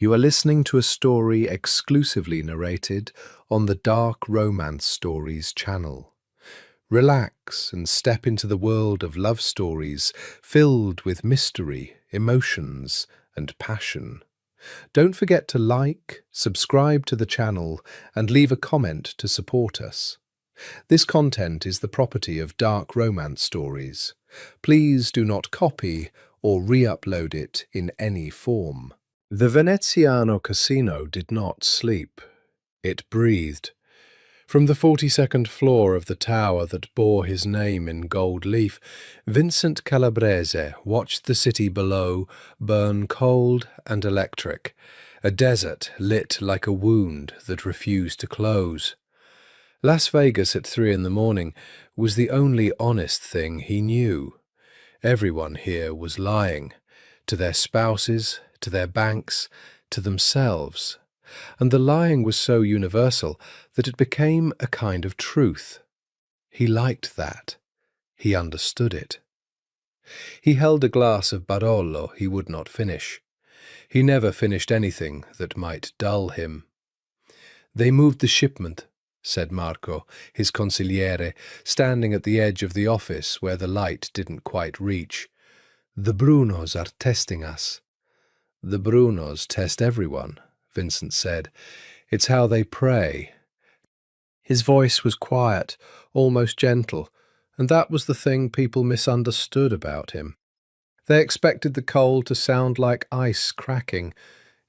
You are listening to a story exclusively narrated on the Dark Romance Stories channel. Relax and step into the world of love stories filled with mystery, emotions, and passion. Don't forget to like, subscribe to the channel, and leave a comment to support us. This content is the property of Dark Romance Stories. Please do not copy or re-upload it in any form. The Veneziano casino did not sleep. It breathed. From the 42nd floor of the tower that bore his name in gold leaf, Vincent Calabrese watched the city below burn cold and electric, a desert lit like a wound that refused to close. Las Vegas at 3 a.m. was the only honest thing he knew. Everyone here was lying, to their spouses, to their banks, to themselves. And the lying was so universal that it became a kind of truth. He liked that. He understood it. He held a glass of Barolo he would not finish. He never finished anything that might dull him. "They moved the shipment," said Marco, his consigliere, standing at the edge of the office where the light didn't quite reach. "The Brunos are testing us." "The Brunos test everyone," Vincent said. "It's how they prey." His voice was quiet, almost gentle, and that was the thing people misunderstood about him. They expected the coal to sound like ice cracking.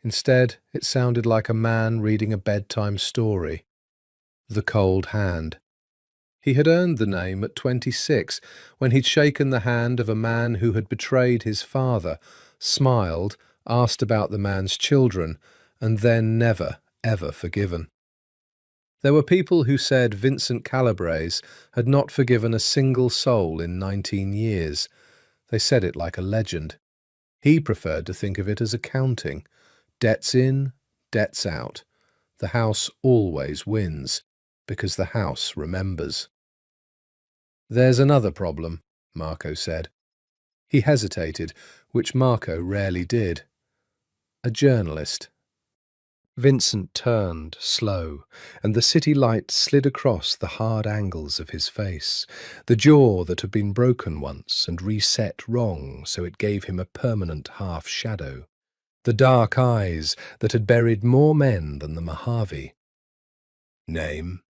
Instead, it sounded like a man reading a bedtime story. The Cold Hand. He had earned the name at 26, when he'd shaken the hand of a man who had betrayed his father, smiled, asked about the man's children, and then never, ever forgiven. There were people who said Vincent Calabrese had not forgiven a single soul in 19 years. They said it like a legend. He preferred to think of it as accounting. Debts in, debts out. The house always wins, because the house remembers. "There's another problem," Marco said. He hesitated, which Marco rarely did. "A journalist." Vincent turned, slow, and the city light slid across the hard angles of his face, the jaw that had been broken once and reset wrong so it gave him a permanent half-shadow, the dark eyes that had buried more men than the Mojave. "Name?"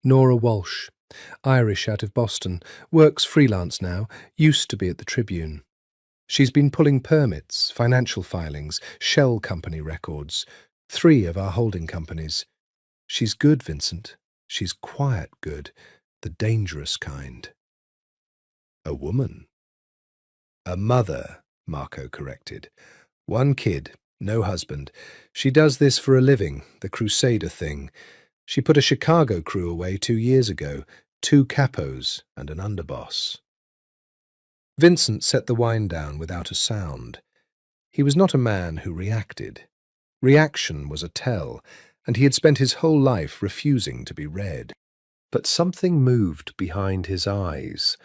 "Nora Walsh. Irish out of Boston, works freelance now, used to be at the Tribune. She's been pulling permits, financial filings, shell company records, 3 of our holding companies. She's good, Vincent. She's quiet good, the dangerous kind." "A woman?" "A mother," Marco corrected. "1 kid, no husband. She does this for a living, the Crusader thing. She put a Chicago crew away 2 years ago, 2 capos and an underboss." Vincent set the wine down without a sound. He was not a man who reacted. Reaction was a tell, and he had spent his whole life refusing to be read. But something moved behind his eyes,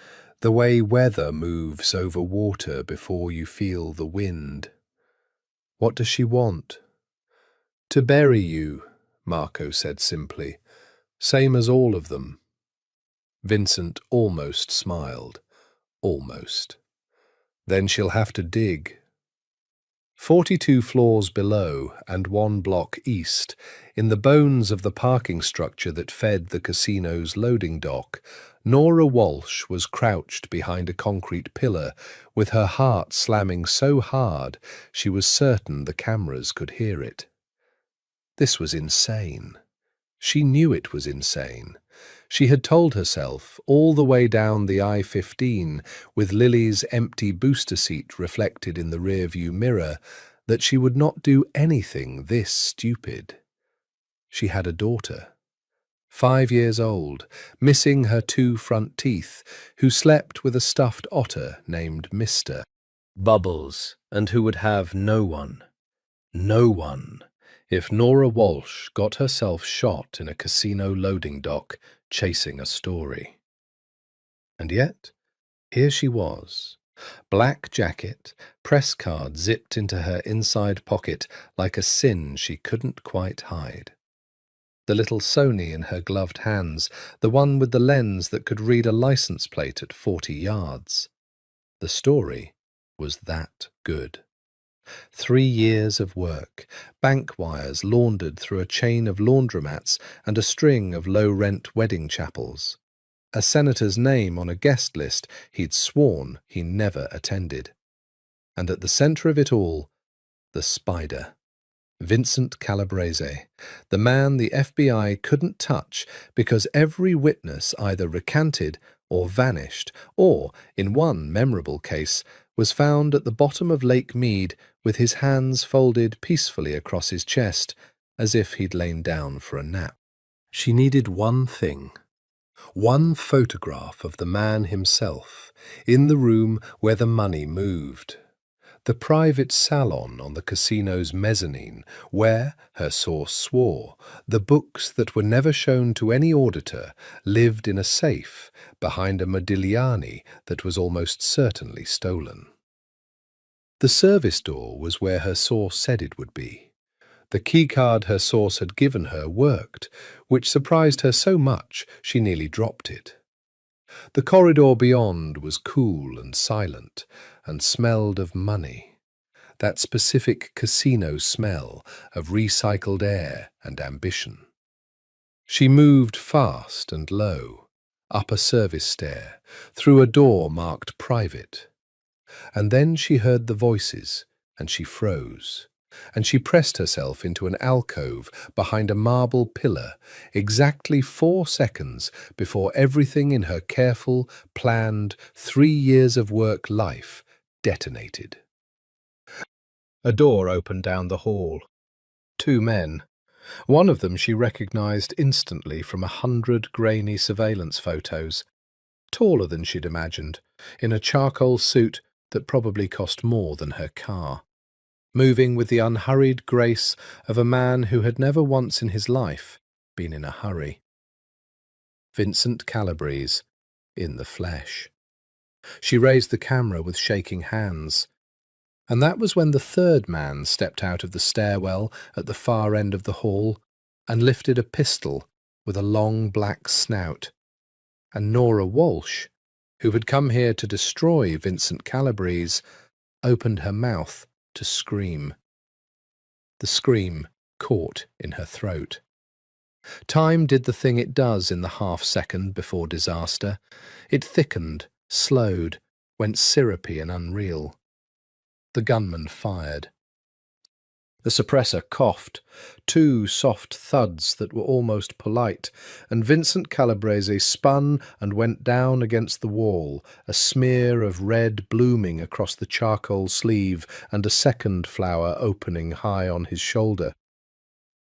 the way weather moves over water before you feel the wind. "What does she want?" "To bury you," Marco said simply. "Same as all of them." Vincent almost smiled. Almost. "Then she'll have to dig." 42 floors below and 1 block east, in the bones of the parking structure that fed the casino's loading dock, Nora Walsh was crouched behind a concrete pillar, with her heart slamming so hard she was certain the cameras could hear it. This was insane. She knew it was insane. She had told herself, all the way down the I-15, with Lily's empty booster seat reflected in the rearview mirror, that she would not do anything this stupid. She had a daughter, 5 years old, missing her 2 front teeth, who slept with a stuffed otter named Mr. Bubbles, and who would have no one, if Nora Walsh got herself shot in a casino loading dock chasing a story. And yet, here she was, Black jacket, press card zipped into her inside pocket like a sin she couldn't quite hide. The little Sony in her gloved hands, the one with the lens that could read a license plate at 40 yards. The story was that good. 3 years of work, bank wires laundered through a chain of laundromats and a string of low-rent wedding chapels. A senator's name on a guest list he'd sworn he never attended. And at the centre of it all, the spider. Vincent Calabrese, the man the FBI couldn't touch because every witness either recanted or vanished, or, in one memorable case, was found at the bottom of Lake Mead with his hands folded peacefully across his chest, as if he'd lain down for a nap. She needed one thing. One photograph of the man himself, in the room where the money moved. The private salon on the casino's mezzanine, where, her source swore, the books that were never shown to any auditor lived in a safe behind a Modigliani that was almost certainly stolen. The service door was where her source said it would be. The keycard her source had given her worked, which surprised her so much she nearly dropped it. The corridor beyond was cool and silent, and smelled of money, that specific casino smell of recycled air and ambition. She moved fast and low, up a service stair, through a door marked private. And then she heard the voices, and she froze. And she pressed herself into an alcove behind a marble pillar exactly 4 seconds before everything in her careful, planned 3 years of work life detonated. A door opened down the hall. 2 men. One of them she recognized instantly from 100 grainy surveillance photos, taller than she'd imagined, in a charcoal suit that probably cost more than her car. Moving with the unhurried grace of a man who had never once in his life been in a hurry. Vincent Calabrese, in the flesh. She raised the camera with shaking hands. And that was when the 3rd man stepped out of the stairwell at the far end of the hall and lifted a pistol with a long black snout. And Nora Walsh, who had come here to destroy Vincent Calabrese, opened her mouth to scream. The scream caught in her throat. Time did the thing it does in the half-second before disaster. It thickened, slowed, went syrupy and unreal. The gunman fired. The suppressor coughed, 2 soft thuds that were almost polite, and Vincent Calabrese spun and went down against the wall, a smear of red blooming across the charcoal sleeve and a second flower opening high on his shoulder.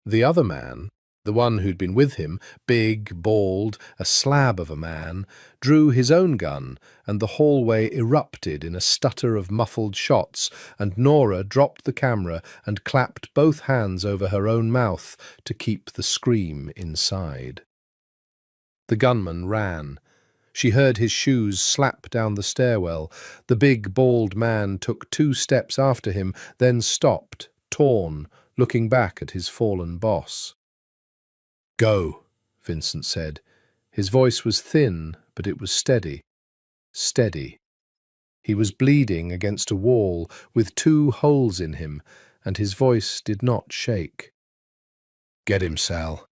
The other man, the one who'd been with him, big, bald, a slab of a man, drew his own gun, and the hallway erupted in a stutter of muffled shots, and Nora dropped the camera and clapped both hands over her own mouth to keep the scream inside. The gunman ran. She heard his shoes slap down the stairwell. The big, bald man took 2 steps after him, then stopped, torn, looking back at his fallen boss. "Go," Vincent said. His voice was thin, but it was steady. Steady. He was bleeding against a wall with 2 holes in him, and his voice did not shake. "Get him, Sal.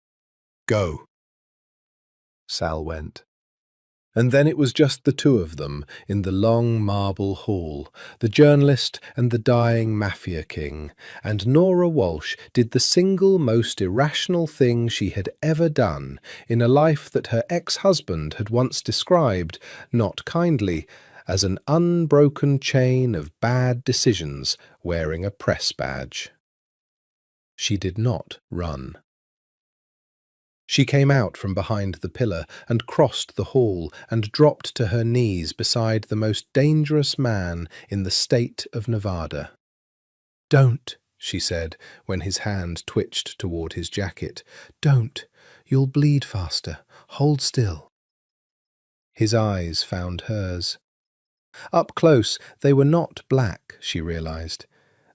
Go." Sal went. And then it was just the 2 of them in the long marble hall, the journalist and the dying Mafia king, and Nora Walsh did the single most irrational thing she had ever done in a life that her ex-husband had once described, not kindly, as an unbroken chain of bad decisions wearing a press badge. She did not run. She came out from behind the pillar and crossed the hall and dropped to her knees beside the most dangerous man in the state of Nevada. "Don't," she said, when his hand twitched toward his jacket. "Don't. You'll bleed faster. Hold still." His eyes found hers. Up close, they were not black, she realized.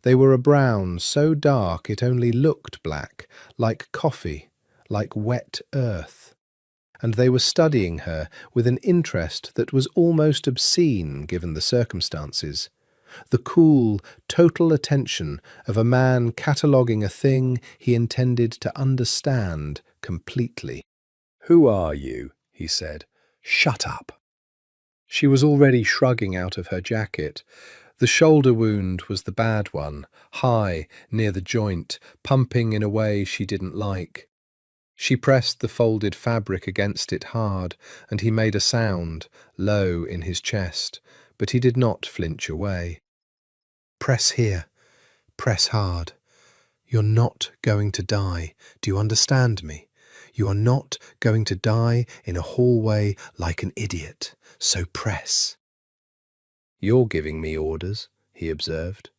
They were a brown so dark it only looked black, like coffee, like wet earth. And they were studying her with an interest that was almost obscene given the circumstances. The cool, total attention of a man cataloguing a thing he intended to understand completely. "Who are you?" he said. "Shut up." She was already shrugging out of her jacket. The shoulder wound was the bad one, high, near the joint, pumping in a way she didn't like. She pressed the folded fabric against it hard, and he made a sound, low in his chest, but he did not flinch away. "Press here. Press hard. You're not going to die. Do you understand me? You are not going to die in a hallway like an idiot, so press." "You're giving me orders," he observed.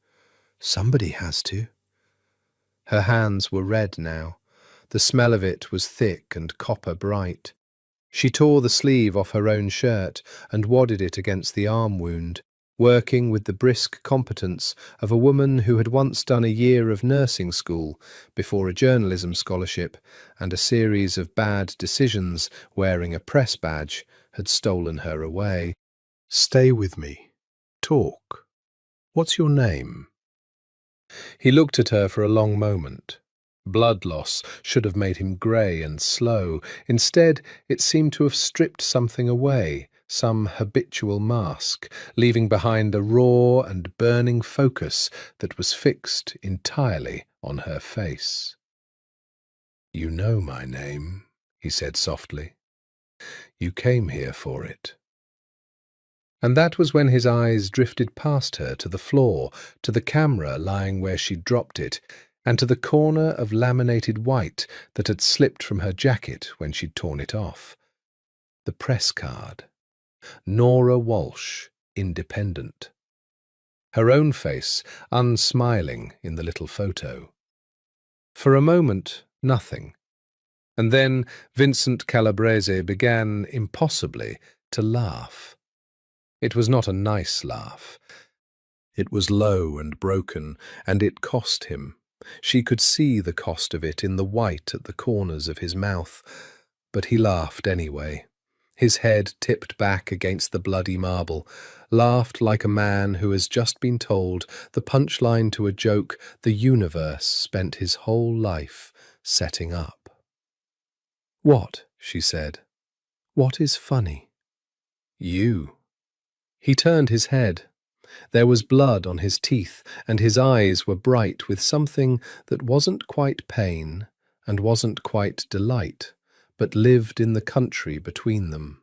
"Somebody has to." Her hands were red now. The smell of it was thick and copper bright. She tore the sleeve off her own shirt and wadded it against the arm wound, working with the brisk competence of a woman who had once done a year of nursing school before a journalism scholarship, and a series of bad decisions wearing a press badge had stolen her away. "Stay with me. Talk. What's your name?" He looked at her for a long moment. Blood loss should have made him grey and slow. Instead, it seemed to have stripped something away, some habitual mask, leaving behind a raw and burning focus that was fixed entirely on her face. "You know my name," he said softly. "You came here for it." And that was when his eyes drifted past her to the floor, to the camera lying where she'd dropped it, and to the corner of laminated white that had slipped from her jacket when she'd torn it off. The press card. Nora Walsh, independent. Her own face unsmiling in the little photo. For a moment, nothing. And then Vincent Calabrese began, impossibly, to laugh. It was not a nice laugh. It was low and broken, and it cost him. She could see the cost of it in the white at the corners of his mouth, but he laughed anyway. His head tipped back against the bloody marble, laughed like a man who has just been told the punchline to a joke the universe spent his whole life setting up. "What?" she said. "What is funny?" "You." He turned his head. There was blood on his teeth, and his eyes were bright with something that wasn't quite pain and wasn't quite delight, but lived in the country between them.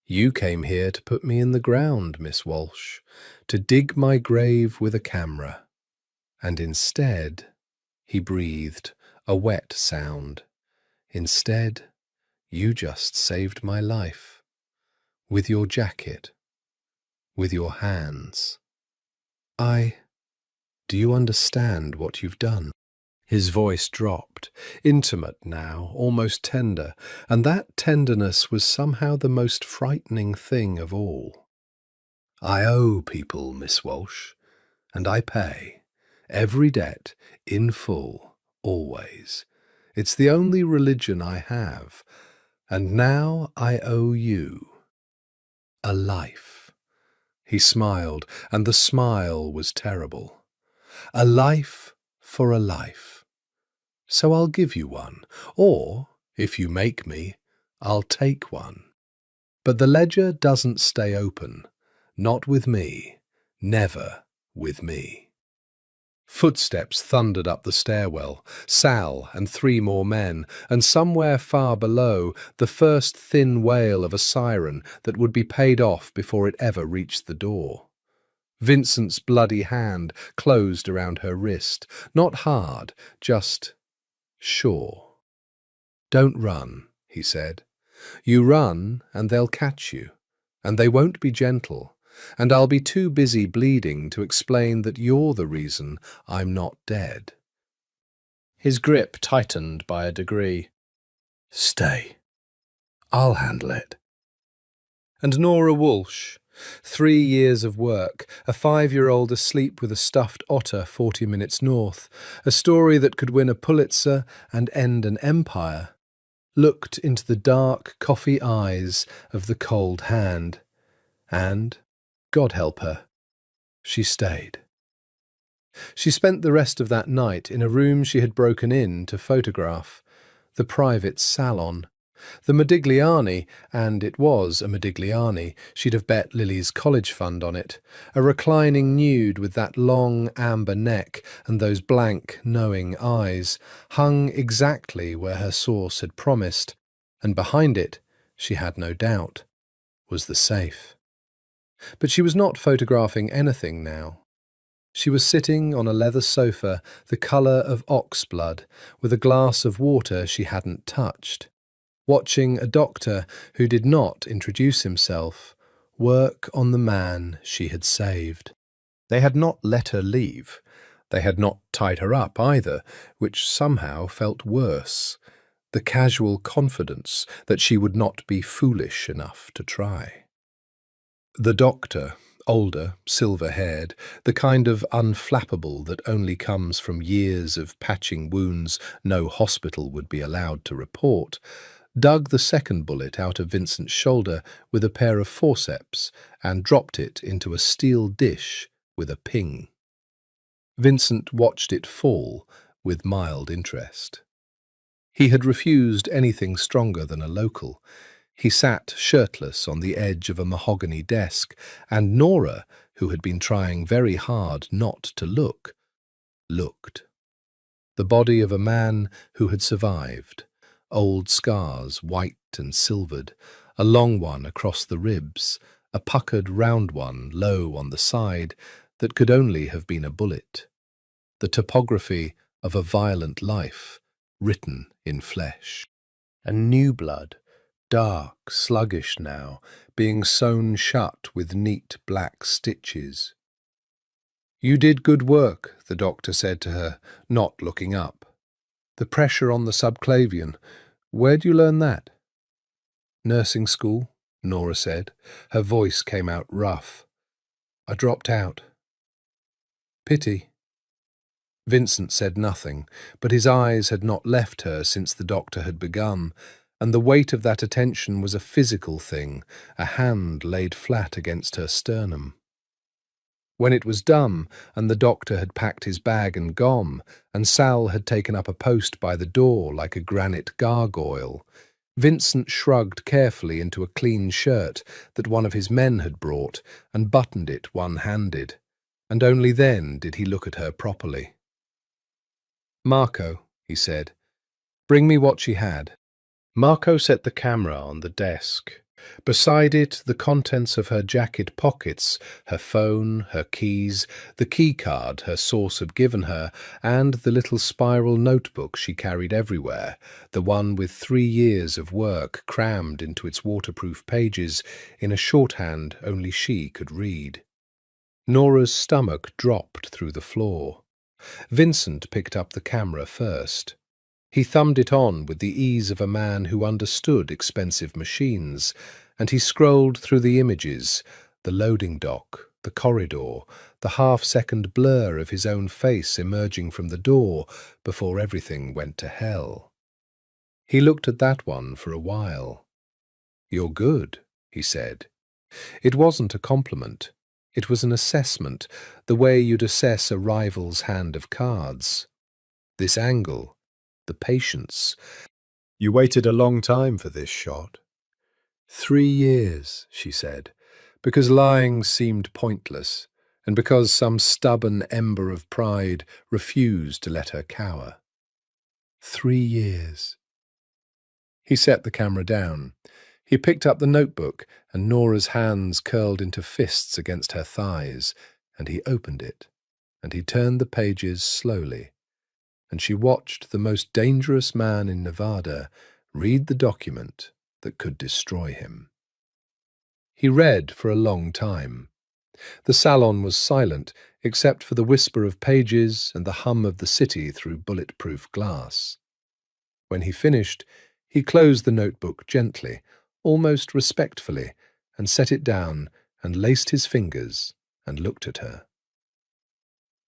"You came here to put me in the ground, Miss Walsh, to dig my grave with a camera. And instead," he breathed, a wet sound, "instead, you just saved my life. With your jacket. With your hands. Do you understand what you've done?" His voice dropped, intimate now, almost tender, and that tenderness was somehow the most frightening thing of all. "I owe people, Miss Walsh, and I pay. Every debt, in full, always. It's the only religion I have, and now I owe you a life." He smiled, and the smile was terrible. "A life for a life. So I'll give you one, or, if you make me, I'll take one. But the ledger doesn't stay open. Not with me. Never with me." Footsteps thundered up the stairwell, Sal and 3 more men, and somewhere far below, the first thin wail of a siren that would be paid off before it ever reached the door. Vincent's bloody hand closed around her wrist, not hard, just sure. "Don't run," he said. "You run and they'll catch you, and they won't be gentle. And I'll be too busy bleeding to explain that you're the reason I'm not dead." His grip tightened by a degree. "Stay. I'll handle it." And Nora Walsh, 3 years of work, a 5-year-old asleep with a stuffed otter 40 minutes north, a story that could win a Pulitzer and end an empire, looked into the dark coffee eyes of the cold hand. And, God help her, she stayed. She spent the rest of that night in a room she had broken in to photograph, the private salon. The Modigliani, and it was a Modigliani, she'd have bet Lily's college fund on it, a reclining nude with that long amber neck and those blank, knowing eyes, hung exactly where her source had promised, and behind it, she had no doubt, was the safe. But she was not photographing anything now. She was sitting on a leather sofa the colour of ox blood, with a glass of water she hadn't touched, watching a doctor who did not introduce himself work on the man she had saved. They had not let her leave. They had not tied her up either, which somehow felt worse. The casual confidence that she would not be foolish enough to try. The doctor, older, silver-haired, the kind of unflappable that only comes from years of patching wounds no hospital would be allowed to report, dug the second bullet out of Vincent's shoulder with a pair of forceps and dropped it into a steel dish with a ping. Vincent watched it fall with mild interest. He had refused anything stronger than a local. He sat shirtless on the edge of a mahogany desk, and Nora, who had been trying very hard not to look, looked. The body of a man who had survived, old scars, white and silvered, a long one across the ribs, a puckered round one low on the side that could only have been a bullet. The topography of a violent life, written in flesh. And new blood, dark, sluggish now, being sewn shut with neat black stitches. "You did good work," the doctor said to her, not looking up. "The pressure on the subclavian. Where'd you learn that?" "Nursing school," Nora said. Her voice came out rough. "I dropped out." "Pity." Vincent said nothing, but his eyes had not left her since the doctor had begun, and the weight of that attention was a physical thing, a hand laid flat against her sternum. When it was done, and the doctor had packed his bag and gone, and Sal had taken up a post by the door like a granite gargoyle, Vincent shrugged carefully into a clean shirt that one of his men had brought and buttoned it one-handed, and only then did he look at her properly. "Marco," he said, "bring me what she had." Marco set the camera on the desk. Beside it, the contents of her jacket pockets, her phone, her keys, the key card her source had given her, and the little spiral notebook she carried everywhere, the one with 3 years of work crammed into its waterproof pages in a shorthand only she could read. Nora's stomach dropped through the floor. Vincent picked up the camera first. He thumbed it on with the ease of a man who understood expensive machines, and he scrolled through the images, the loading dock, the corridor, the half-second blur of his own face emerging from the door before everything went to hell. He looked at that one for a while. "You're good," he said. It wasn't a compliment. It was an assessment, the way you'd assess a rival's hand of cards. This angle, the patience. "You waited a long time for this shot." 3 years, she said, because lying seemed pointless, and because some stubborn ember of pride refused to let her cower. 3 years. He set the camera down. He picked up the notebook, and Nora's hands curled into fists against her thighs, and he opened it, and he turned the pages slowly, and she watched the most dangerous man in Nevada read the document that could destroy him. He read for a long time. The salon was silent, except for the whisper of pages and the hum of the city through bulletproof glass. When he finished, he closed the notebook gently, almost respectfully, and set it down and laced his fingers and looked at her.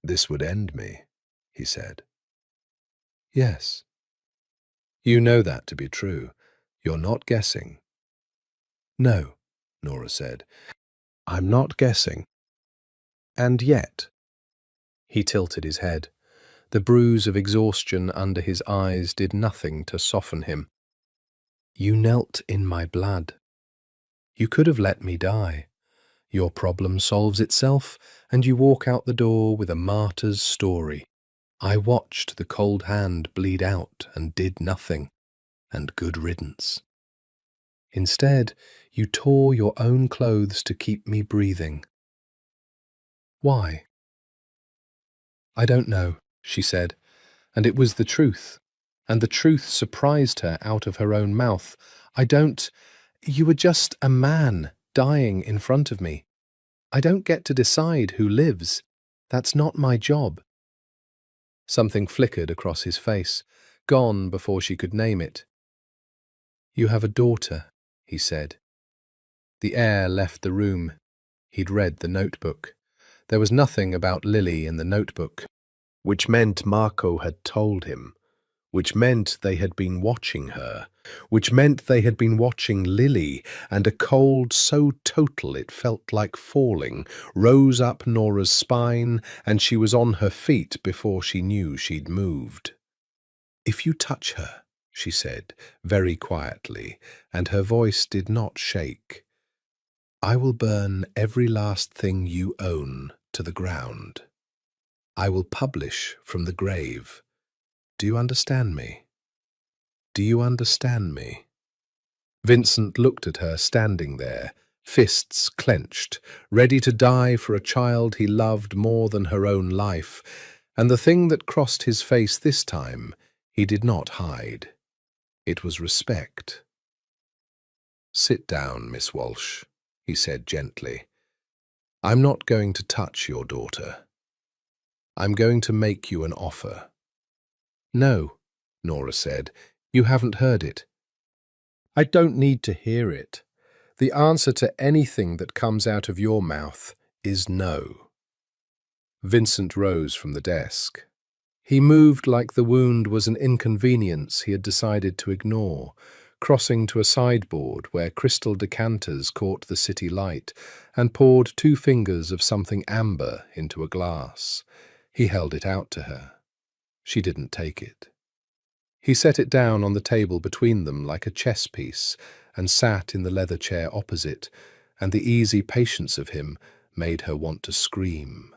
"This would end me," he said. "Yes. You know that to be true. You're not guessing." "No," Nora said. "I'm not guessing." "And yet—" He tilted his head. The bruise of exhaustion under his eyes did nothing to soften him. "You knelt in my blood. You could have let me die. Your problem solves itself, and you walk out the door with a martyr's story. I watched the cold hand bleed out and did nothing, and good riddance. Instead, you tore your own clothes to keep me breathing. Why?" "I don't know," she said, and it was the truth, and the truth surprised her out of her own mouth. You were just a man dying in front of me. I don't get to decide who lives. That's not my job." Something flickered across his face, gone before she could name it. "You have a daughter," he said. The air left the room. He'd read the notebook. There was nothing about Lily in the notebook, which meant Marco had told him, which meant they had been watching her, which meant they had been watching Lily, and a cold so total it felt like falling rose up Nora's spine, and she was on her feet before she knew she'd moved. "If you touch her," she said, very quietly, and her voice did not shake, "I will burn every last thing you own to the ground. I will publish from the grave. Do you understand me? Do you understand me?" Vincent looked at her standing there, fists clenched, ready to die for a child he loved more than her own life, and the thing that crossed his face this time he did not hide. It was respect. "Sit down, Miss Walsh," he said gently. "I'm not going to touch your daughter. I'm going to make you an offer." "No," Nora said. "You haven't heard it." "I don't need to hear it. The answer to anything that comes out of your mouth is no." Vincent rose from the desk. He moved like the wound was an inconvenience he had decided to ignore, crossing to a sideboard where crystal decanters caught the city light, and poured 2 fingers of something amber into a glass. He held it out to her. She didn't take it. He set it down on the table between them like a chess piece and sat in the leather chair opposite, and the easy patience of him made her want to scream.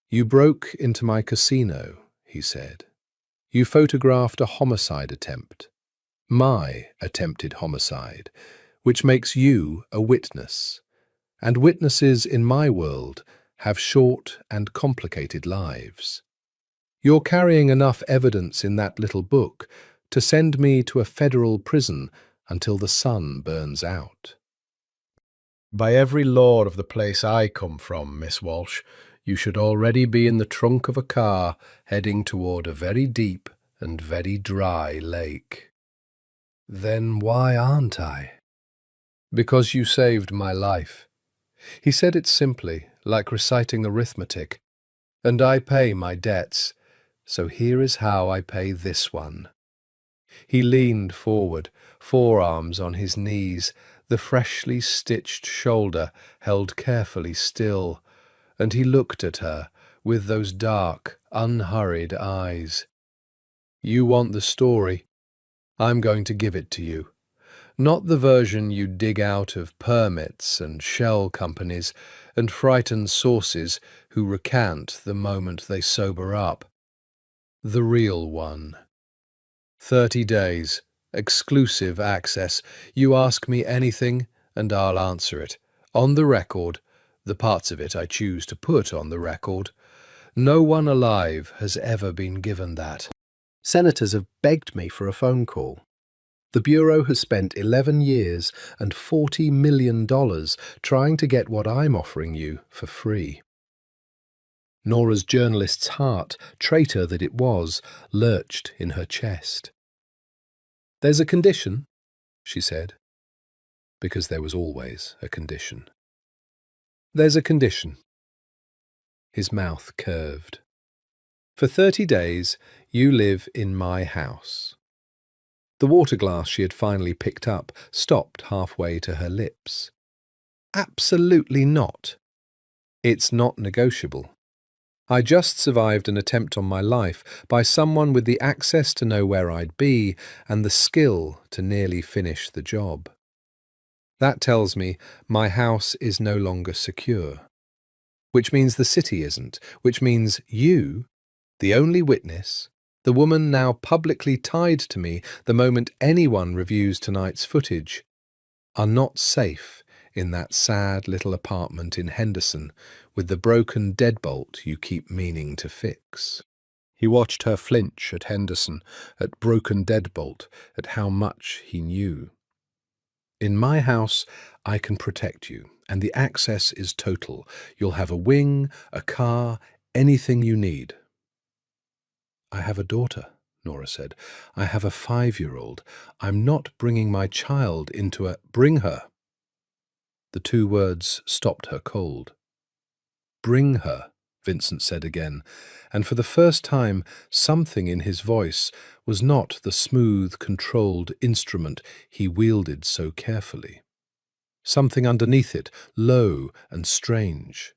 "You broke into my casino," he said. "You photographed a homicide attempt. My attempted homicide, which makes you a witness. And witnesses in my world have short and complicated lives. You're carrying enough evidence in that little book to send me to a federal prison until the sun burns out." "By every law of the place I come from, Miss Walsh, you should already be in the trunk of a car heading toward a very deep and very dry lake." "Then why aren't I?" "Because you saved my life." He said it simply, like reciting arithmetic. "And I pay my debts. So here is how I pay this one." He leaned forward, forearms on his knees, the freshly stitched shoulder held carefully still, and he looked at her with those dark, unhurried eyes. "You want the story. I'm going to give it to you. Not the version you dig out of permits and shell companies and frightened sources who recant the moment they sober up. The real one. 30 days, exclusive access. You ask me anything, and I'll answer it. On the record, the parts of it I choose to put on the record. No one alive has ever been given that. Senators have begged me for a phone call. The Bureau has spent 11 years and $40 million trying to get what I'm offering you for free." Nora's journalist's heart, traitor that it was, lurched in her chest. "There's a condition," she said, because there was always a condition. There's a condition. His mouth curved. For 30 days, you live in my house. The water glass she had finally picked up stopped halfway to her lips. Absolutely not. It's not negotiable. I just survived an attempt on my life by someone with the access to know where I'd be and the skill to nearly finish the job. That tells me my house is no longer secure. Which means the city isn't, which means you, the only witness, the woman now publicly tied to me the moment anyone reviews tonight's footage, are not safe in that sad little apartment in Henderson with the broken deadbolt you keep meaning to fix. He watched her flinch at Henderson, at broken deadbolt, at how much he knew. In my house, I can protect you, and the access is total. You'll have a wing, a car, anything you need. I have a daughter, Nora said. I have a 5-year-old. I'm not bringing my child into a— Bring her. The two words stopped her cold. Bring her, Vincent said again, and for the first time something in his voice was not the smooth, controlled instrument he wielded so carefully. Something underneath it, low and strange.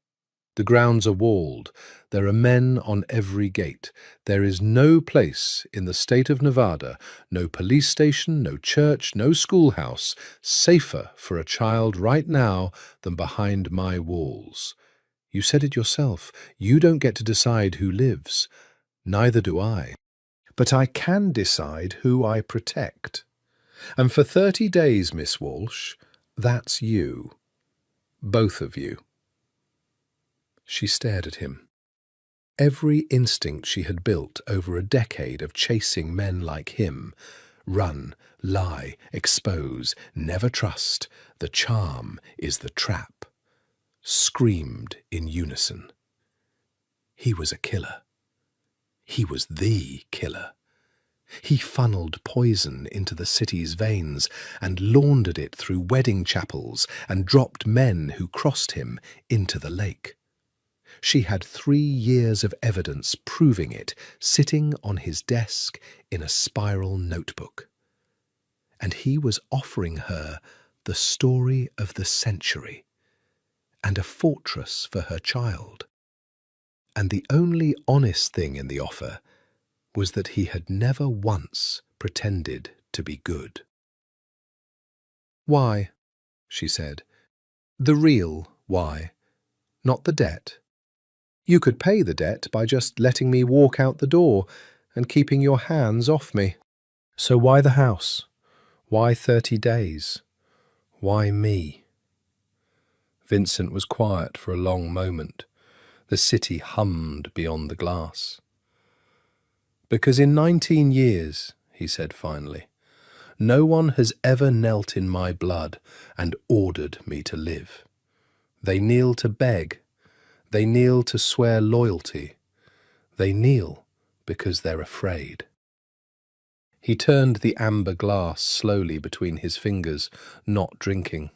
The grounds are walled. There are men on every gate. There is no place in the state of Nevada, no police station, no church, no schoolhouse, safer for a child right now than behind my walls. You said it yourself. You don't get to decide who lives. Neither do I. But I can decide who I protect. And for 30 days, Miss Walsh, that's you. Both of you. She stared at him. Every instinct she had built over a decade of chasing men like him— run, lie, expose, never trust, the charm is the trap— screamed in unison. He was a killer. He was the killer. He funneled poison into the city's veins and laundered it through wedding chapels and dropped men who crossed him into the lake. She had 3 years of evidence proving it, sitting on his desk in a spiral notebook. And he was offering her the story of the century and a fortress for her child. And the only honest thing in the offer was that he had never once pretended to be good. Why? She said. The real why, not the debt. You could pay the debt by just letting me walk out the door and keeping your hands off me. So why the house? Why 30 days? Why me? Vincent was quiet for a long moment. The city hummed beyond the glass. Because in 19 years, he said finally, no one has ever knelt in my blood and ordered me to live. They kneel to beg. They kneel to swear loyalty. They kneel because they're afraid. He turned the amber glass slowly between his fingers, not drinking.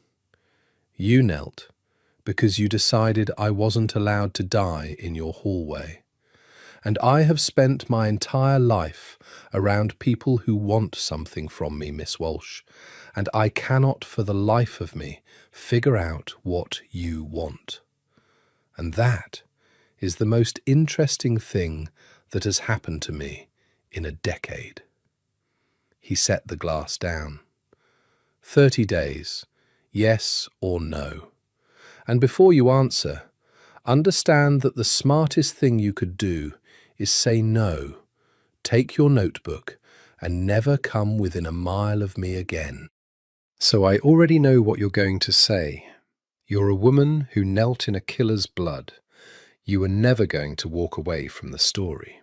You knelt because you decided I wasn't allowed to die in your hallway. And I have spent my entire life around people who want something from me, Miss Walsh, and I cannot for the life of me figure out what you want. And that is the most interesting thing that has happened to me in a decade. He set the glass down. 30 days, yes or no. And before you answer, understand that the smartest thing you could do is say no, take your notebook, and never come within a mile of me again. So I already know what you're going to say. You're a woman who knelt in a killer's blood. You were never going to walk away from the story.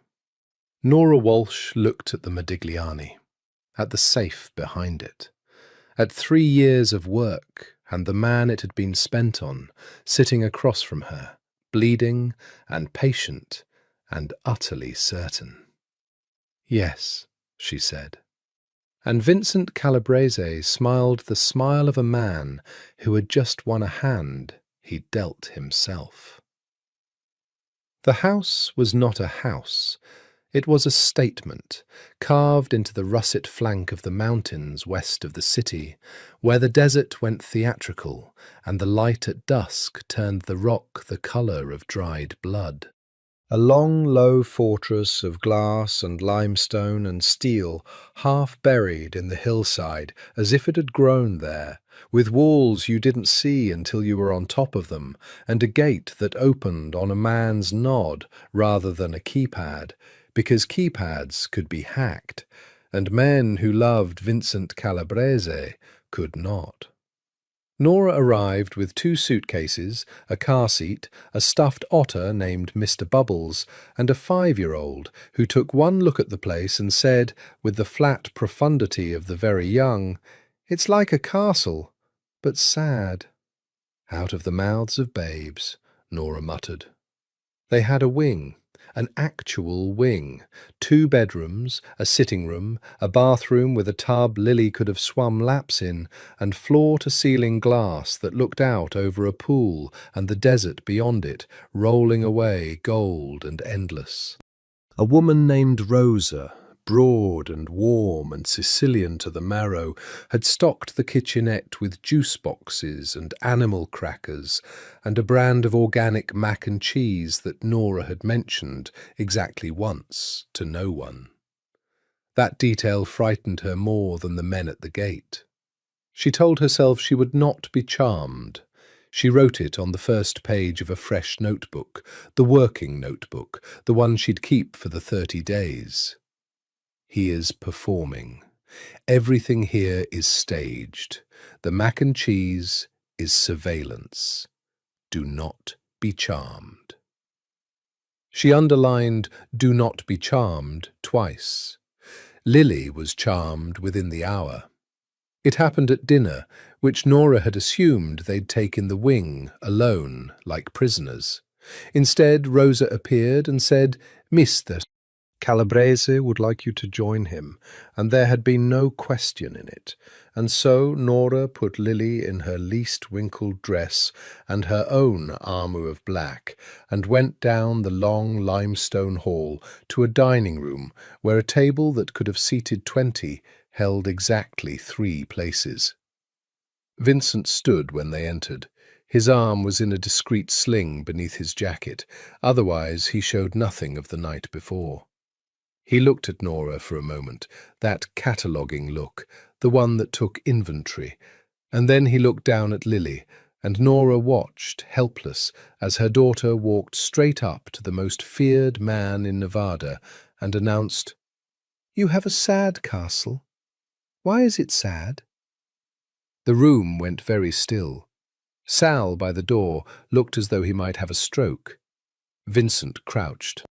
Nora Walsh looked at the Modigliani, at the safe behind it, at 3 years of work and the man it had been spent on, sitting across from her, bleeding and patient and utterly certain. Yes, she said. And Vincent Calabrese smiled the smile of a man who had just won a hand he dealt himself. The house was not a house. It was a statement, carved into the russet flank of the mountains west of the city, where the desert went theatrical and the light at dusk turned the rock the colour of dried blood. A long, low fortress of glass and limestone and steel, half buried in the hillside as if it had grown there, with walls you didn't see until you were on top of them, and a gate that opened on a man's nod rather than a keypad, because keypads could be hacked, and men who loved Vincent Calabrese could not. Nora arrived with 2 suitcases, a car seat, a stuffed otter named Mr. Bubbles, and a 5-year-old who took one look at the place and said, with the flat profundity of the very young, "It's like a castle, but sad." Out of the mouths of babes, Nora muttered. They had a wing. An actual wing, 2 bedrooms, a sitting room, a bathroom with a tub Lily could have swum laps in, and floor-to-ceiling glass that looked out over a pool and the desert beyond it, rolling away gold and endless. A woman named Rosa, broad and warm and Sicilian to the marrow, had stocked the kitchenette with juice boxes and animal crackers and a brand of organic mac and cheese that Nora had mentioned exactly once to no one. That detail frightened her more than the men at the gate. She told herself she would not be charmed. She wrote it on the first page of a fresh notebook, the working notebook, the one she'd keep for the 30 days. He is performing. Everything here is staged. The mac and cheese is surveillance. Do not be charmed. She underlined "do not be charmed" twice. Lily was charmed within the hour. It happened at dinner, which Nora had assumed they'd take in the wing, alone, like prisoners. Instead, Rosa appeared and said, "Mr. Calabrese would like you to join him," and there had been no question in it. And so Nora put Lily in her least wrinkled dress and her own armour of black, and went down the long limestone hall to a dining room where a table that could have seated 20 held exactly 3 places. Vincent stood when they entered. His arm was in a discreet sling beneath his jacket, otherwise he showed nothing of the night before. He looked at Nora for a moment, that cataloguing look, the one that took inventory, and then he looked down at Lily, and Nora watched, helpless, as her daughter walked straight up to the most feared man in Nevada and announced, "You have a sad castle. Why is it sad?" The room went very still. Sal, by the door, looked as though he might have a stroke. Vincent crouched.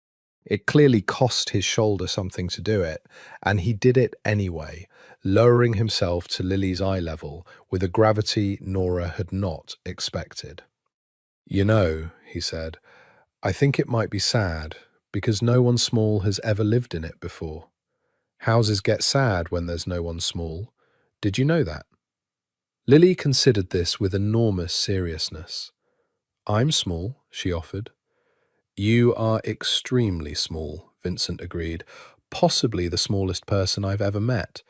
It clearly cost his shoulder something to do it, and he did it anyway, lowering himself to Lily's eye level with a gravity Nora had not expected. "You know," he said, "I think it might be sad, because no one small has ever lived in it before. Houses get sad when there's no one small. Did you know that?" Lily considered this with enormous seriousness. "I'm small," she offered. "You are extremely small," Vincent agreed. "Possibly the smallest person I've ever met.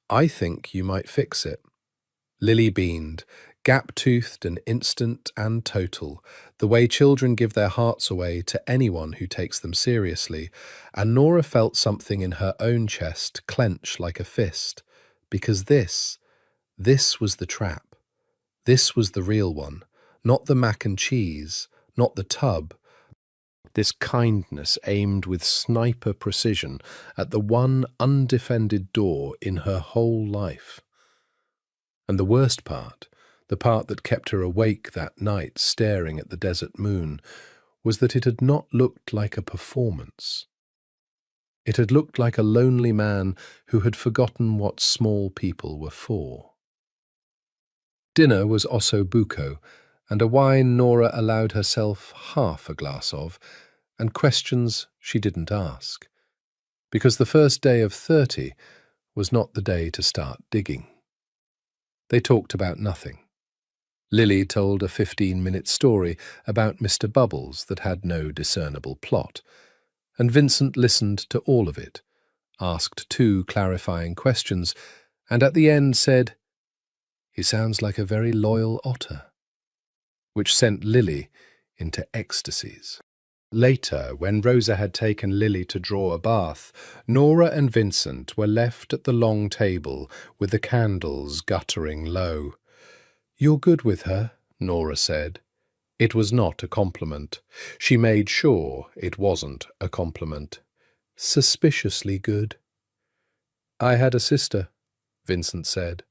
I think you might fix it." Lily beamed, gap-toothed and instant and total, the way children give their hearts away to anyone who takes them seriously, and Nora felt something in her own chest clench like a fist, because this was the trap. This was the real one, not the mac and cheese, not the tub. This kindness aimed with sniper precision at the one undefended door in her whole life. And the worst part, the part that kept her awake that night staring at the desert moon, was that it had not looked like a performance. It had looked like a lonely man who had forgotten what small people were for. Dinner was osso buco, and a wine Nora allowed herself half a glass of, and questions she didn't ask, because the first day of 30 was not the day to start digging. They talked about nothing. Lily told a 15-minute story about Mr. Bubbles that had no discernible plot, and Vincent listened to all of it, asked 2 clarifying questions, and at the end said, "He sounds like a very loyal otter," which sent Lily into ecstasies. Later, when Rosa had taken Lily to draw a bath, Nora and Vincent were left at the long table with the candles guttering low. "You're good with her," Nora said. It was not a compliment. She made sure it wasn't a compliment. "Suspiciously good." "I had a sister," Vincent said.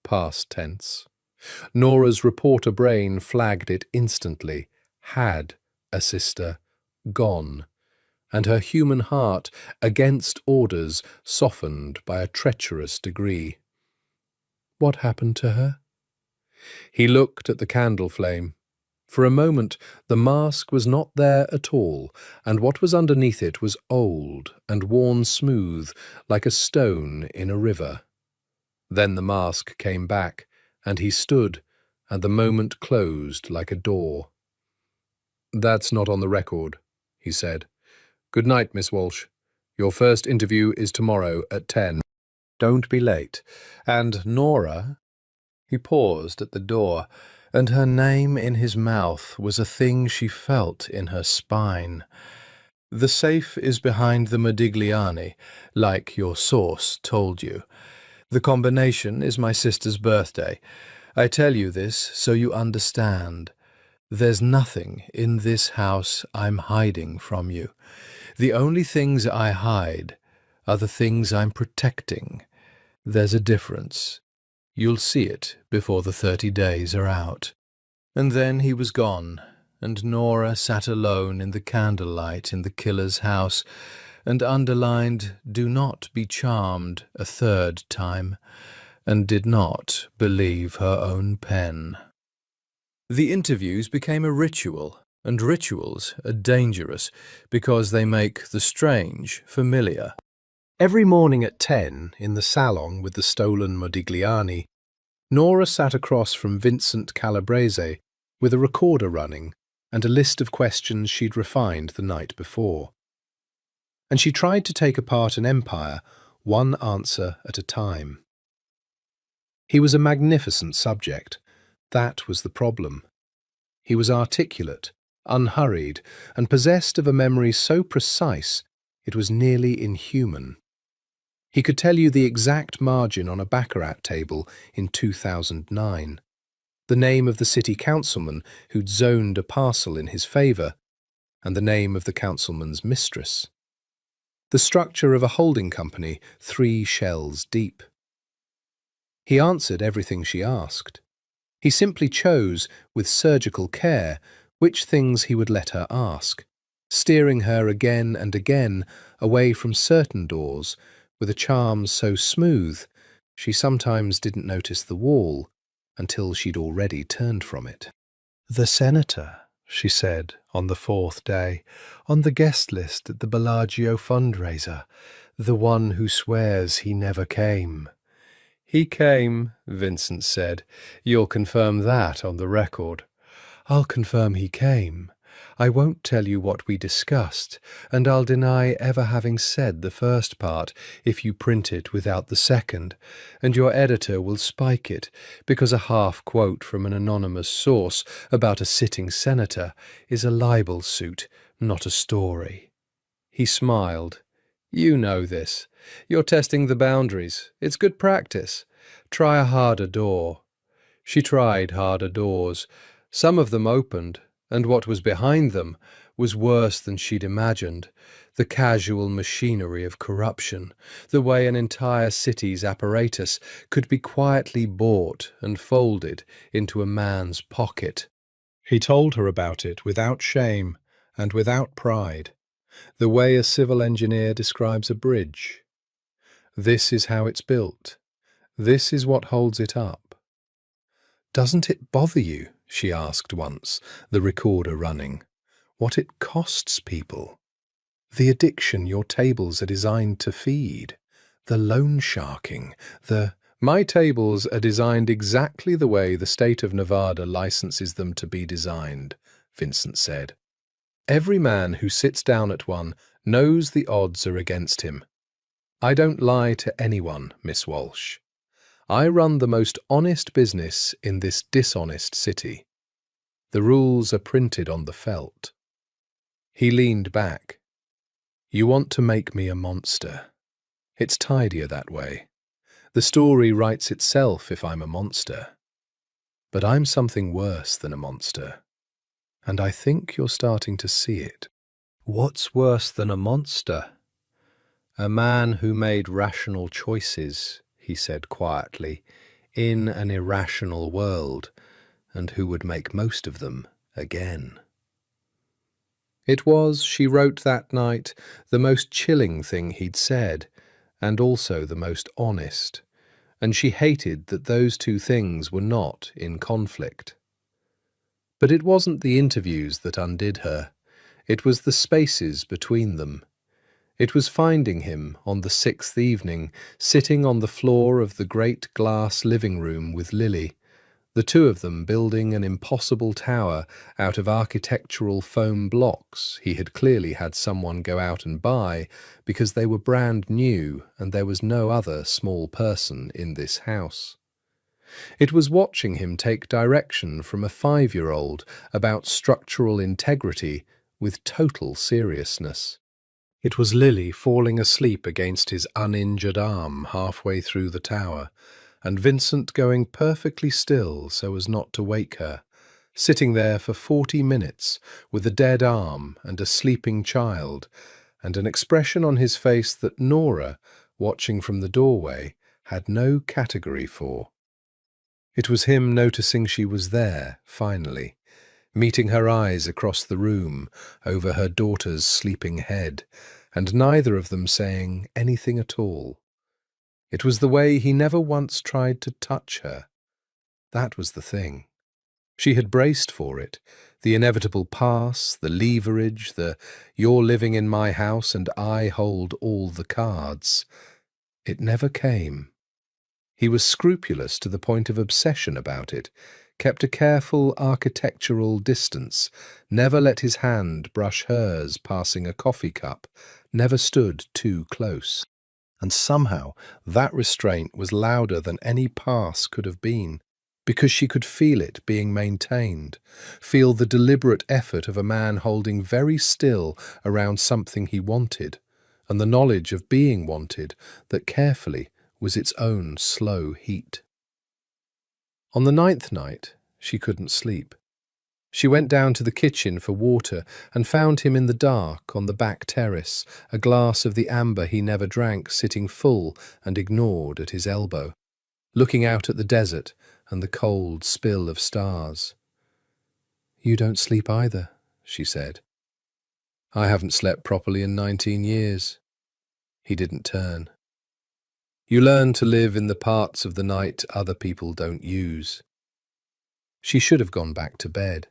Past tense. Nora's reporter brain flagged it instantly. Had a sister. Gone. And her human heart, against orders, softened by a treacherous degree. What happened to her? He looked at the candle flame. For a moment, the mask was not there at all, and what was underneath it was old and worn smooth like a stone in a river. Then the mask came back, and he stood, and the moment closed like a door. "That's not on the record," he said. "Good night, Miss Walsh. Your first interview is tomorrow at 10. Don't be late. And Nora—" He paused at the door, and her name in his mouth was a thing she felt in her spine. "The safe is behind the Modigliani, like your source told you. The combination is my sister's birthday. I tell you this so you understand. There's nothing in this house I'm hiding from you. The only things I hide are the things I'm protecting. There's a difference. You'll see it before the 30 days are out." And then he was gone, and Nora sat alone in the candlelight in the killer's house, and underlined "Do not be charmed" a 3rd time, and did not believe her own pen. The interviews became a ritual, and rituals are dangerous because they make the strange familiar. Every morning at 10, in the salon with the stolen Modigliani, Nora sat across from Vincent Calabrese with a recorder running and a list of questions she'd refined the night before. And she tried to take apart an empire, one answer at a time. He was a magnificent subject. That was the problem. He was articulate, unhurried, and possessed of a memory so precise it was nearly inhuman. He could tell you the exact margin on a baccarat table in 2009, the name of the city councilman who'd zoned a parcel in his favour, and the name of the councilman's mistress. The structure of a holding company 3 shells deep. He answered everything she asked. He simply chose, with surgical care, which things he would let her ask, steering her again and again away from certain doors, with a charm so smooth she sometimes didn't notice the wall until she'd already turned from it. "The senator," she said on the 4th day, "on the guest list at the Bellagio fundraiser, the one who swears he never came." "He came," Vincent said. "You'll confirm that on the record." "I'll confirm he came. I won't tell you what we discussed, and I'll deny ever having said the first part if you print it without the second, and your editor will spike it, because a half-quote from an anonymous source about a sitting senator is a libel suit, not a story." He smiled. "You know this. You're testing the boundaries. It's good practice. Try a harder door." She tried harder doors. Some of them opened, and what was behind them was worse than she'd imagined. The casual machinery of corruption, the way an entire city's apparatus could be quietly bought and folded into a man's pocket. He told her about it without shame and without pride, the way a civil engineer describes a bridge. This is how it's built. This is what holds it up. "Doesn't it bother you," she asked once, the recorder running, "what it costs people? The addiction your tables are designed to feed, the loan sharking, the My tables are designed exactly the way the state of Nevada licenses them to be designed, Vincent said. Every man who sits down at one knows the odds are against him. I don't lie to anyone, Miss Walsh. I run the most honest business in this dishonest city. The rules are printed on the felt. He leaned back. You want to make me a monster. It's tidier that way. The story writes itself if I'm a monster. But I'm something worse than a monster. And I think you're starting to see it. What's worse than a monster? A man who made rational choices, he said quietly, in an irrational world, and who would make most of them again. It was, she wrote that night, the most chilling thing he'd said, and also the most honest, and she hated that those two things were not in conflict. But it wasn't the interviews that undid her. It was the spaces between them. It was finding him on the 6th evening, sitting on the floor of the great glass living room with Lily, the two of them building an impossible tower out of architectural foam blocks he had clearly had someone go out and buy because they were brand new and there was no other small person in this house. It was watching him take direction from a 5-year-old about structural integrity with total seriousness. It was Lily falling asleep against his uninjured arm halfway through the tower, and Vincent going perfectly still so as not to wake her, sitting there for 40 minutes with a dead arm and a sleeping child, and an expression on his face that Nora, watching from the doorway, had no category for. It was him noticing she was there, finally, meeting her eyes across the room over her daughter's sleeping head, and neither of them saying anything at all. It was the way he never once tried to touch her. That was the thing. She had braced for it, the inevitable pass, the leverage, the "you're living in my house and I hold all the cards." It never came. He was scrupulous to the point of obsession about it, kept a careful architectural distance, never let his hand brush hers passing a coffee cup, never stood too close. And somehow that restraint was louder than any pass could have been, because she could feel it being maintained, feel the deliberate effort of a man holding very still around something he wanted, and the knowledge of being wanted that carefully was its own slow heat. On the 9th night, she couldn't sleep. She went down to the kitchen for water and found him in the dark on the back terrace, a glass of the amber he never drank sitting full and ignored at his elbow, looking out at the desert and the cold spill of stars. "You don't sleep either," she said. "I haven't slept properly in 19 years. He didn't turn. You learn to live in the parts of the night other people don't use. She should have gone back to bed.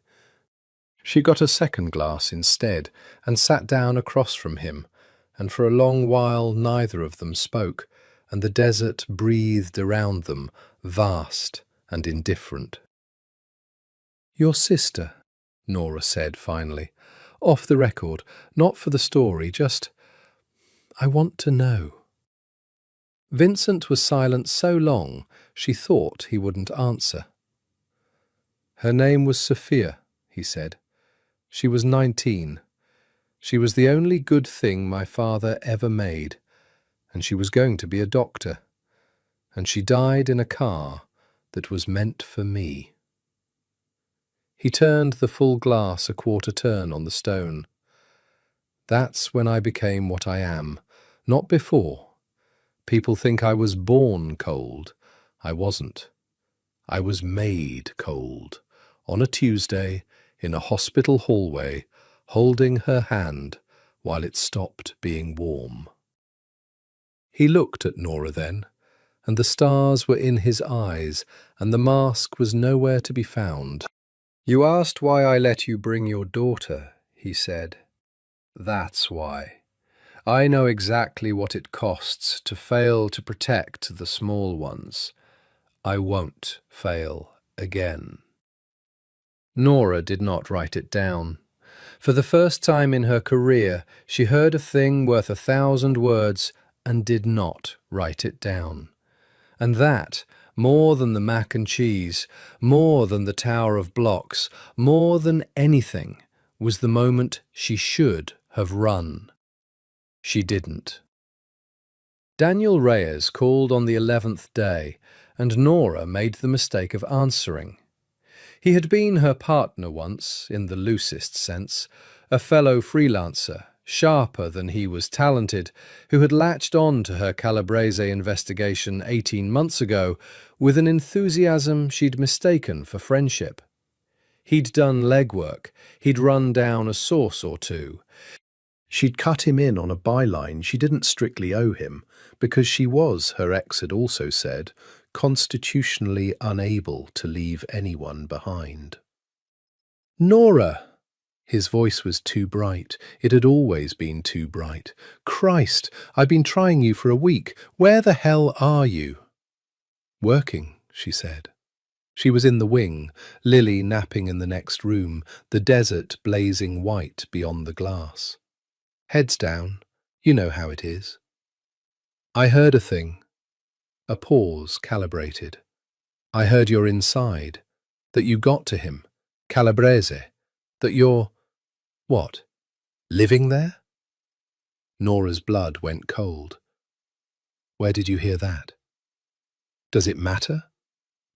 She got a second glass instead and sat down across from him, and for a long while neither of them spoke, and the desert breathed around them, vast and indifferent. "Your sister," Nora said finally, "off the record, not for the story, just, I want to know." Vincent was silent so long she thought he wouldn't answer. "Her name was Sophia," he said. "She was 19. She was the only good thing my father ever made, and she was going to be a doctor. And she died in a car that was meant for me." He turned the full glass a quarter turn on the stone. "That's when I became what I am, not before. People think I was born cold. I wasn't. I was made cold, on a Tuesday, in a hospital hallway, holding her hand while it stopped being warm." He looked at Nora then, and the stars were in his eyes, and the mask was nowhere to be found. "You asked why I let you bring your daughter," he said. "That's why. I know exactly what it costs to fail to protect the small ones. I won't fail again. Nora did not write it down. For the first time in her career, she heard a thing worth 1,000 words and did not write it down. And that, more than the mac and cheese, more than the tower of blocks, more than anything, was the moment she should have run. She didn't. Daniel Reyes called on the 11th day, and Nora made the mistake of answering. He had been her partner once, in the loosest sense, a fellow freelancer, sharper than he was talented, who had latched on to her Calabrese investigation 18 months ago with an enthusiasm she'd mistaken for friendship. He'd done legwork, he'd run down a source or two. She'd cut him in on a byline she didn't strictly owe him, because she was, her ex had also said, constitutionally unable to leave anyone behind. Nora! His voice was too bright. It had always been too bright. Christ, I've been trying you for a week. Where the hell are you? Working, she said. She was in the wing, Lily napping in the next room, the desert blazing white beyond the glass. Heads down. You know how it is. I heard a thing. A pause calibrated. I heard you're inside, that you got to him, Calabrese, that you're, what, living there? Nora's blood went cold. Where did you hear that? Does it matter?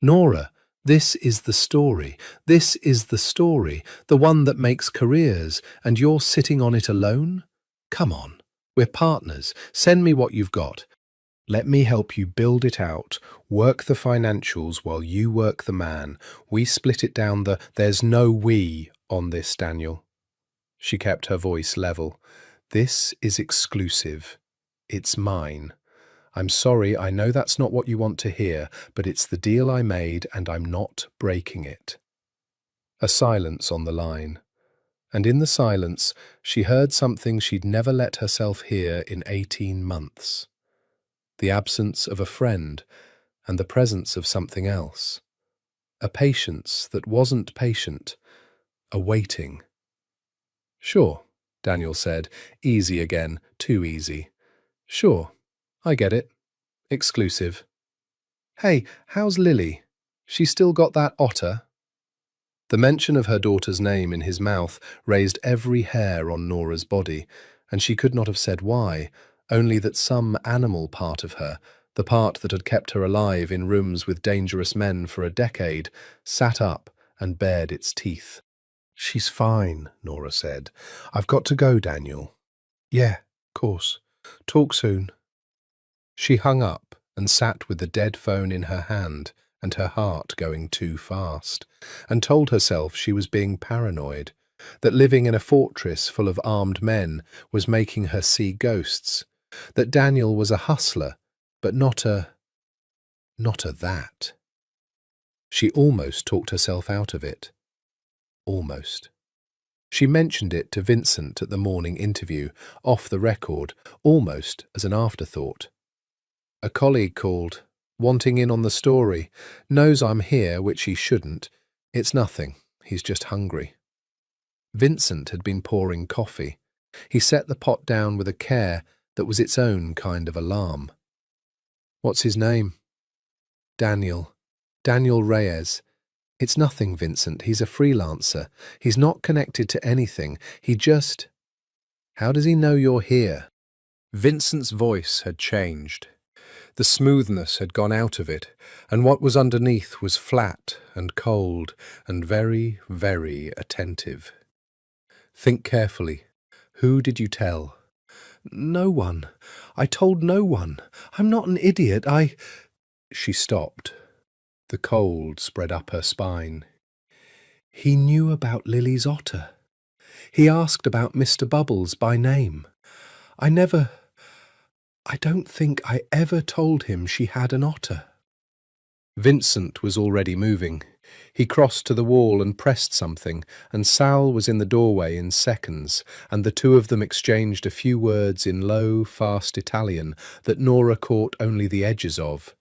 Nora, this is the story. This is the story, the one that makes careers, and you're sitting on it alone? Come on, we're partners. Send me what you've got. Let me help you build it out, work the financials while you work the man. We split it down there's no we on this, Daniel. She kept her voice level. This is exclusive. It's mine. I'm sorry, I know that's not what you want to hear, but it's the deal I made and I'm not breaking it. A silence on the line. And in the silence, she heard something she'd never let herself hear in 18 months. The absence of a friend and the presence of something else. A patience that wasn't patient. A waiting. Sure, Daniel said, easy again, too easy. Sure, I get it. Exclusive. Hey, how's Lily? She still got that otter? The mention of her daughter's name in his mouth raised every hair on Nora's body, and she could not have said why, only that some animal part of her, the part that had kept her alive in rooms with dangerous men for a decade, sat up and bared its teeth. She's fine, Nora said. I've got to go, Daniel. Yeah, course. Talk soon. She hung up and sat with the dead phone in her hand and her heart going too fast, and told herself she was being paranoid, that living in a fortress full of armed men was making her see ghosts, that Daniel was a hustler, but not a that. She almost talked herself out of it. Almost. She mentioned it to Vincent at the morning interview, off the record, almost as an afterthought. A colleague called, wanting in on the story, knows I'm here, which he shouldn't. It's nothing, he's just hungry. Vincent had been pouring coffee. He set the pot down with a care that was its own kind of alarm. What's his name? Daniel. Daniel Reyes. It's nothing, Vincent. He's a freelancer. He's not connected to anything. He just... How does he know you're here? Vincent's voice had changed. The smoothness had gone out of it, and what was underneath was flat and cold and very, very attentive. Think carefully. Who did you tell? No one. I told no one. I'm not an idiot. She stopped. The cold spread up her spine. He knew about Lily's otter. He asked about Mr. Bubbles by name. I don't think I ever told him she had an otter. Vincent was already moving. He crossed to the wall and pressed something, and Sal was in the doorway in seconds, and the two of them exchanged a few words in low, fast Italian that Nora caught only the edges of.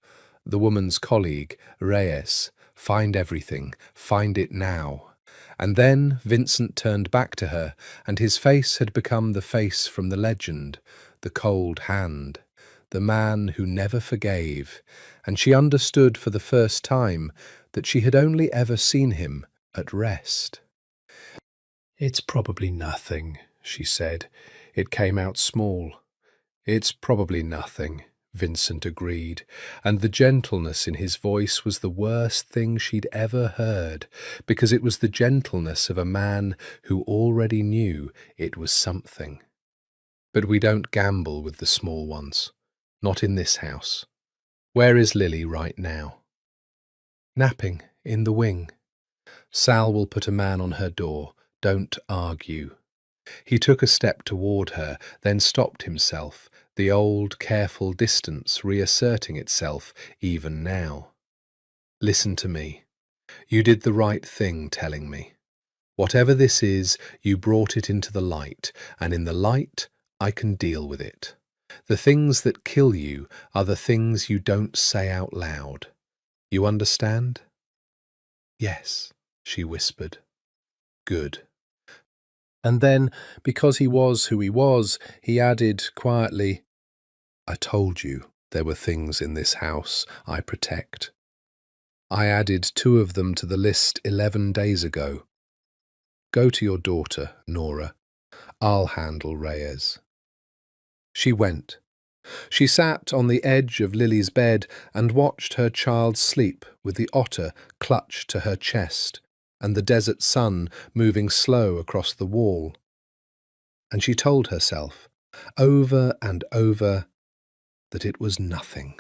The woman's colleague, Reyes, "Find everything, find it now." And then Vincent turned back to her, and his face had become the face from the legend, the cold hand, the man who never forgave, and she understood for the first time that she had only ever seen him at rest. "It's probably nothing," she said. It came out small. "It's probably nothing," Vincent agreed, and the gentleness in his voice was the worst thing she'd ever heard, because it was the gentleness of a man who already knew it was something. "But we don't gamble with the small ones. Not in this house. Where is Lily right now?" "Napping in the wing. Sal will put a man on her door. Don't argue." He took a step toward her, then stopped himself, the old, careful distance reasserting itself even now. "Listen to me. You did the right thing telling me. Whatever this is, you brought it into the light, and in the light I can deal with it. The things that kill you are the things you don't say out loud. You understand?" "Yes," she whispered. "Good." And then, because he was who he was, he added quietly, "I told you there were things in this house I protect. I added 2 of them to the list 11 days ago. Go to your daughter, Nora. I'll handle Reyes." She went. She sat on the edge of Lily's bed and watched her child sleep with the otter clutched to her chest and the desert sun moving slow across the wall. And she told herself, over and over, that it was nothing.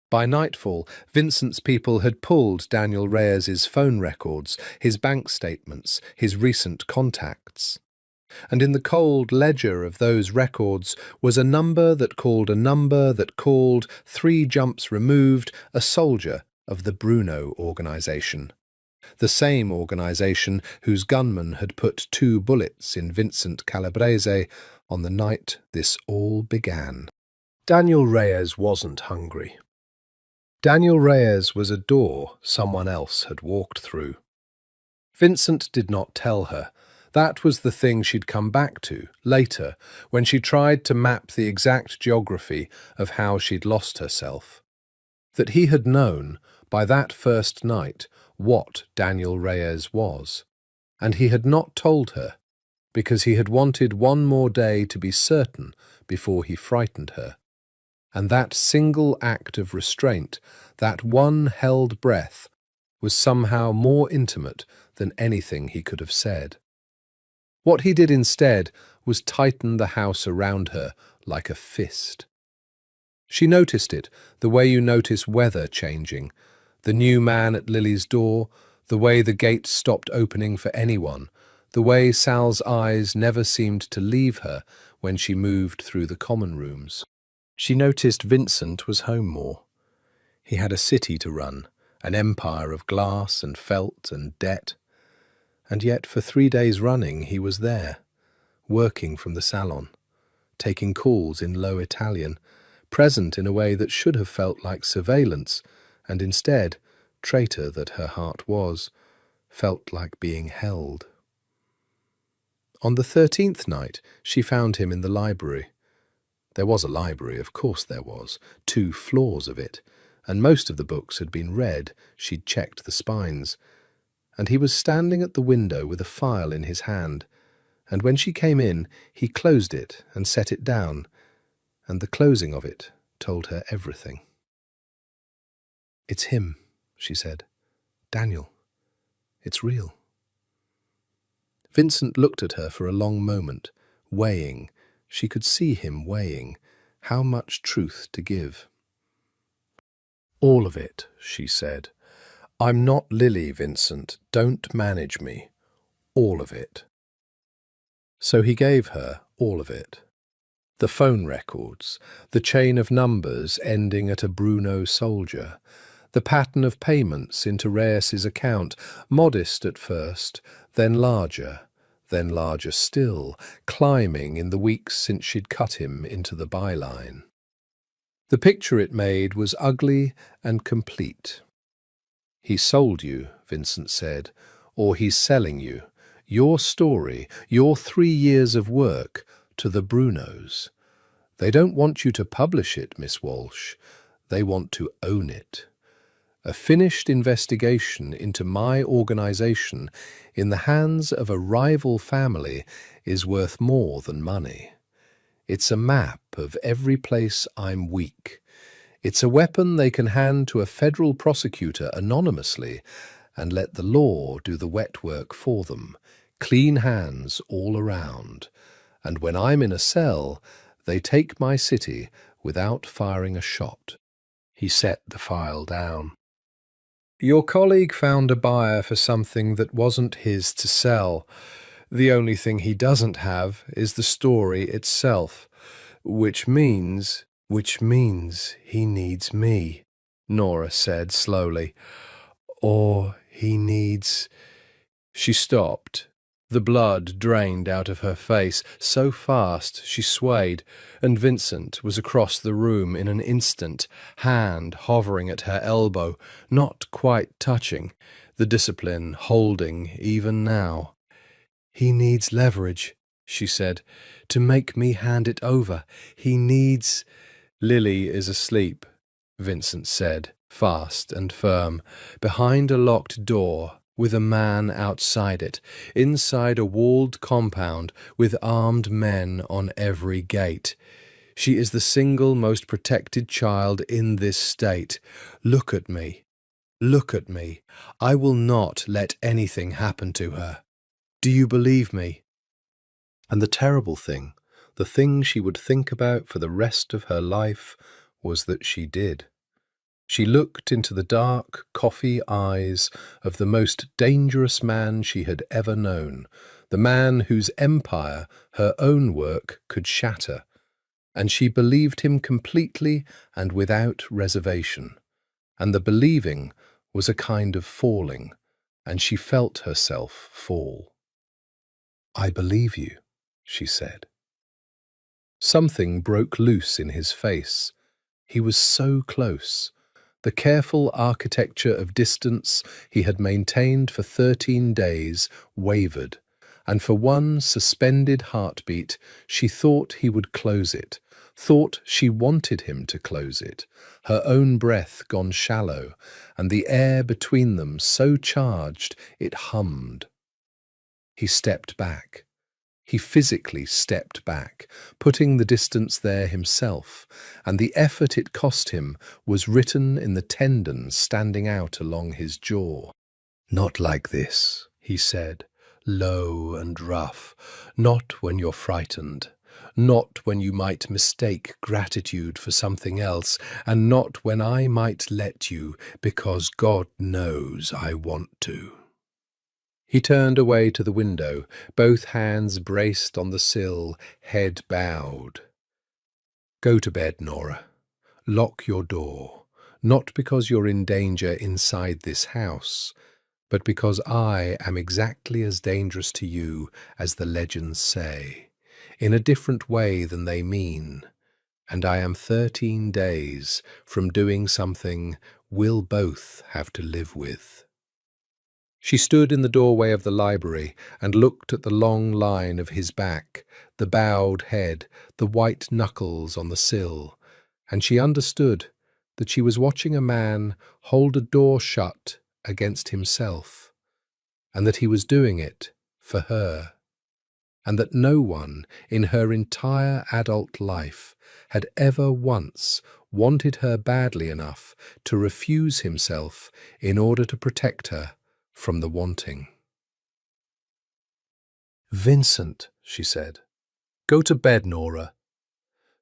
By nightfall, Vincent's people had pulled Daniel Reyes's phone records, his bank statements, his recent contacts. And in the cold ledger of those records was a number that called a number that called, 3 jumps removed, a soldier of the Bruno organization. The same organization whose gunman had put 2 bullets in Vincent Calabrese on the night this all began. Daniel Reyes wasn't hungry. Daniel Reyes was a door someone else had walked through. Vincent did not tell her. That was the thing she'd come back to later, when she tried to map the exact geography of how she'd lost herself. That he had known, by that first night, what Daniel Reyes was, and he had not told her, because he had wanted one more day to be certain before he frightened her. And that single act of restraint, that one held breath, was somehow more intimate than anything he could have said. What he did instead was tighten the house around her like a fist. She noticed it, the way you notice weather changing, the new man at Lily's door, the way the gate stopped opening for anyone, the way Sal's eyes never seemed to leave her when she moved through the common rooms. She noticed Vincent was home more. He had a city to run, an empire of glass and felt and debt. And yet for 3 days running he was there, working from the salon, taking calls in low Italian, present in a way that should have felt like surveillance, and instead, traitor that her heart was, felt like being held. On the 13th night she found him in the library. There was a library, of course there was, 2 floors of it, and most of the books had been read, she'd checked the spines. And he was standing at the window with a file in his hand, and when she came in, he closed it and set it down, and the closing of it told her everything. "It's him," she said. "Daniel. It's real." Vincent looked at her for a long moment, weighing. She could see him weighing how much truth to give. "All of it," she said. "I'm not Lily, Vincent. Don't manage me. All of it." So he gave her all of it. The phone records, the chain of numbers ending at a Bruno soldier, the pattern of payments into Reyes's account, modest at first, then larger still, climbing in the weeks since she'd cut him into the byline. The picture it made was ugly and complete. "He sold you," Vincent said, "or he's selling you. Your story, your 3 years of work, to the Brunos. They don't want you to publish it, Miss Walsh. They want to own it. A finished investigation into my organisation in the hands of a rival family is worth more than money. It's a map of every place I'm weak. It's a weapon they can hand to a federal prosecutor anonymously and let the law do the wet work for them. Clean hands all around. And when I'm in a cell, they take my city without firing a shot." He set the file down. "Your colleague found a buyer for something that wasn't his to sell. The only thing he doesn't have is the story itself, which means he needs me," Nora said slowly. "Or he needs—" She stopped. The blood drained out of her face so fast she swayed, and Vincent was across the room in an instant, hand hovering at her elbow, not quite touching, the discipline holding even now. "He needs leverage," she said, "to make me hand it over. He needs—" "Lily is asleep," Vincent said, fast and firm, behind a locked door, with a man outside it, inside a walled compound with armed men on every gate. "She is the single most protected child in this state. Look at me. Look at me. I will not let anything happen to her. Do you believe me?" And the terrible thing, the thing she would think about for the rest of her life, was that she did. She looked into the dark, coffee eyes of the most dangerous man she had ever known, the man whose empire her own work could shatter, and she believed him completely and without reservation. And the believing was a kind of falling, and she felt herself fall. "I believe you," she said. Something broke loose in his face. He was so close. The careful architecture of distance he had maintained for 13 days wavered, and for one suspended heartbeat she thought he would close it, thought she wanted him to close it, her own breath gone shallow, and the air between them so charged it hummed. He stepped back. He physically stepped back, putting the distance there himself, and the effort it cost him was written in the tendons standing out along his jaw. "Not like this," he said, low and rough. "Not when you're frightened. Not when you might mistake gratitude for something else, and not when I might let you, because God knows I want to." He turned away to the window, both hands braced on the sill, head bowed. "Go to bed, Nora. Lock your door, not because you're in danger inside this house, but because I am exactly as dangerous to you as the legends say, in a different way than they mean, and I am 13 days from doing something we'll both have to live with." She stood in the doorway of the library and looked at the long line of his back, the bowed head, the white knuckles on the sill, and she understood that she was watching a man hold a door shut against himself, and that he was doing it for her, and that no one in her entire adult life had ever once wanted her badly enough to refuse himself in order to protect her from the wanting. "Vincent," she said. "Go to bed, Nora."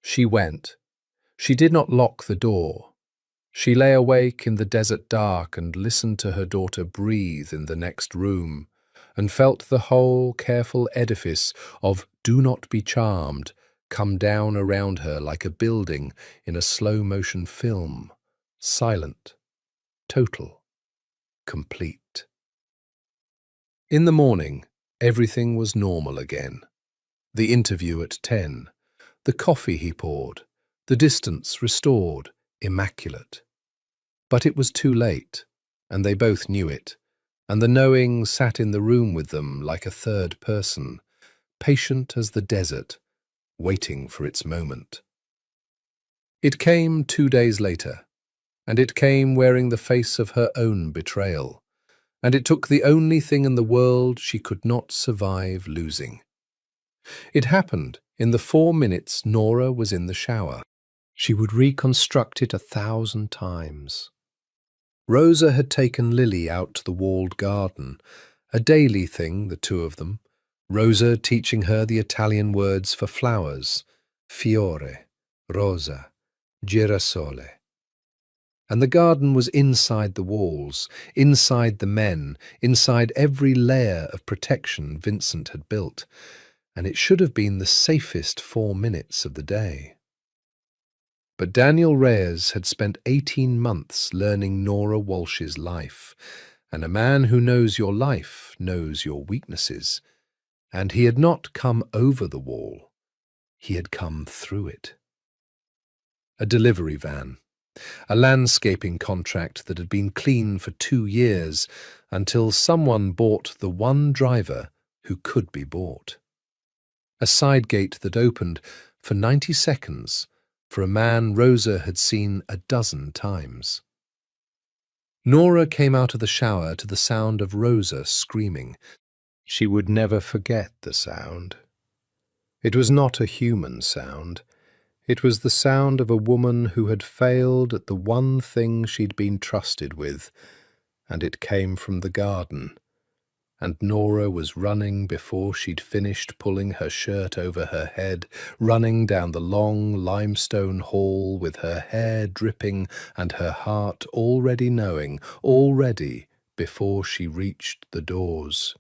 She went. She did not lock the door. She lay awake in the desert dark and listened to her daughter breathe in the next room, and felt the whole careful edifice of "Do Not Be Charmed" come down around her like a building in a slow-motion film, silent, total, complete. In the morning, everything was normal again. The interview at 10, the coffee he poured, The distance restored, immaculate. But it was too late, and they both knew it, and the knowing sat in the room with them like a third person, patient as the desert, waiting for its moment. It came 2 days later, and it came wearing the face of her own betrayal, and it took the only thing in the world she could not survive losing. It happened in the 4 minutes Nora was in the shower. She would reconstruct it 1,000 times. Rosa had taken Lily out to the walled garden, a daily thing, the two of them, Rosa teaching her the Italian words for flowers, fiore, rosa, girasole. And the garden was inside the walls, inside the men, inside every layer of protection Vincent had built, and it should have been the safest 4 minutes of the day. But Daniel Reyes had spent 18 months learning Nora Walsh's life, and a man who knows your life knows your weaknesses, and he had not come over the wall, he had come through it. A delivery van, a landscaping contract that had been clean for 2 years until someone bought the one driver who could be bought. A side gate that opened for 90 seconds for a man Rosa had seen a dozen times. Nora came out of the shower to the sound of Rosa screaming. She would never forget the sound. It was not a human sound. It was the sound of a woman who had failed at the one thing she'd been trusted with, and it came from the garden. And Nora was running before she'd finished pulling her shirt over her head, running down the long limestone hall with her hair dripping and her heart already knowing, already before she reached the doors.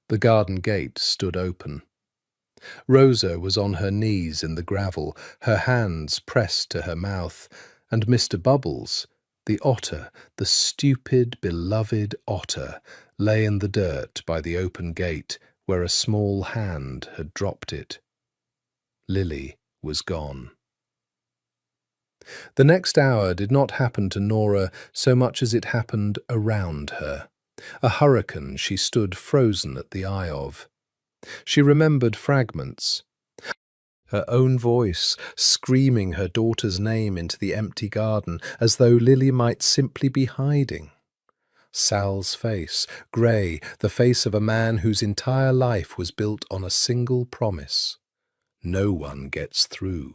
The garden gate stood open. Rosa was on her knees in the gravel, her hands pressed to her mouth, and Mr. Bubbles, the otter, the stupid, beloved otter, lay in the dirt by the open gate where a small hand had dropped it. Lily was gone. The next hour did not happen to Nora so much as it happened around her, a hurricane she stood frozen at the eye of. She remembered fragments. Her own voice screaming her daughter's name into the empty garden as though Lily might simply be hiding. Sal's face, grey, the face of a man whose entire life was built on a single promise. No one gets through.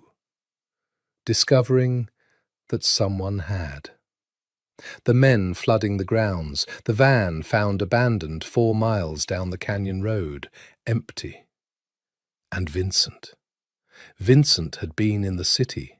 Discovering that someone had. The men flooding the grounds, the van found abandoned 4 miles down the canyon road, empty. And Vincent. Vincent had been in the city.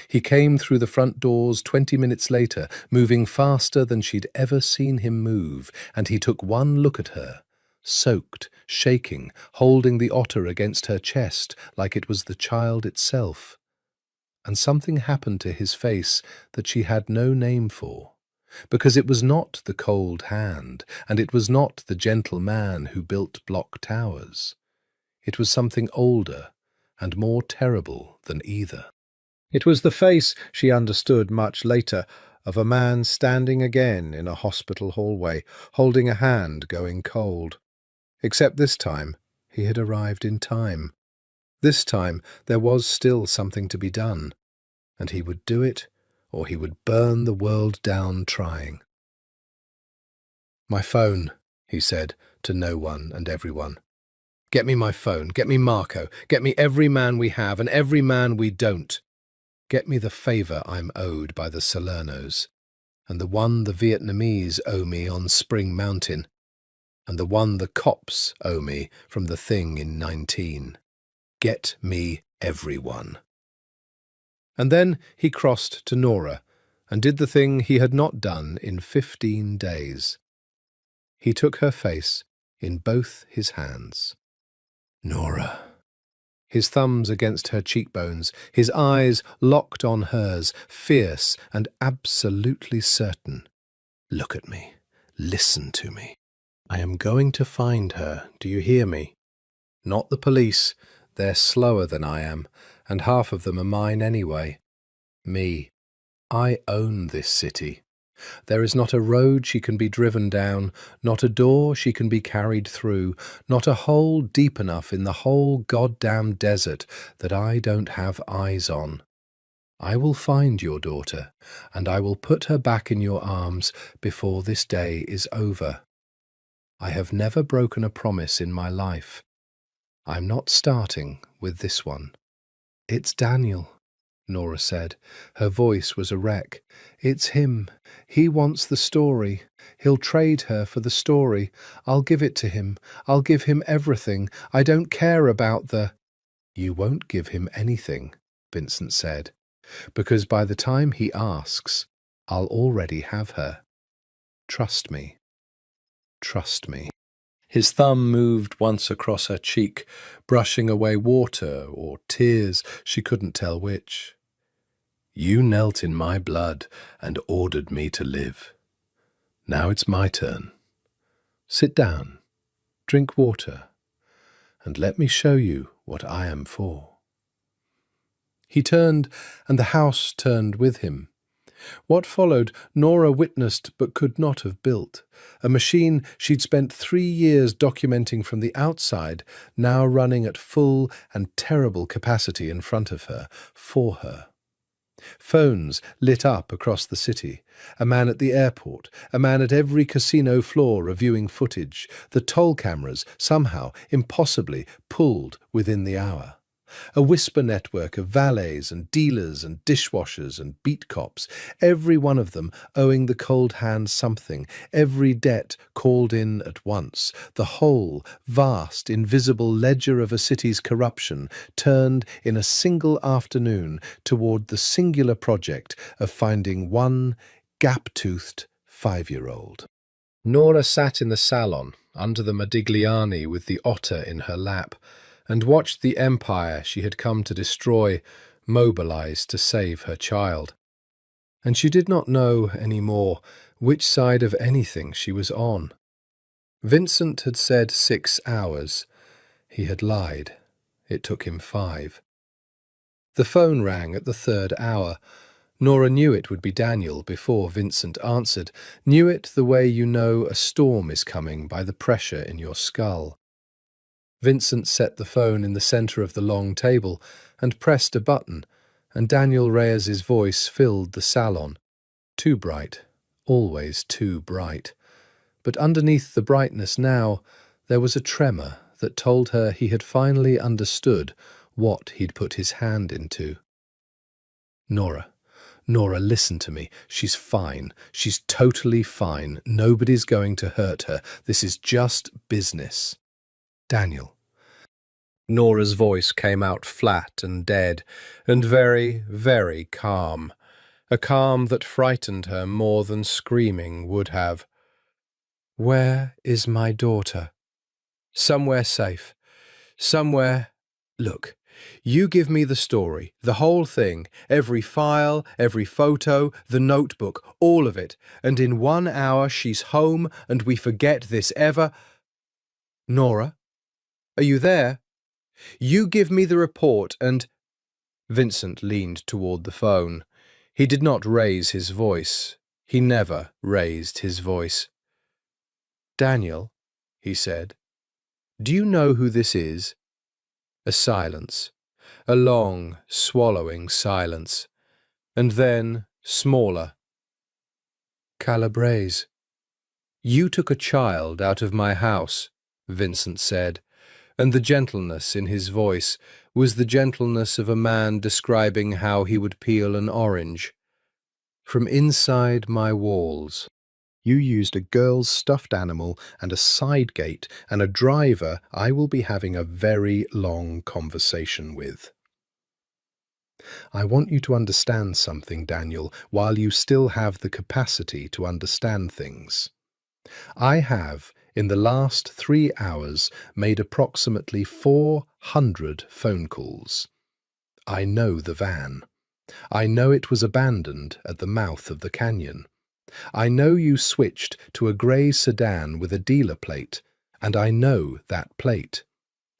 He came through the front doors 20 minutes later, moving faster than she'd ever seen him move, and he took one look at her, soaked, shaking, holding the otter against her chest like it was the child itself. And something happened to his face that she had no name for, because it was not the cold hand, and it was not the gentle man who built block towers. It was something older and more terrible than either. It was the face, she understood much later, of a man standing again in a hospital hallway, holding a hand going cold. Except this time, he had arrived in time. This time, there was still something to be done, and he would do it, or he would burn the world down trying. "My phone," he said, to no one and everyone. "Get me my phone, get me Marco, get me every man we have and every man we don't. Get me the favour I'm owed by the Salernos, and the one the Vietnamese owe me on Spring Mountain, and the one the cops owe me from the thing in 19. Get me everyone." And then he crossed to Nora and did the thing he had not done in 15 days. He took her face in both his hands. Nora. His thumbs against her cheekbones, his eyes locked on hers, fierce and absolutely certain. "Look at me. Listen to me. I am going to find her, do you hear me? Not the police, they're slower than I am, and half of them are mine anyway. Me. I own this city. There is not a road she can be driven down, not a door she can be carried through, not a hole deep enough in the whole goddamn desert that I don't have eyes on. I will find your daughter, and I will put her back in your arms before this day is over. I have never broken a promise in my life. I'm not starting with this one. It's Daniel, Nora said. Her voice was a wreck. It's him. He wants the story. He'll trade her for the story. I'll give it to him. I'll give him everything. I don't care about the— You won't give him anything, Vincent said, because by the time he asks, I'll already have her. Trust me. Trust me. His thumb moved once across her cheek, brushing away water or tears, she couldn't tell which. You knelt in my blood and ordered me to live. Now it's my turn. Sit down, drink water, and let me show you what I am for. He turned, and the house turned with him. What followed, Nora witnessed but could not have built. A machine she'd spent 3 years documenting from the outside, now running at full and terrible capacity in front of her, for her. Phones lit up across the city. A man at the airport, a man at every casino floor reviewing footage. The toll cameras, somehow, impossibly, pulled within the hour. A whisper network of valets and dealers and dishwashers and beat cops, every one of them owing the cold hand something, every debt called in at once. The whole, vast, invisible ledger of a city's corruption turned in a single afternoon toward the singular project of finding one gap-toothed 5-year-old. Nora sat in the salon, under the Modigliani with the otter in her lap, and watched the empire she had come to destroy mobilize to save her child. And she did not know any more which side of anything she was on. Vincent had said 6 hours. He had lied. It took him 5. The phone rang at the 3rd hour. Nora knew it would be Daniel before Vincent answered, knew it the way you know a storm is coming by the pressure in your skull. Vincent set the phone in the centre of the long table and pressed a button, and Daniel Reyes's voice filled the salon. Too bright, always too bright. But underneath the brightness now, there was a tremor that told her he had finally understood what he'd put his hand into. Nora, listen to me. She's fine. She's totally fine. Nobody's going to hurt her. This is just business. Daniel. Nora's voice came out flat and dead, and very, very calm. A calm that frightened her more than screaming would have. Where is my daughter? Somewhere safe. Somewhere. Look, you give me the story, the whole thing, every file, every photo, the notebook, all of it, and in 1 hour she's home and we forget this ever. Nora, are you there? You give me the report and— Vincent leaned toward the phone. He did not raise his voice. He never raised his voice. Daniel, he said, do you know who this is? A silence. A long, swallowing silence. And then, smaller. Calabrese. You took a child out of my house, Vincent said, and the gentleness in his voice was the gentleness of a man describing how he would peel an orange. From inside my walls. You used a girl's stuffed animal and a side gate and a driver I will be having a very long conversation with. I want you to understand something, Daniel, while you still have the capacity to understand things. I have, in the last 3 hours, made approximately 400 phone calls. I know the van. I know it was abandoned at the mouth of the canyon. I know you switched to a grey sedan with a dealer plate, and I know that plate.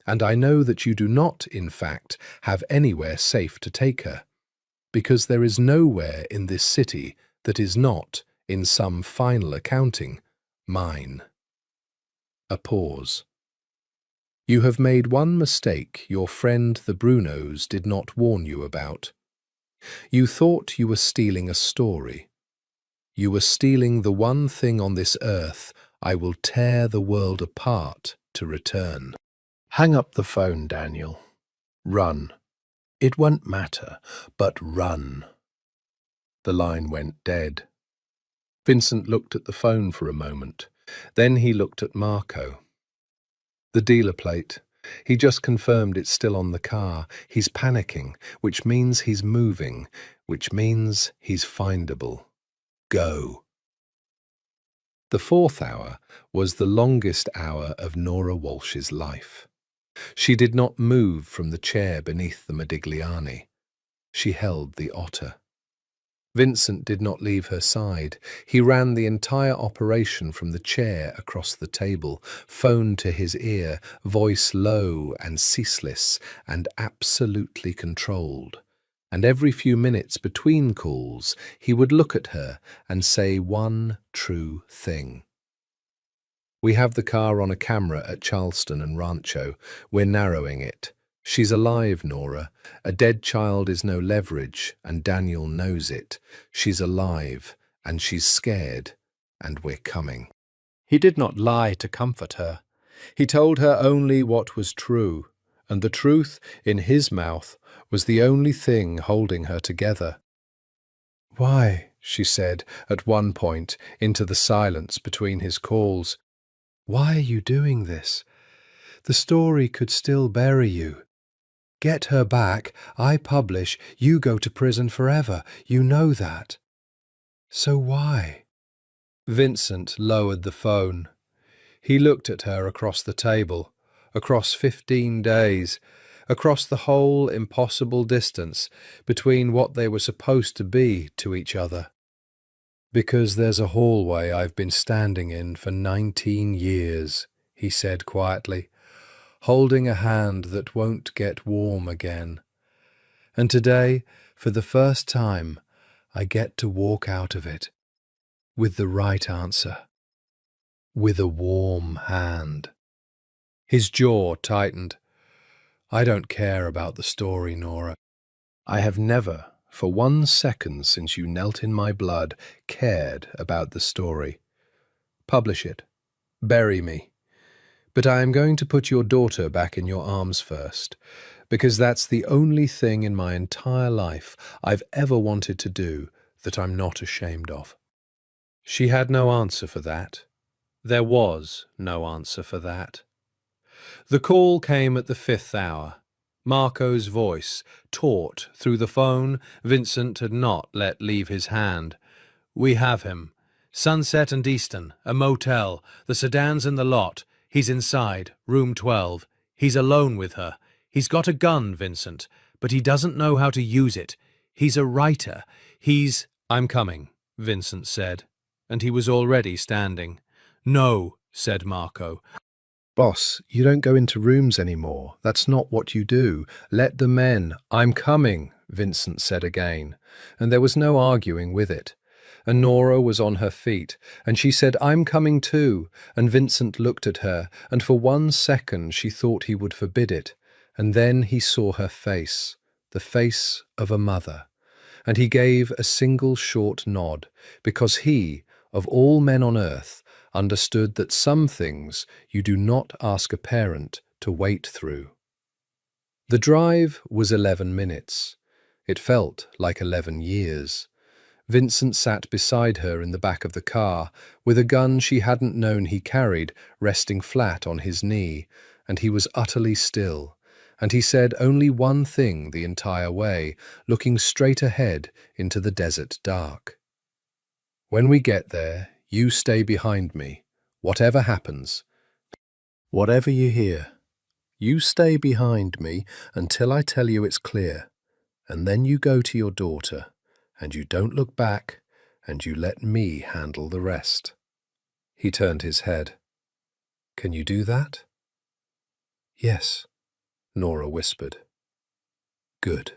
And I know that you do not, in fact, have anywhere safe to take her, because there is nowhere in this city that is not, in some final accounting, mine. A pause. You have made one mistake your friend the Brunos did not warn you about. You thought you were stealing a story. You were stealing the one thing on this earth I will tear the world apart to return. Hang up the phone, Daniel. Run. It won't matter, but run. The line went dead. Vincent looked at the phone for a moment. Then he looked at Marco. The dealer plate. He just confirmed it's still on the car. He's panicking, which means he's moving, which means he's findable. Go. The 4th hour was the longest hour of Nora Walsh's life. She did not move from the chair beneath the Modigliani. She held the otter. Vincent did not leave her side. He ran the entire operation from the chair across the table, phone to his ear, voice low and ceaseless and absolutely controlled. And every few minutes between calls, he would look at her and say one true thing. We have the car on a camera at Charleston and Rancho. We're narrowing it. She's alive, Nora. A dead child is no leverage, and Daniel knows it. She's alive, and she's scared, and we're coming. He did not lie to comfort her. He told her only what was true, and the truth in his mouth was the only thing holding her together. Why, she said at one point into the silence between his calls, why are you doing this? The story could still bury you. Get her back, I publish, you go to prison forever. You know that. So why? Vincent lowered the phone. He looked at her across the table, across 15 days, across the whole impossible distance between what they were supposed to be to each other. Because there's a hallway I've been standing in for 19 years, he said quietly, holding a hand that won't get warm again. And today, for the first time, I get to walk out of it with the right answer, with a warm hand. His jaw tightened. I don't care about the story, Nora. I have never, for 1 second since you knelt in my blood, cared about the story. Publish it. Bury me. But I am going to put your daughter back in your arms first, because that's the only thing in my entire life I've ever wanted to do that I'm not ashamed of. She had no answer for that. There was no answer for that. The call came at the 5th hour. Marco's voice, taut through the phone, Vincent had not let leave his hand. We have him. Sunset and Easton, a motel, the sedan's in the lot. He's inside, room 12. He's alone with her. He's got a gun, Vincent, but he doesn't know how to use it. He's a writer. I'm coming, Vincent said, and he was already standing. No, said Marco. Boss, you don't go into rooms anymore. That's not what you do. Let the men. I'm coming, Vincent said again, and there was no arguing with it. And Nora was on her feet, and she said, I'm coming too, and Vincent looked at her, and for 1 second she thought he would forbid it, and then he saw her face, the face of a mother, and he gave a single short nod, because he, of all men on earth, understood that some things you do not ask a parent to wait through. The drive was 11 minutes. It felt like 11 years. Vincent sat beside her in the back of the car, with a gun she hadn't known he carried resting flat on his knee, and he was utterly still, and he said only one thing the entire way, looking straight ahead into the desert dark. When we get there, you stay behind me, whatever happens. Whatever you hear, you stay behind me until I tell you it's clear, and then you go to your daughter, and you don't look back, and you let me handle the rest. He turned his head. Can you do that? Yes, Nora whispered. Good.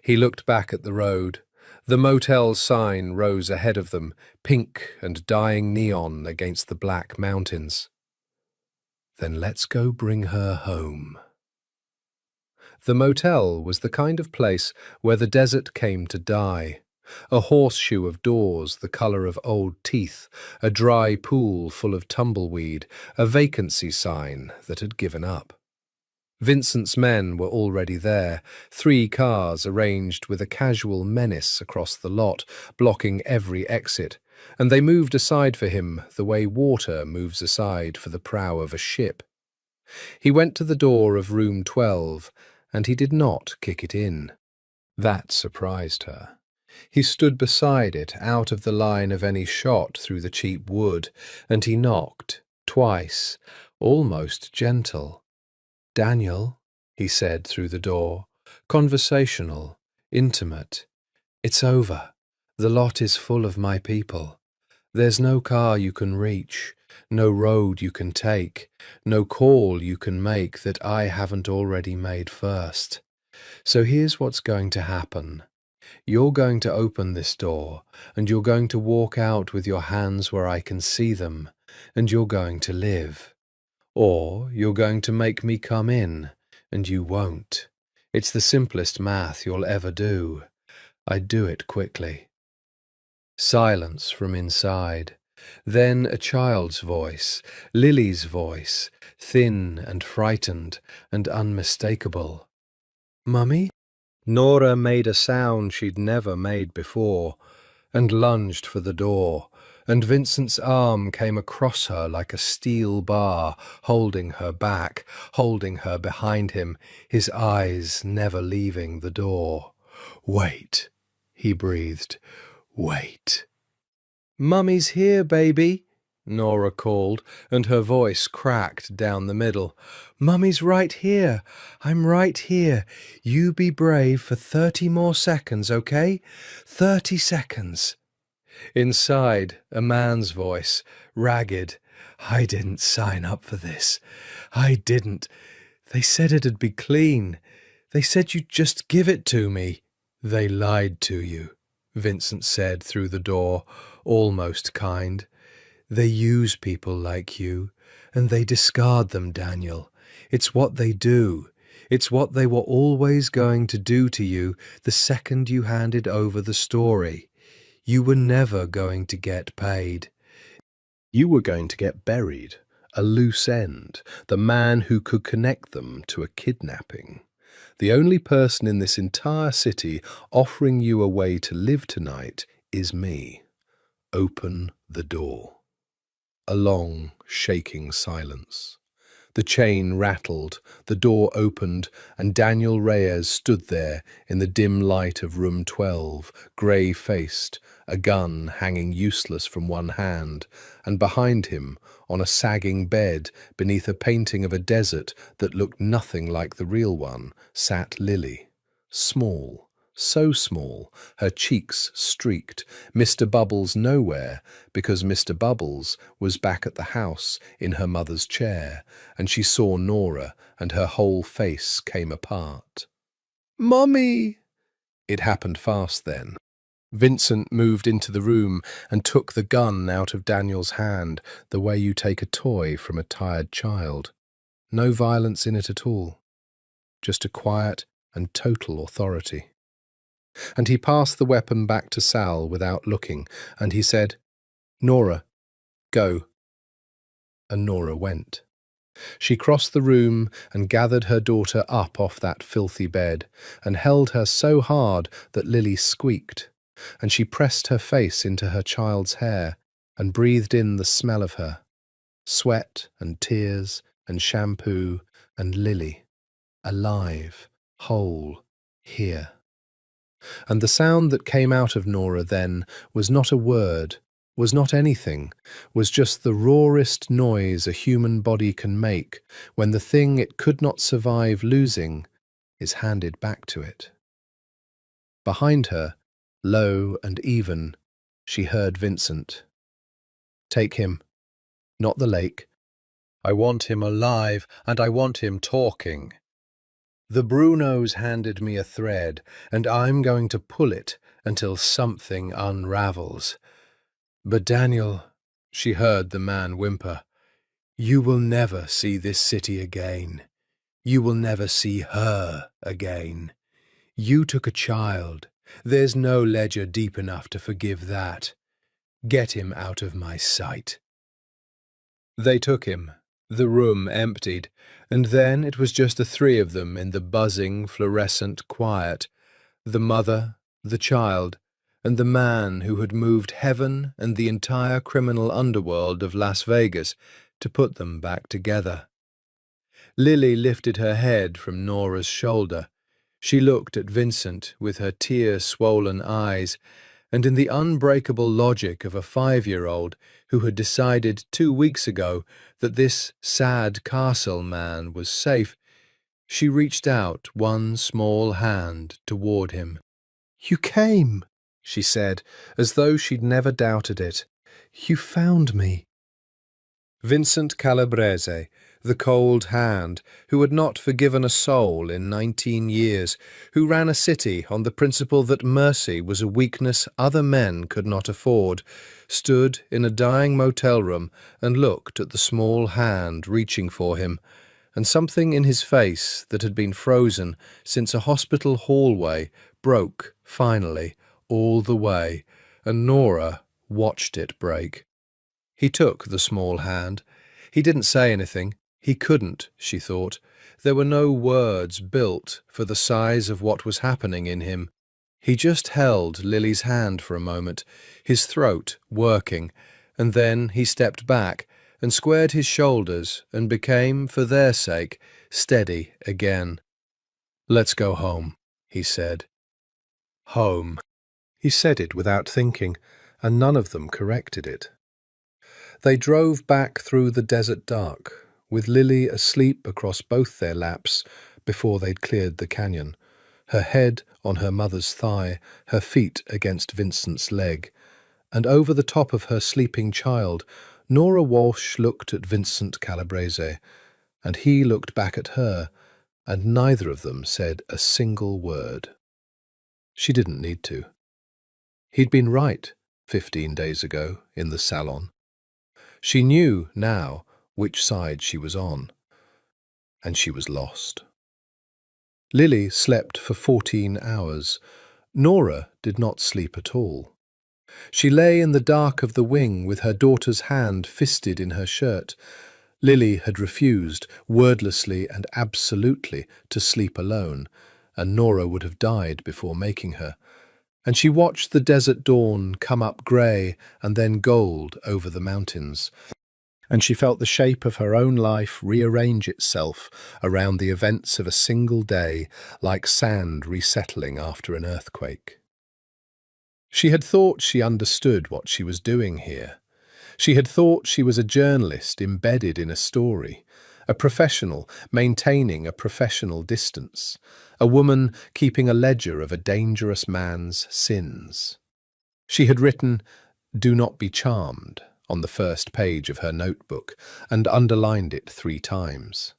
He looked back at the road. The motel sign rose ahead of them, pink and dying neon against the black mountains. Then let's go bring her home. The motel was the kind of place where the desert came to die. A horseshoe of doors the colour of old teeth, a dry pool full of tumbleweed, a vacancy sign that had given up. Vincent's men were already there, 3 cars arranged with a casual menace across the lot, blocking every exit, and they moved aside for him the way water moves aside for the prow of a ship. He went to the door of room 12, and he did not kick it in. That surprised her. He stood beside it, out of the line of any shot through the cheap wood, and he knocked, twice, almost gentle. "Daniel," he said through the door, conversational, intimate. "It's over. The lot is full of my people. There's no car you can reach, no road you can take, no call you can make that I haven't already made first. So here's what's going to happen. You're going to open this door, and you're going to walk out with your hands where I can see them, and you're going to live. Or you're going to make me come in, and you won't. It's the simplest math you'll ever do. I'd do it quickly." Silence from inside. Then a child's voice, Lily's voice, thin and frightened and unmistakable. "Mummy?" Nora made a sound she'd never made before, and lunged for the door, and Vincent's arm came across her like a steel bar, holding her back, holding her behind him, his eyes never leaving the door. "Wait," he breathed. "Wait." "Mummy's here, baby," Nora called, and her voice cracked down the middle. "Mummy's right here. I'm right here. You be brave for 30 more seconds, okay? 30 seconds. Inside, a man's voice, ragged. "I didn't sign up for this. I didn't. They said it'd be clean. They said you'd just give it to me." "They lied to you," Vincent said through the door, almost kind. "They use people like you, and they discard them, Daniel. It's what they do. It's what they were always going to do to you the second you handed over the story. You were never going to get paid. You were going to get buried, a loose end, the man who could connect them to a kidnapping. The only person in this entire city offering you a way to live tonight is me. Open the door." A long, shaking silence. The chain rattled, the door opened, and Daniel Reyes stood there in the dim light of room 12, grey-faced, a gun hanging useless from one hand, and behind him, on a sagging bed beneath a painting of a desert that looked nothing like the real one, sat Lily. Small, so small, her cheeks streaked, Mr. Bubbles nowhere, because Mr. Bubbles was back at the house in her mother's chair, and she saw Nora, and her whole face came apart. "Mummy!" It happened fast then. Vincent moved into the room and took the gun out of Daniel's hand, the way you take a toy from a tired child. No violence in it at all. Just a quiet and total authority. And he passed the weapon back to Sal without looking, and he said, "Nora, go." And Nora went. She crossed the room and gathered her daughter up off that filthy bed, and held her so hard that Lily squeaked, and she pressed her face into her child's hair and breathed in the smell of her, sweat and tears and shampoo and Lily, alive, whole, here. And the sound that came out of Nora then was not a word, was not anything, was just the rawest noise a human body can make when the thing it could not survive losing is handed back to it. Behind her, low and even, she heard Vincent. "Take him, not the lake. I want him alive, and I want him talking." The Brunos handed me a thread, and I'm going to pull it until something unravels. But Daniel, she heard the man whimper, you will never see this city again. You will never see her again. You took a child. There's no ledger deep enough to forgive that. Get him out of my sight. They took him. The room emptied, and then it was just the three of them in the buzzing, fluorescent quiet, the mother, the child, and the man who had moved heaven and the entire criminal underworld of Las Vegas to put them back together. Lily lifted her head from Nora's shoulder. She looked at Vincent with her tear-swollen eyes, and in the unbreakable logic of a 5-year-old who had decided 2 weeks ago that this sad castle man was safe, she reached out one small hand toward him. "You came," she said, as though she'd never doubted it. "You found me." Vincent Calabrese, the cold hand, who had not forgiven a soul in 19 years, who ran a city on the principle that mercy was a weakness other men could not afford, stood in a dying motel room and looked at the small hand reaching for him, and something in his face that had been frozen since a hospital hallway broke, finally, all the way, and Nora watched it break. He took the small hand. He didn't say anything. He couldn't, she thought. There were no words built for the size of what was happening in him. He just held Lily's hand for a moment, his throat working, and then he stepped back and squared his shoulders and became, for their sake, steady again. "Let's go home," he said. Home. He said it without thinking, and none of them corrected it. They drove back through the desert dark, with Lily asleep across both their laps before they'd cleared the canyon, her head on her mother's thigh, her feet against Vincent's leg, and over the top of her sleeping child, Nora Walsh looked at Vincent Calabrese, and he looked back at her, and neither of them said a single word. She didn't need to. He'd been right 15 days ago in the salon. She knew now which side she was on, and she was lost. Lily slept for 14 hours. Nora did not sleep at all. She lay in the dark of the wing with her daughter's hand fisted in her shirt. Lily had refused, wordlessly and absolutely, to sleep alone, and Nora would have died before making her. And she watched the desert dawn come up grey and then gold over the mountains. And she felt the shape of her own life rearrange itself around the events of a single day, like sand resettling after an earthquake. She had thought she understood what she was doing here. She had thought she was a journalist embedded in a story, a professional maintaining a professional distance, a woman keeping a ledger of a dangerous man's sins. She had written, "Do not be charmed," on the first page of her notebook, and underlined it 3 times.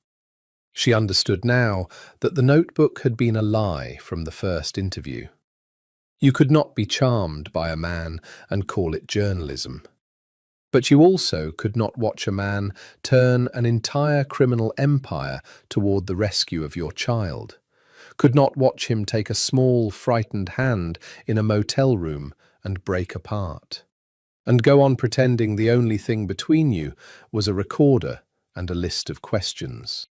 She understood now that the notebook had been a lie from the first interview. You could not be charmed by a man and call it journalism. But you also could not watch a man turn an entire criminal empire toward the rescue of your child, could not watch him take a small, frightened hand in a motel room and break apart, and go on pretending the only thing between you was a recorder and a list of questions.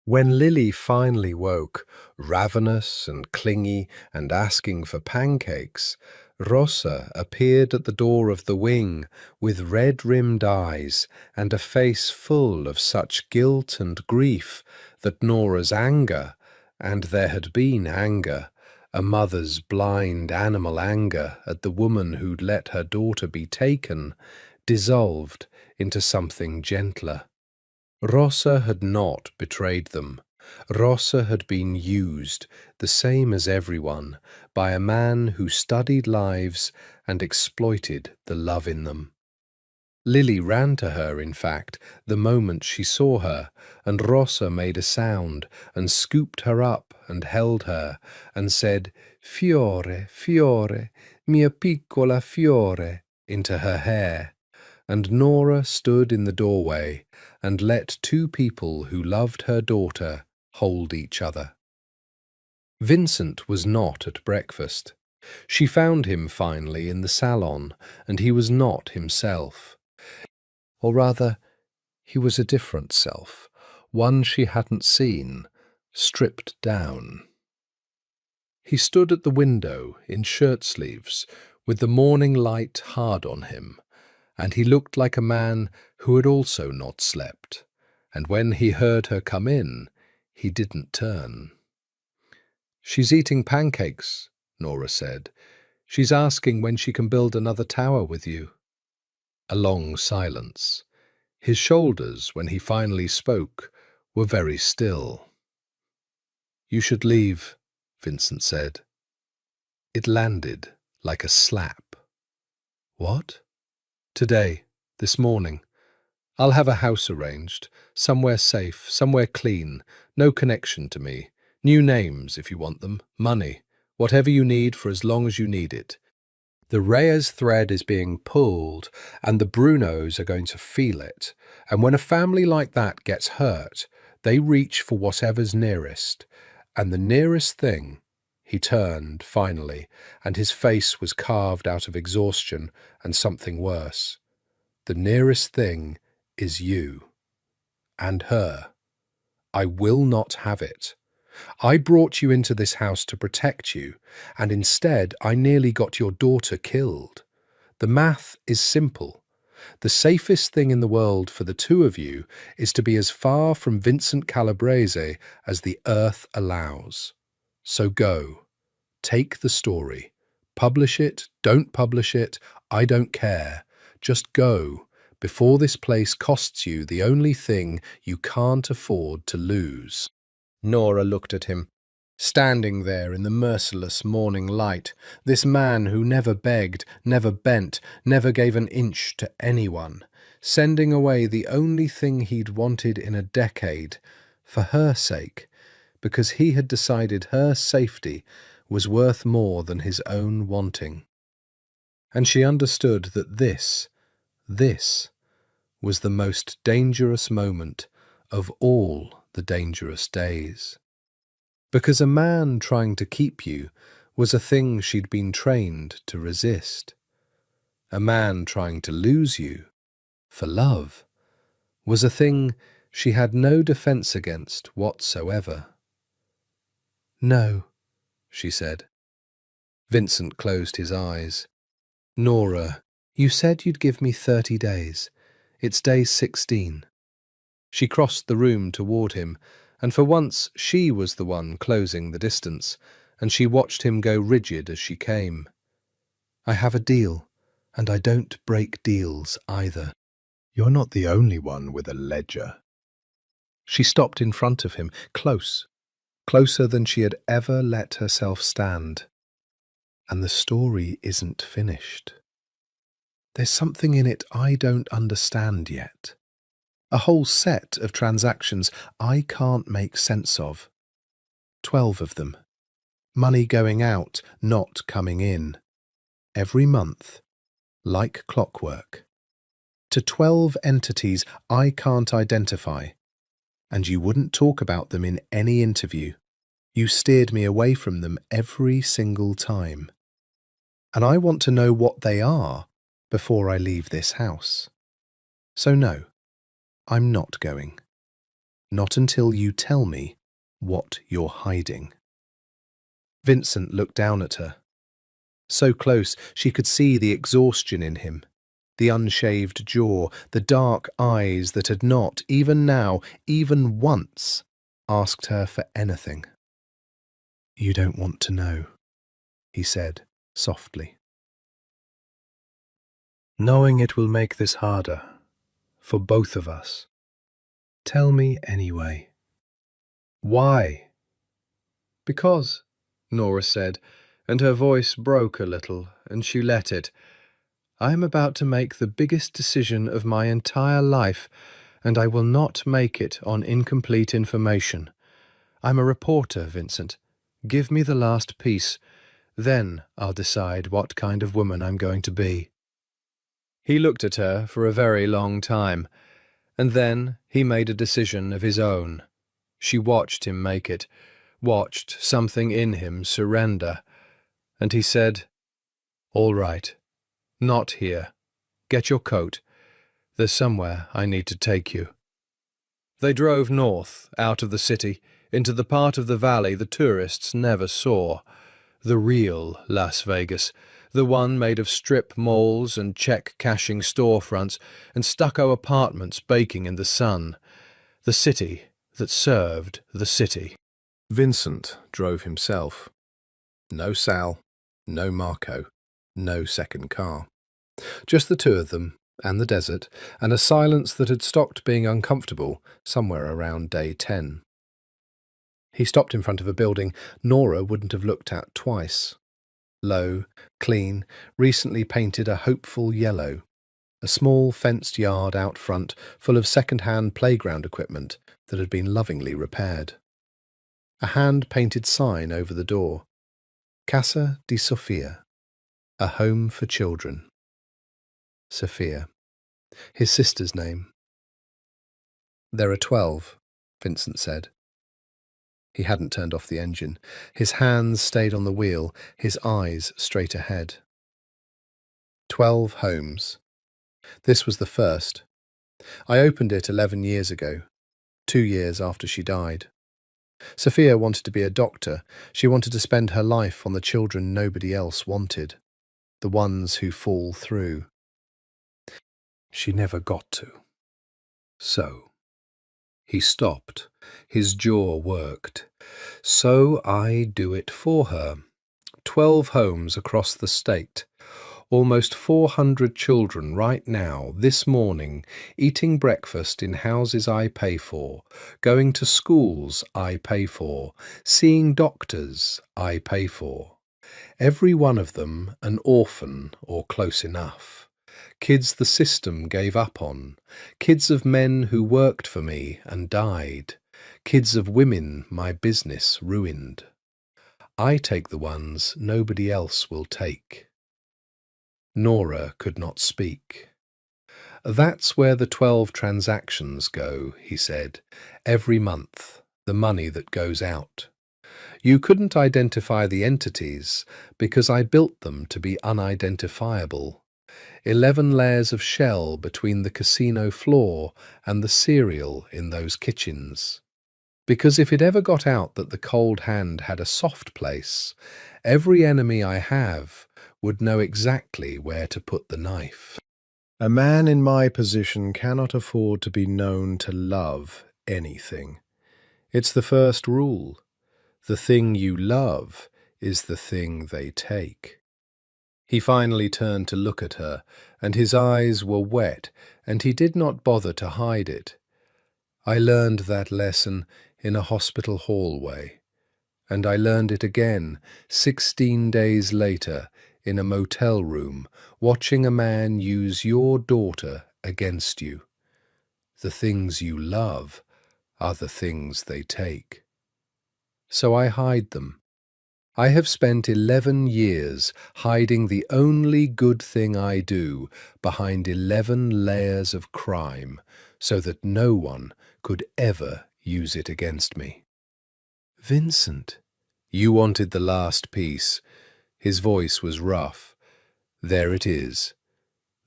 When Lily finally woke, ravenous and clingy and asking for pancakes, Rosa appeared at the door of the wing with red-rimmed eyes and a face full of such guilt and grief that Nora's anger, and there had been anger, a mother's blind animal anger at the woman who'd let her daughter be taken, dissolved into something gentler. Rosa had not betrayed them. Rosa had been used, the same as everyone, by a man who studied lives and exploited the love in them. Lily ran to her, in fact, the moment she saw her, and Rosa made a sound, and scooped her up, and held her, and said, "Fiore, fiore, mia piccola fiore," into her hair, and Nora stood in the doorway, and let two people who loved her daughter hold each other. Vincent was not at breakfast. She found him finally in the salon, and he was not himself. Or rather, he was a different self, one she hadn't seen, stripped down. He stood at the window in shirt-sleeves, with the morning light hard on him, and he looked like a man who had also not slept, and when he heard her come in, he didn't turn. "She's eating pancakes," Nora said. "She's asking when she can build another tower with you." A long silence. His shoulders, when he finally spoke, were very still. "You should leave," Vincent said. It landed like a slap. "What?" "Today, this morning. I'll have a house arranged, somewhere safe, somewhere clean, no connection to me. New names, if you want them, money, whatever you need for as long as you need it. The Reyes thread is being pulled, and the Brunos are going to feel it. And when a family like that gets hurt, they reach for whatever's nearest. And the nearest thing—" He turned, finally, and his face was carved out of exhaustion and something worse. "The nearest thing is you. And her. I will not have it. I brought you into this house to protect you, and instead I nearly got your daughter killed. The math is simple. The safest thing in the world for the two of you is to be as far from Vincent Calabrese as the earth allows. So go. Take the story. Publish it, don't publish it, I don't care. Just go, before this place costs you the only thing you can't afford to lose." Nora looked at him. Standing there in the merciless morning light, this man who never begged, never bent, never gave an inch to anyone, sending away the only thing he'd wanted in a decade, for her sake, because he had decided her safety was worth more than his own wanting. And she understood that this was the most dangerous moment of all the dangerous days. Because a man trying to keep you was a thing she'd been trained to resist. A man trying to lose you, for love, was a thing she had no defense against whatsoever. "No," she said. Vincent closed his eyes. "Nora, you said you'd give me 30 days. It's day 16. She crossed the room toward him, and for once she was the one closing the distance, and she watched him go rigid as she came. "I have a deal, and I don't break deals either. You're not the only one with a ledger." She stopped in front of him, close, closer than she had ever let herself stand. "And the story isn't finished. There's something in it I don't understand yet. A whole set of transactions I can't make sense of. 12 of them. Money going out, not coming in. Every month, like clockwork. To 12 entities I can't identify. And you wouldn't talk about them in any interview. You steered me away from them every single time. And I want to know what they are before I leave this house. So no. I'm not going. Not until you tell me what you're hiding." Vincent looked down at her. So close she could see the exhaustion in him, the unshaved jaw, the dark eyes that had not, even now, even once, asked her for anything. "You don't want to know," he said softly. "Knowing it will make this harder. For both of us. Tell me anyway." "Why?" "Because," Nora said, and her voice broke a little, and she let it. I am about to make the biggest decision of my entire life, and I will not make it on incomplete information. I'm a reporter, Vincent. Give me the last piece. Then I'll decide what kind of woman I'm going to be." He looked at her for a very long time, and then he made a decision of his own. She watched him make it, watched something in him surrender, and he said, "All right, not here. Get your coat. There's somewhere I need to take you." They drove north, out of the city, into the part of the valley the tourists never saw. The real Las Vegas, the one made of strip malls and check-cashing storefronts and stucco apartments baking in the sun. The city that served the city. Vincent drove himself. No Sal, no Marco, no second car. Just the two of them and the desert, and a silence that had stopped being uncomfortable somewhere around day 10. He stopped in front of a building Nora wouldn't have looked at twice. Low, clean, recently painted a hopeful yellow. A small fenced yard out front full of second-hand playground equipment that had been lovingly repaired. A hand-painted sign over the door. Casa di Sofia, a home for children. Sophia, his sister's name. "There are 12, Vincent said. He hadn't turned off the engine. His hands stayed on the wheel, his eyes straight ahead. 12 homes. This was the first. I opened it 11 years ago, 2 years after she died. Sophia wanted to be a doctor. She wanted to spend her life on the children nobody else wanted, the ones who fall through. She never got to. So he stopped. His jaw worked. So I do it for her. 12 homes across the state. Almost 400 children right now, this morning, eating breakfast in houses I pay for, going to schools I pay for, seeing doctors I pay for. Every one of them an orphan or close enough. Kids the system gave up on. Kids of men who worked for me and died. Kids of women my business ruined. I take the ones nobody else will take." Nora could not speak. "That's where the 12 transactions go," he said. "Every month, the money that goes out. You couldn't identify the entities because I built them to be unidentifiable. 11 layers of shell between the casino floor and the cereal in those kitchens. Because if it ever got out that the cold hand had a soft place, every enemy I have would know exactly where to put the knife. A man in my position cannot afford to be known to love anything. It's the first rule. The thing you love is the thing they take." He finally turned to look at her, and his eyes were wet, and he did not bother to hide it. "I learned that lesson in a hospital hallway, and I learned it again 16 days later in a motel room, watching a man use your daughter against you. The things you love are the things they take. So I hide them. I have spent 11 years hiding the only good thing I do behind 11 layers of crime, so that no one could ever use it against me." "Vincent." "You wanted the last piece." His voice was rough. "There it is.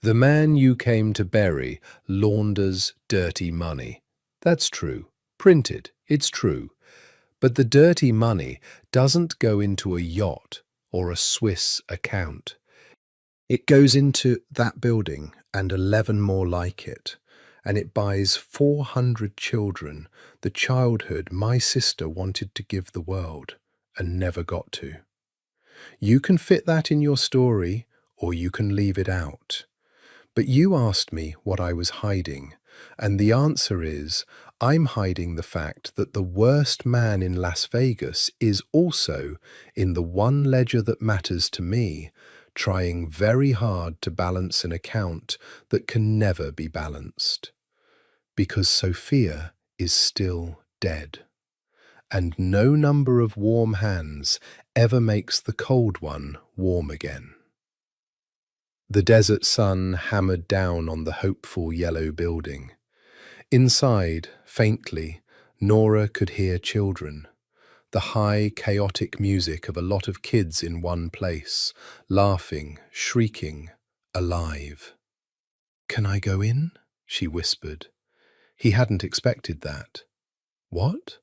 The man you came to bury launders dirty money. That's true. Printed. It's true. But the dirty money doesn't go into a yacht or a Swiss account. It goes into that building and 11 more like it, and it buys 400 children the childhood my sister wanted to give the world and never got to. You can fit that in your story, or you can leave it out. But you asked me what I was hiding, and the answer is, I'm hiding the fact that the worst man in Las Vegas is also, in the one ledger that matters to me, trying very hard to balance an account that can never be balanced, because Sophia is still dead, and no number of warm hands ever makes the cold one warm again. The desert sun hammered down on the hopeful yellow building. Inside, faintly, Nora could hear children, the high, chaotic music of a lot of kids in one place, laughing, shrieking, alive. "Can I go in?" she whispered. He hadn't expected that. "What?"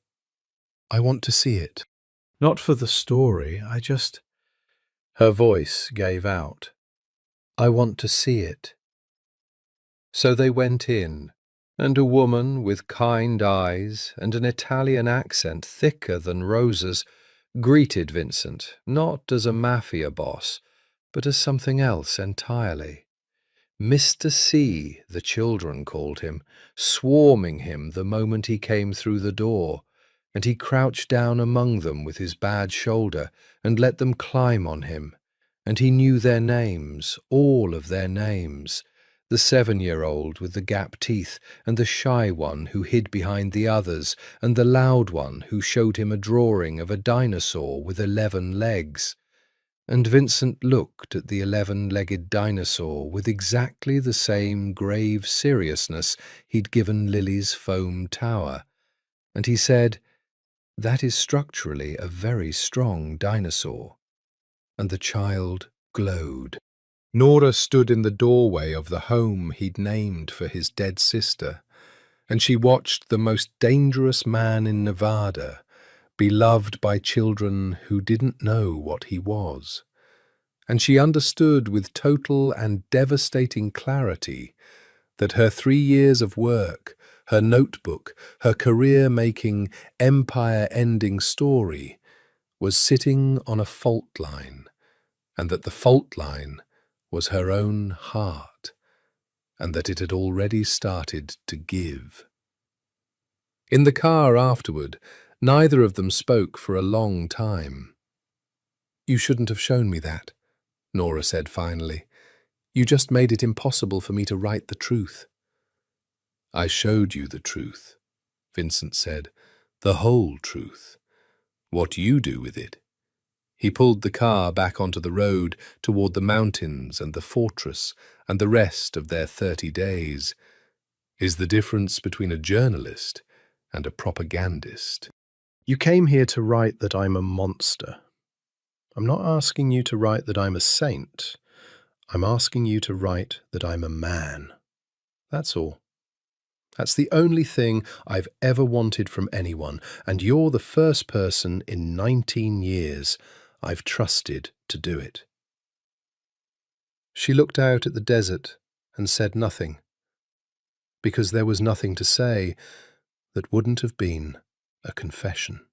"I want to see it." "Not for the story, I just—" Her voice gave out. "I want to see it." So they went in, and a woman with kind eyes and an Italian accent thicker than Rosa's greeted Vincent, not as a Mafia boss, but as something else entirely. Mr. C, the children called him, swarming him the moment he came through the door, and he crouched down among them with his bad shoulder and let them climb on him, and he knew their names, all of their names, the 7-year-old with the gap teeth, and the shy one who hid behind the others, and the loud one who showed him a drawing of a dinosaur with 11 legs. And Vincent looked at the 11-legged dinosaur with exactly the same grave seriousness he'd given Lily's foam tower, and he said, "That is structurally a very strong dinosaur." And the child glowed. Nora stood in the doorway of the home he'd named for his dead sister, and she watched the most dangerous man in Nevada, beloved by children who didn't know what he was. And she understood with total and devastating clarity that her 3 years of work, her notebook, her career-making, empire-ending story was sitting on a fault line, and that the fault line was her own heart, and that it had already started to give. In the car afterward, neither of them spoke for a long time. "You shouldn't have shown me that," Nora said finally. "You just made it impossible for me to write the truth." "I showed you the truth," Vincent said. "The whole truth. What you do with it." He pulled the car back onto the road toward the mountains and the fortress and the rest of their 30 days. Is the difference between a journalist and a propagandist. "You came here to write that I'm a monster. I'm not asking you to write that I'm a saint. I'm asking you to write that I'm a man. That's all. That's the only thing I've ever wanted from anyone, and you're the first person in 19 years I've trusted to do it." She looked out at the desert and said nothing, because there was nothing to say that wouldn't have been a confession.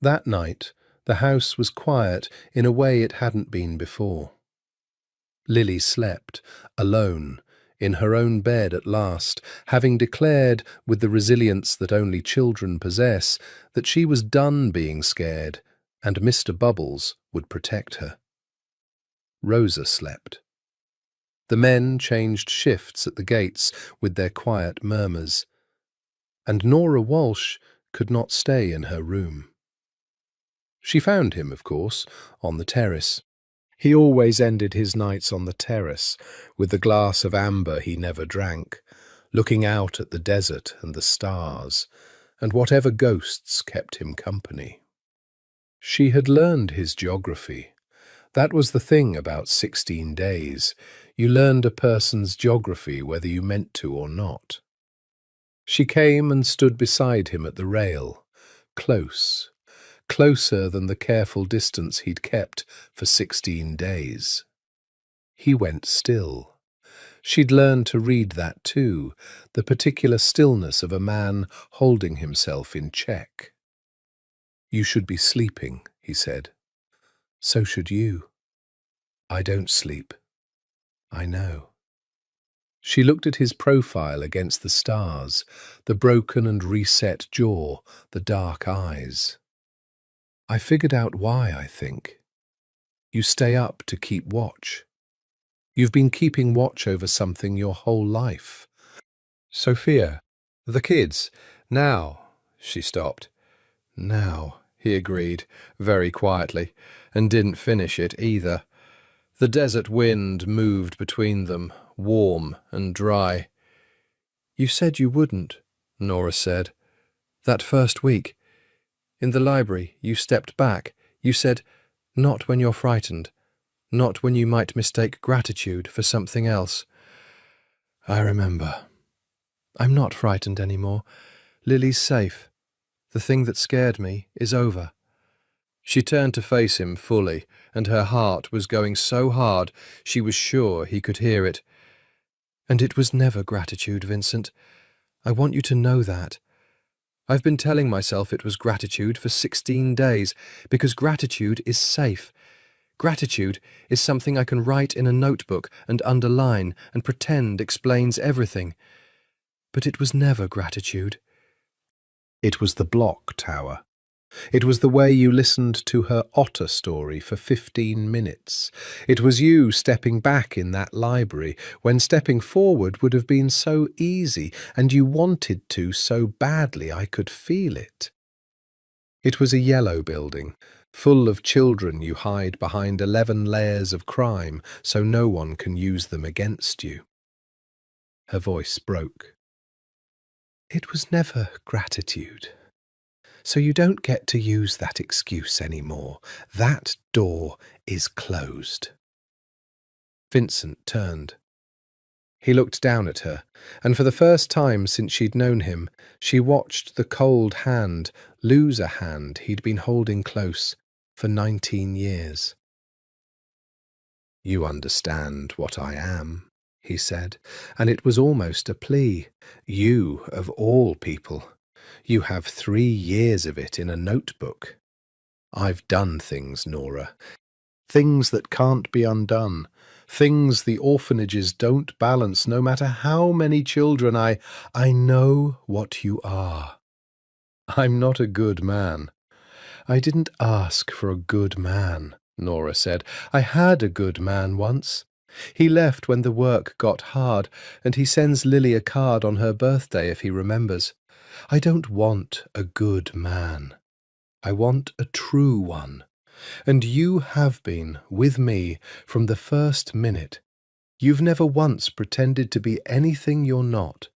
That night, the house was quiet in a way it hadn't been before. Lily slept, alone, in her own bed at last, having declared, with the resilience that only children possess, that she was done being scared, and Mr. Bubbles would protect her. Rosa slept. The men changed shifts at the gates with their quiet murmurs, and Nora Walsh could not stay in her room. She found him, of course, on the terrace. He always ended his nights on the terrace, with the glass of amber he never drank, looking out at the desert and the stars, and whatever ghosts kept him company. She had learned his geography. That was the thing about 16 days. You learned a person's geography whether you meant to or not. She came and stood beside him at the rail, close, closer than the careful distance he'd kept for 16 days. He went still. She'd learned to read that too, the particular stillness of a man holding himself in check. "You should be sleeping," he said. "So should you." "I don't sleep. I know." She looked at his profile against the stars, the broken and reset jaw, the dark eyes. "I figured out why, I think." You stay up to keep watch. You've been keeping watch over something your whole life. Sophia, the kids. Now, she stopped. Now, he agreed, very quietly, and didn't finish it either. The desert wind moved between them, warm and dry. You said you wouldn't, Nora said. That first week. In the library, you stepped back. You said, not when you're frightened. Not when you might mistake gratitude for something else. I remember. I'm not frightened anymore. Lily's safe. The thing that scared me is over. She turned to face him fully, and her heart was going so hard she was sure he could hear it. And it was never gratitude, Vincent. I want you to know that. I've been telling myself it was gratitude for 16 days, because gratitude is safe. Gratitude is something I can write in a notebook and underline and pretend explains everything. But it was never gratitude. It was the block tower. It was the way you listened to her otter story for 15 minutes. It was you stepping back in that library when stepping forward would have been so easy, and you wanted to so badly I could feel it. It was a yellow building, full of children you hide behind 11 layers of crime so no one can use them against you. Her voice broke. It was never gratitude. So you don't get to use that excuse anymore. That door is closed. Vincent turned. He looked down at her, and for the first time since she'd known him, she watched the cold hand lose a hand he'd been holding close for 19 years. You understand what I am, he said, and it was almost a plea. You, of all people. You have 3 years of it in a notebook. I've done things, Nora. Things that can't be undone. Things the orphanages don't balance, no matter how many children I know what you are. I'm not a good man. I didn't ask for a good man, Nora said. I had a good man once. He left when the work got hard, and he sends Lily a card on her birthday if he remembers. I don't want a good man. I want a true one. And you have been with me from the first minute. You've never once pretended to be anything you're not.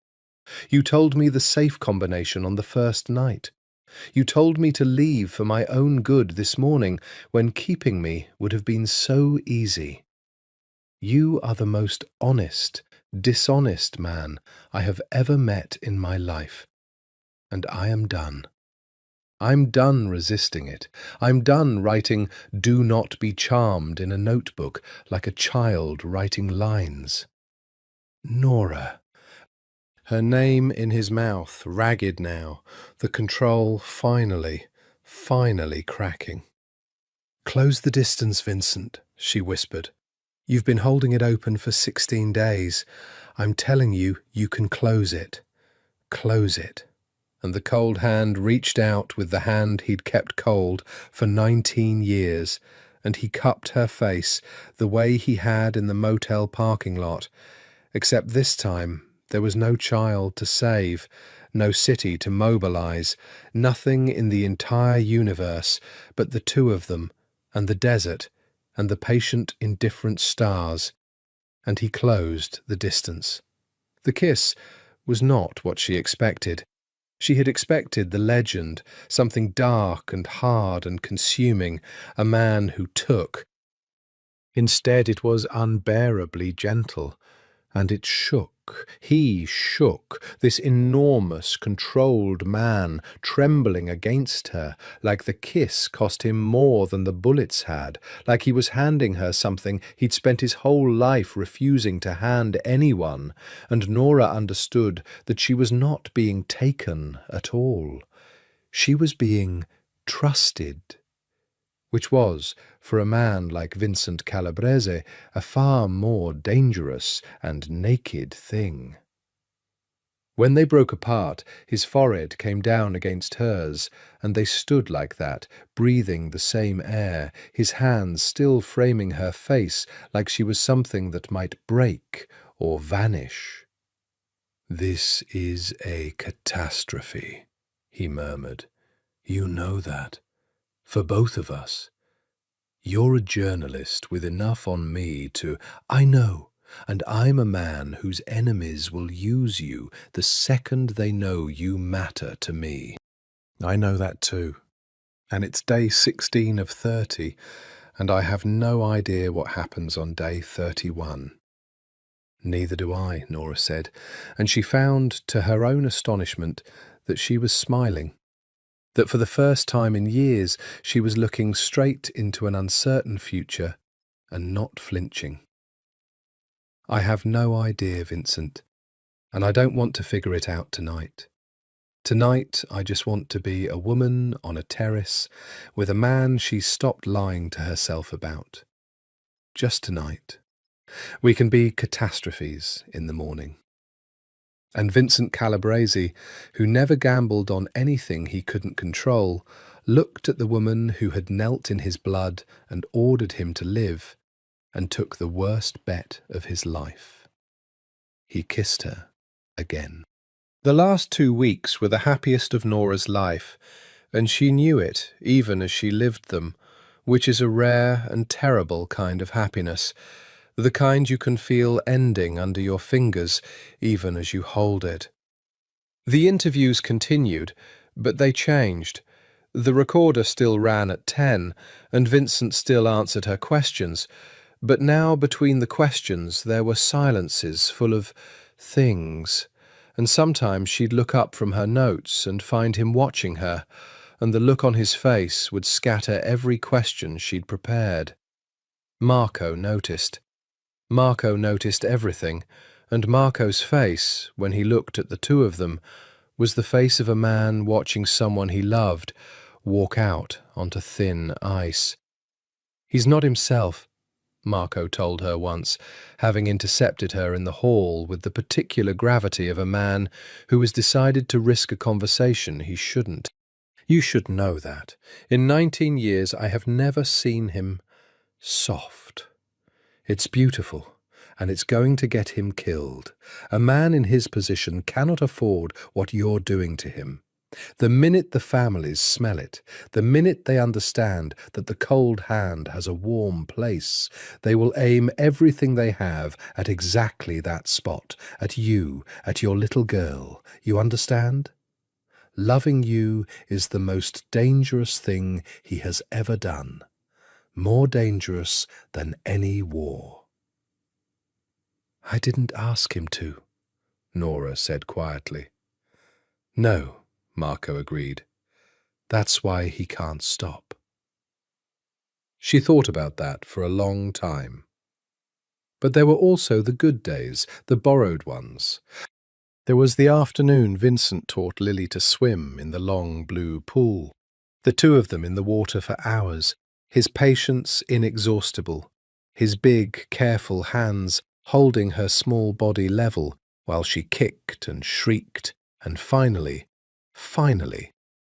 You told me the safe combination on the first night. You told me to leave for my own good this morning when keeping me would have been so easy. You are the most honest, dishonest man I have ever met in my life. And I am done. I'm done resisting it. I'm done writing "do not be charmed" in a notebook like a child writing lines. Nora. Her name in his mouth, ragged now, the control finally cracking. Close the distance, Vincent, she whispered. You've been holding it open for 16 days. I'm telling you, you can close it. Close it. And the cold hand reached out with the hand he'd kept cold for 19 years, and he cupped her face the way he had in the motel parking lot, except this time there was no child to save, no city to mobilize, nothing in the entire universe but the two of them and the desert and the patient indifferent stars, and he closed the distance. The kiss was not what she expected. She had expected the legend, something dark and hard and consuming, a man who took. Instead it was unbearably gentle, and it shook. He shook, this enormous, controlled man, trembling against her, like the kiss cost him more than the bullets had, like he was handing her something he'd spent his whole life refusing to hand anyone, and Nora understood that she was not being taken at all. She was being trusted, which was, for a man like Vincent Calabrese, a far more dangerous and naked thing. When they broke apart, his forehead came down against hers, and they stood like that, breathing the same air, his hands still framing her face like she was something that might break or vanish. "This is a catastrophe," he murmured. "You know that. For both of us. You're a journalist with enough on me to— I know, and I'm a man whose enemies will use you the second they know you matter to me. I know that too. And it's day 16 of 30, and I have no idea what happens on day 31. Neither do I, Nora said, and she found, to her own astonishment, that she was smiling. That for the first time in years she was looking straight into an uncertain future and not flinching. "I have no idea, Vincent, and I don't want to figure it out tonight. Tonight I just want to be a woman on a terrace with a man she's stopped lying to herself about. Just tonight. We can be catastrophes in the morning." And Vincent Calabrese, who never gambled on anything he couldn't control, looked at the woman who had knelt in his blood and ordered him to live, and took the worst bet of his life. He kissed her again. The last 2 weeks were the happiest of Nora's life, and she knew it even as she lived them, which is a rare and terrible kind of happiness, the kind you can feel ending under your fingers even as you hold it. The interviews continued, but they changed. The recorder still ran at 10, and Vincent still answered her questions, but now between the questions there were silences full of things, and sometimes she'd look up from her notes and find him watching her, and the look on his face would scatter every question she'd prepared. Marco noticed. Marco noticed everything, and Marco's face, when he looked at the two of them, was the face of a man watching someone he loved walk out onto thin ice. "He's not himself," Marco told her once, having intercepted her in the hall with the particular gravity of a man who has decided to risk a conversation he shouldn't. "You should know that. In 19 years I have never seen him soft. It's beautiful, and it's going to get him killed. A man in his position cannot afford what you're doing to him. The minute the families smell it, the minute they understand that the cold hand has a warm place, they will aim everything they have at exactly that spot, at you, at your little girl. You understand? Loving you is the most dangerous thing he has ever done. More dangerous than any war." "I didn't ask him to," Nora said quietly. "No," Marco agreed. "That's why he can't stop." She thought about that for a long time. But there were also the good days, the borrowed ones. There was the afternoon Vincent taught Lily to swim in the long blue pool. The two of them in the water for hours, his patience inexhaustible, his big, careful hands holding her small body level while she kicked and shrieked and finally,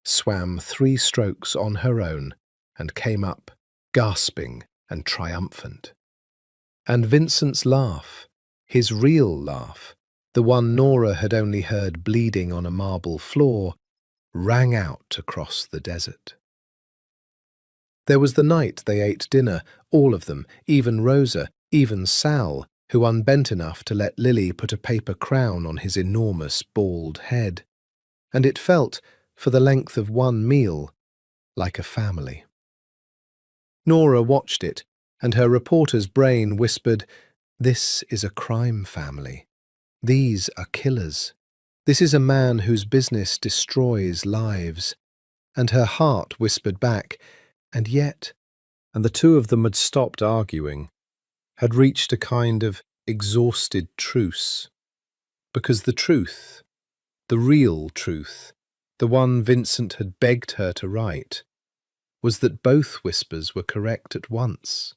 swam 3 strokes on her own and came up, gasping and triumphant. And Vincent's laugh, his real laugh, the one Nora had only heard bleeding on a marble floor, rang out across the desert. There was the night they ate dinner, all of them, even Rosa, even Sal, who unbent enough to let Lily put a paper crown on his enormous bald head. And it felt, for the length of one meal, like a family. Nora watched it, and her reporter's brain whispered, "This is a crime family. These are killers. This is a man whose business destroys lives." And her heart whispered back, "And yet—" And the two of them had stopped arguing, had reached a kind of exhausted truce. Because the truth, the real truth, the one Vincent had begged her to write, was that both whispers were correct at once,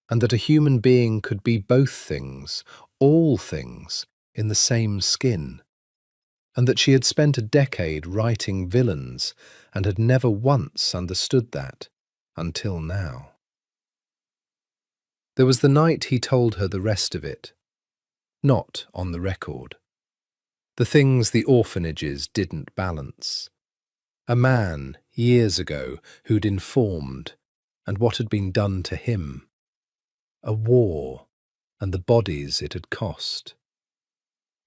and that a human being could be both things, all things, in the same skin. and that she had spent a decade writing villains and had never once understood that, until now. There was the night he told her the rest of it, not on the record. The things the orphanages didn't balance. A man, years ago, who'd informed, and what had been done to him. A war, and the bodies it had cost.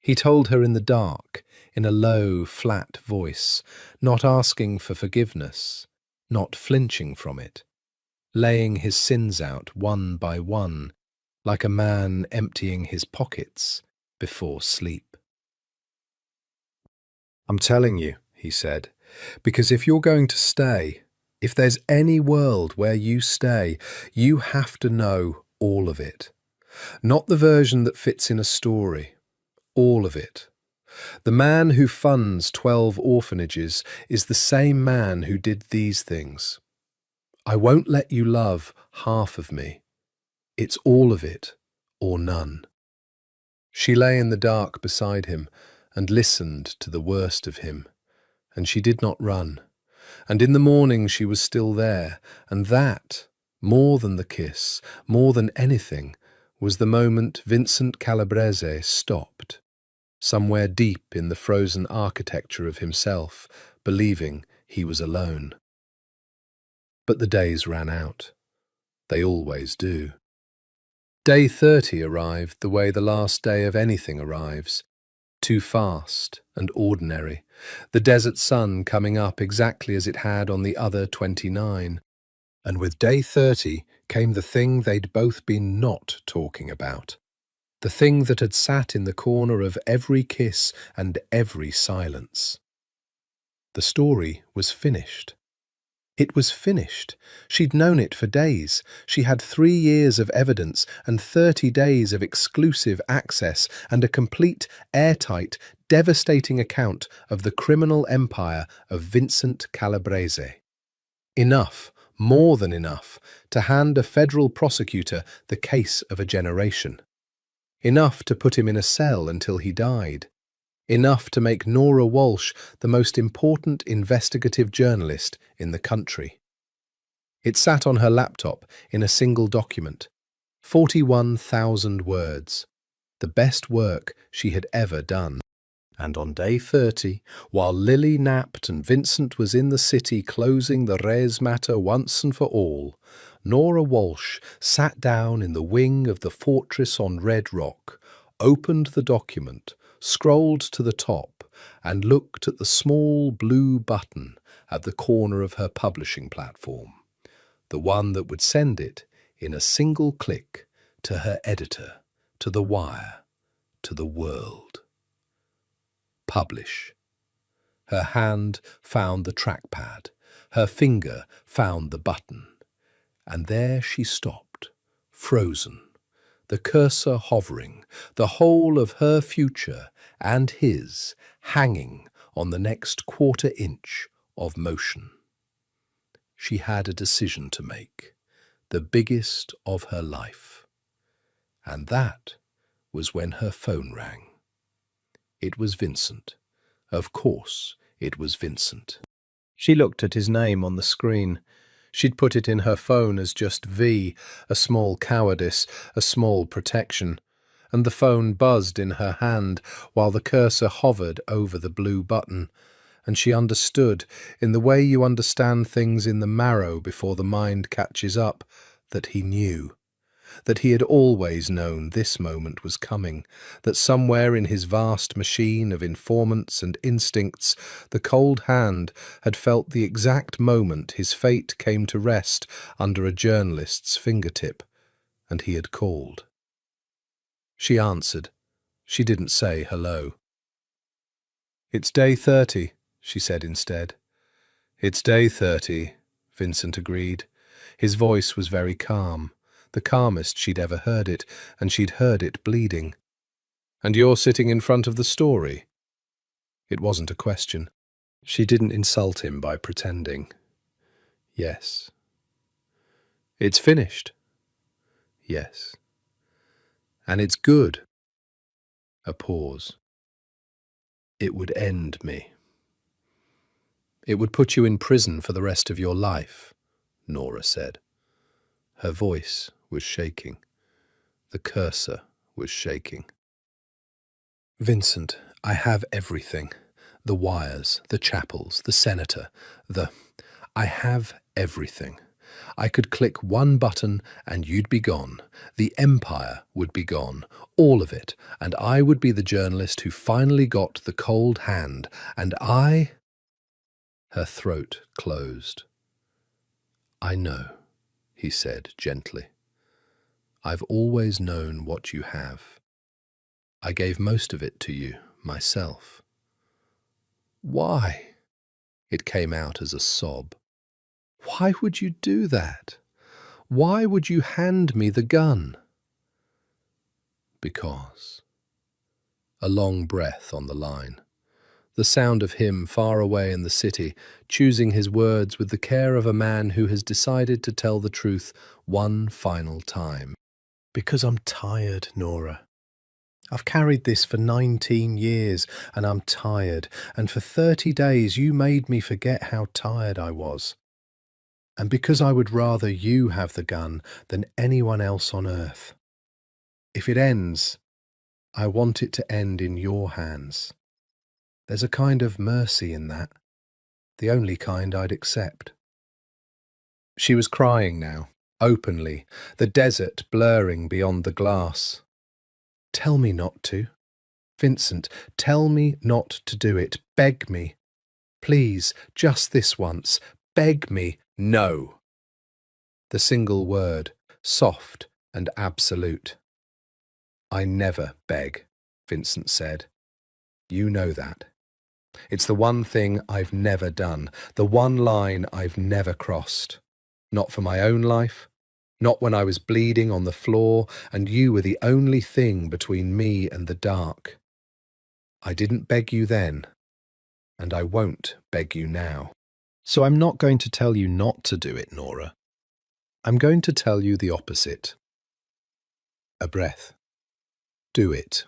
He told her in the dark, in a low, flat voice, not asking for forgiveness, not flinching from it, laying his sins out one by one, like a man emptying his pockets before sleep. "I'm telling you," he said, "because if you're going to stay, if there's any world where you stay, you have to know all of it. Not the version that fits in a story. All of it. The man who funds 12 orphanages is the same man who did these things. I won't let you love half of me. It's all of it, or none." She lay in the dark beside him and listened to the worst of him, and she did not run. And in the morning she was still there, and that, more than the kiss, more than anything, was the moment Vincent Calabrese stopped, somewhere deep in the frozen architecture of himself, believing he was alone. But the days ran out. They always do. Day 30 arrived the way the last day of anything arrives, too fast and ordinary, the desert sun coming up exactly as it had on the other 29. And with day 30 came the thing they'd both been not talking about. The thing that had sat in the corner of every kiss and every silence. The story was finished. It was finished. She'd known it for days. She had 3 years of evidence and 30 days of exclusive access and a complete, airtight, devastating account of the criminal empire of Vincent Calabrese. Enough, more than enough, to hand a federal prosecutor the case of a generation. Enough to put him in a cell until he died. Enough to make Nora Walsh the most important investigative journalist in the country. It sat on her laptop in a single document, 41,000 words, the best work she had ever done. And on day 30, while Lily napped and Vincent was in the city closing the res matter once and for all, Nora Walsh sat down in the wing of the fortress on Red Rock, opened the document, scrolled to the top, and looked at the small blue button at the corner of her publishing platform, the one that would send it, in a single click, to her editor, to the wire, to the world. Publish. Her hand found the trackpad, her finger found the button, and there she stopped, frozen, the cursor hovering, the whole of her future and his hanging on the next quarter-inch of motion. She had a decision to make, the biggest of her life. And that was when her phone rang. It was Vincent. Of course, it was Vincent. She looked at his name on the screen. She'd put it in her phone as just V, a small cowardice, a small protection. And the phone buzzed in her hand while the cursor hovered over the blue button. And she understood, in the way you understand things in the marrow before the mind catches up, that he knew. That he had always known this moment was coming, that somewhere in his vast machine of informants and instincts, the cold hand had felt the exact moment his fate came to rest under a journalist's fingertip, and he had called. She answered. She didn't say hello. "It's day 30, she said instead. "It's day 30, Vincent agreed. His voice was very calm, the calmest she'd ever heard it, and she'd heard it bleeding. "And you're sitting in front of the story?" It wasn't a question. She didn't insult him by pretending. "Yes." "It's finished?" "Yes." "And it's good?" A pause. It would end me. It would put you in prison for the rest of your life, Nora said. Her voice was shaking. The cursor was shaking. Vincent, I have everything. The wires, the chapels, the senator, I have everything. I could click one button and you'd be gone. The empire would be gone. All of it. And I would be the journalist who finally got the cold hand. And I... Her throat closed. I know, he said gently. I've always known what you have. I gave most of it to you, myself. Why? It came out as a sob. Why would you do that? Why would you hand me the gun? Because. A long breath on the line. The sound of him far away in the city, choosing his words with the care of a man who has decided to tell the truth one final time. Because I'm tired, Nora. I've carried this for 19 years and I'm tired, and for 30 days you made me forget how tired I was. And because I would rather you have the gun than anyone else on earth. If it ends, I want it to end in your hands. There's a kind of mercy in that, the only kind I'd accept. She was crying now, openly, the desert blurring beyond the glass. Tell me not to. Vincent, tell me not to do it. Beg me. Please, just this once. Beg me. No. The single word, soft and absolute. I never beg, Vincent said. You know that. It's the one thing I've never done, the one line I've never crossed. Not for my own life, not when I was bleeding on the floor and you were the only thing between me and the dark. I didn't beg you then, and I won't beg you now. So I'm not going to tell you not to do it, Nora. I'm going to tell you the opposite. A breath. Do it.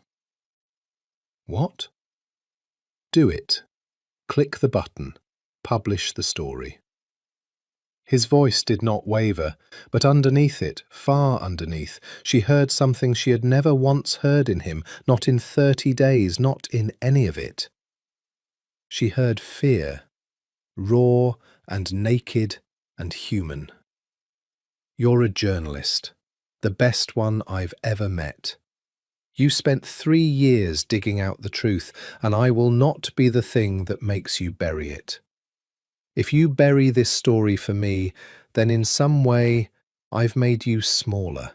What? Do it. Click the button. Publish the story. His voice did not waver, but underneath it, far underneath, she heard something she had never once heard in him, not in 30 days, not in any of it. She heard fear, raw and naked and human. You're a journalist, the best one I've ever met. You spent 3 years digging out the truth, and I will not be the thing that makes you bury it. If you bury this story for me, then in some way I've made you smaller.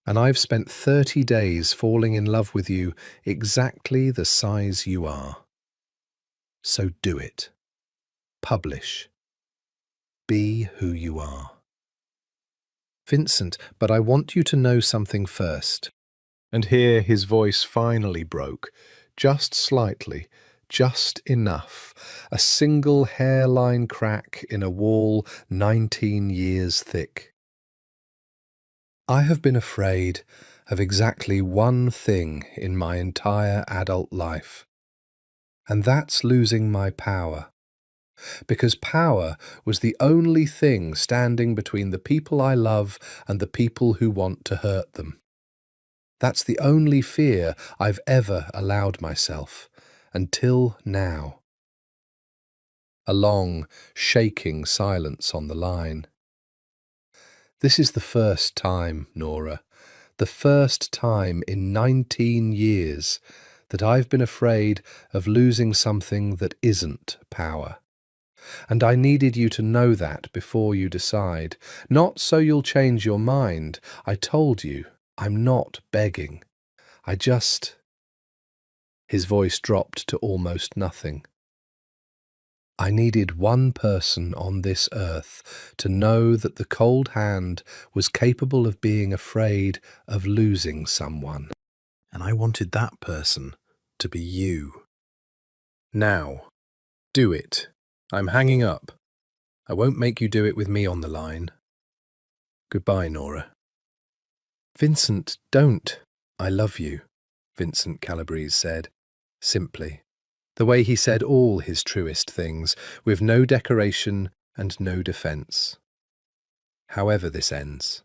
And I've spent 30 days falling in love with you exactly the size you are. So do it. Publish. Be who you are. Vincent, but I want you to know something first. And here his voice finally broke, just slightly, just enough, a single hairline crack in a wall 19 years thick. I have been afraid of exactly one thing in my entire adult life, and that's losing my power. Because power was the only thing standing between the people I love and the people who want to hurt them. That's the only fear I've ever allowed myself, until now. A long, shaking silence on the line. This is the first time, Nora, the first time in 19 years that I've been afraid of losing something that isn't power. And I needed you to know that before you decide. Not so you'll change your mind. I told you, I'm not begging. I just... His voice dropped to almost nothing. I needed one person on this earth to know that the cold hand was capable of being afraid of losing someone. And I wanted that person to be you. Now, do it. I'm hanging up. I won't make you do it with me on the line. Goodbye, Nora. Vincent, don't. I love you, Vincent Calabrese said, simply. the way he said all his truest things, with no decoration and no defence. However this ends,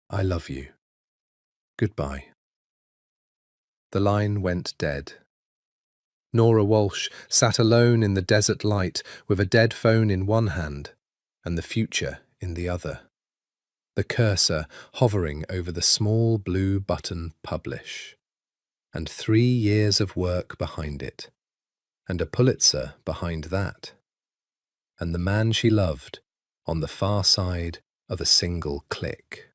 I love you. Goodbye. The line went dead. Nora Walsh sat alone in the desert light with a dead phone in one hand and the future in the other, the cursor hovering over the small blue button Publish, and 3 years of work behind it, and a Pulitzer behind that, and the man she loved on the far side of a single click.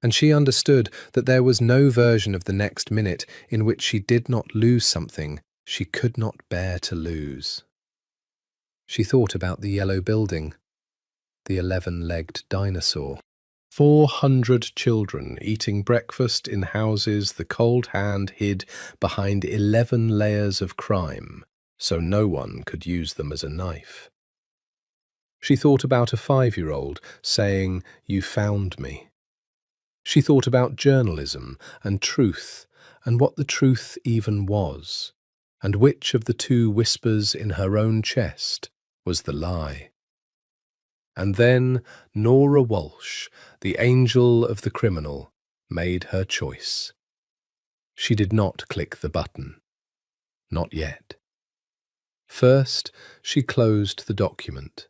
And she understood that there was no version of the next minute in which she did not lose something she could not bear to lose. She thought about the yellow building, the 11-legged dinosaur. 400 children eating breakfast in houses the cold hand hid behind 11 layers of crime, so no one could use them as a knife. She thought about a 5-year-old saying, "You found me." She thought about journalism and truth, and what the truth even was, and which of the two whispers in her own chest was the lie. And then Nora Walsh, the angel of the criminal, made her choice. She did not click the button. Not yet. First, she closed the document.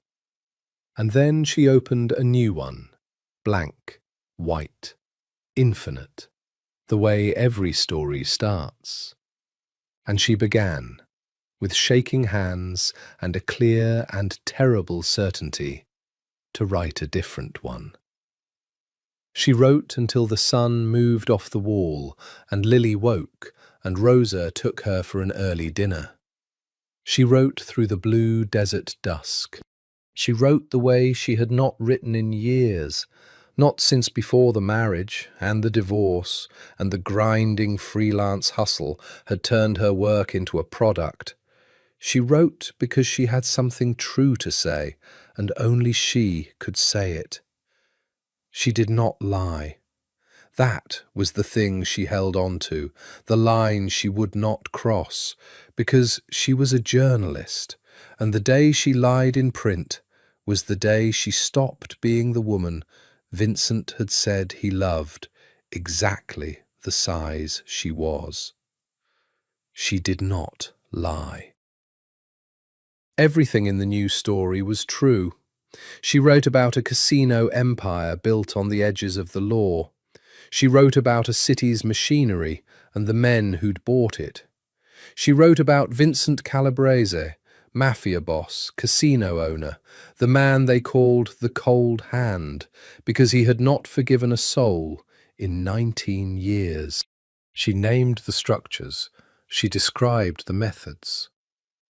And then she opened a new one, blank, white, infinite, the way every story starts. And she began, with shaking hands and a clear and terrible certainty, to write a different one. She wrote until the sun moved off the wall and Lily woke and Rosa took her for an early dinner. She wrote through the blue desert dusk. She wrote the way she had not written in years, not since before the marriage and the divorce and the grinding freelance hustle had turned her work into a product. She wrote because she had something true to say, and only she could say it. She did not lie. That was the thing she held on to, the line she would not cross, because she was a journalist, and the day she lied in print was the day she stopped being the woman Vincent had said he loved, exactly the size she was. She did not lie. Everything in the new story was true. She wrote about a casino empire built on the edges of the law. She wrote about a city's machinery and the men who'd bought it. She wrote about Vincent Calabrese, Mafia boss, casino owner, the man they called the Cold Hand, because he had not forgiven a soul in 19 years. She named the structures. She described the methods.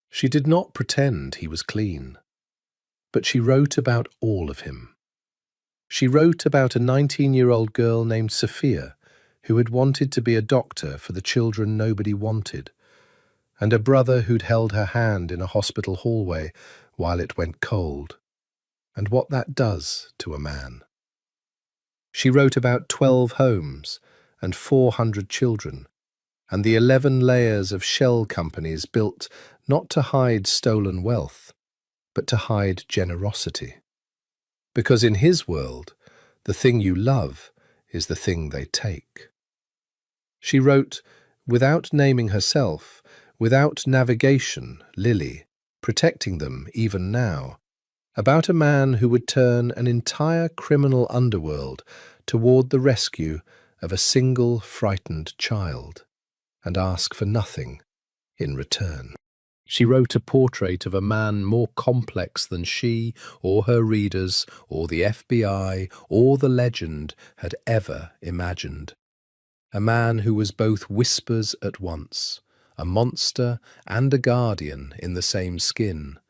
She did not pretend he was clean, but she wrote about all of him. She wrote about a 19-year-old girl named Sophia who had wanted to be a doctor for the children nobody wanted, and a brother who'd held her hand in a hospital hallway while it went cold, and what that does to a man. She wrote about 12 homes and 400 children, and the 11 layers of shell companies built not to hide stolen wealth, but to hide generosity. Because in his world, the thing you love is the thing they take. She wrote, without naming herself, without navigation, Lily, protecting them even now, about a man who would turn an entire criminal underworld toward the rescue of a single frightened child, and ask for nothing in return. She wrote a portrait of a man more complex than she, or her readers, or the FBI, or the legend had ever imagined. A man who was both whispers at once, a monster and a guardian in the same skin,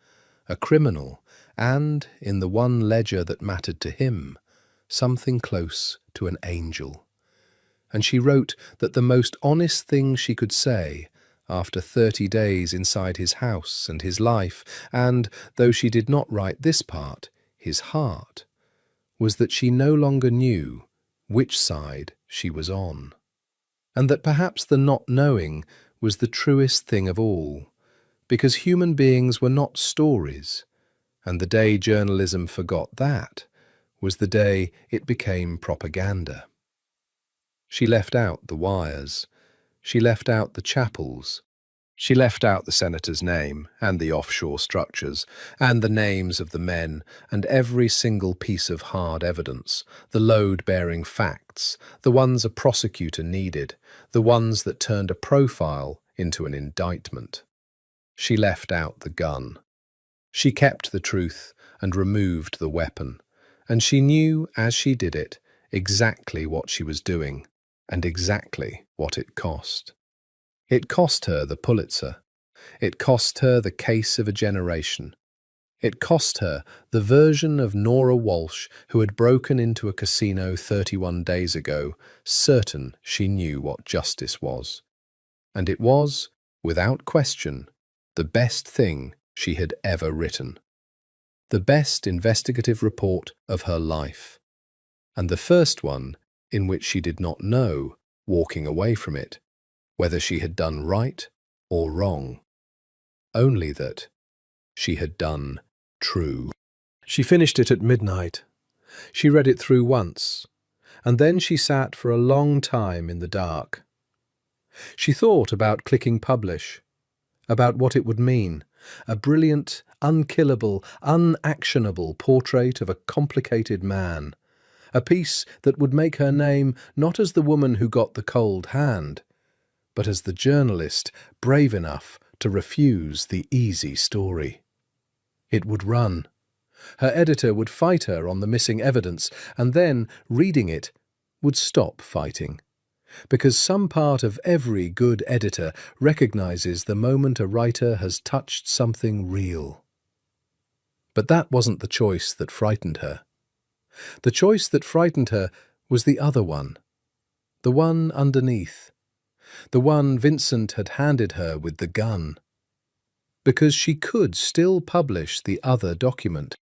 a criminal, and, in the one ledger that mattered to him, something close to an angel. And she wrote that the most honest thing she could say, after 30 days inside his house and his life, and, though she did not write this part, his heart, was that she no longer knew which side she was on. And that perhaps the not knowing was the truest thing of all, because human beings were not stories, and the day journalism forgot that was the day it became propaganda. She left out the wires. She left out the chapels. She left out the senator's name and the offshore structures and the names of the men and every single piece of hard evidence, the load-bearing facts, the ones a prosecutor needed, the ones that turned a profile into an indictment. She left out the gun. She kept the truth and removed the weapon, and she knew, as she did it, exactly what she was doing and exactly what it cost. It cost her the Pulitzer. It cost her the case of a generation. It cost her the version of Nora Walsh who had broken into a casino 31 days ago, certain she knew what justice was. And it was, without question, the best thing she had ever written. The best investigative report of her life. And the first one in which she did not know, walking away from it, whether she had done right or wrong. Only that she had done true. She finished it at midnight. She read it through once, and then she sat for a long time in the dark. She thought about clicking publish, about what it would mean, a brilliant, unkillable, unactionable portrait of a complicated man, a piece that would make her name not as the woman who got the cold hand, but as the journalist brave enough to refuse the easy story. It would run. Her editor would fight her on the missing evidence, and then, reading it, would stop fighting. Because some part of every good editor recognizes the moment a writer has touched something real. But that wasn't the choice that frightened her. The choice that frightened her was the other one, the one underneath. The one Vincent had handed her with the gun. Because she could still publish the other document.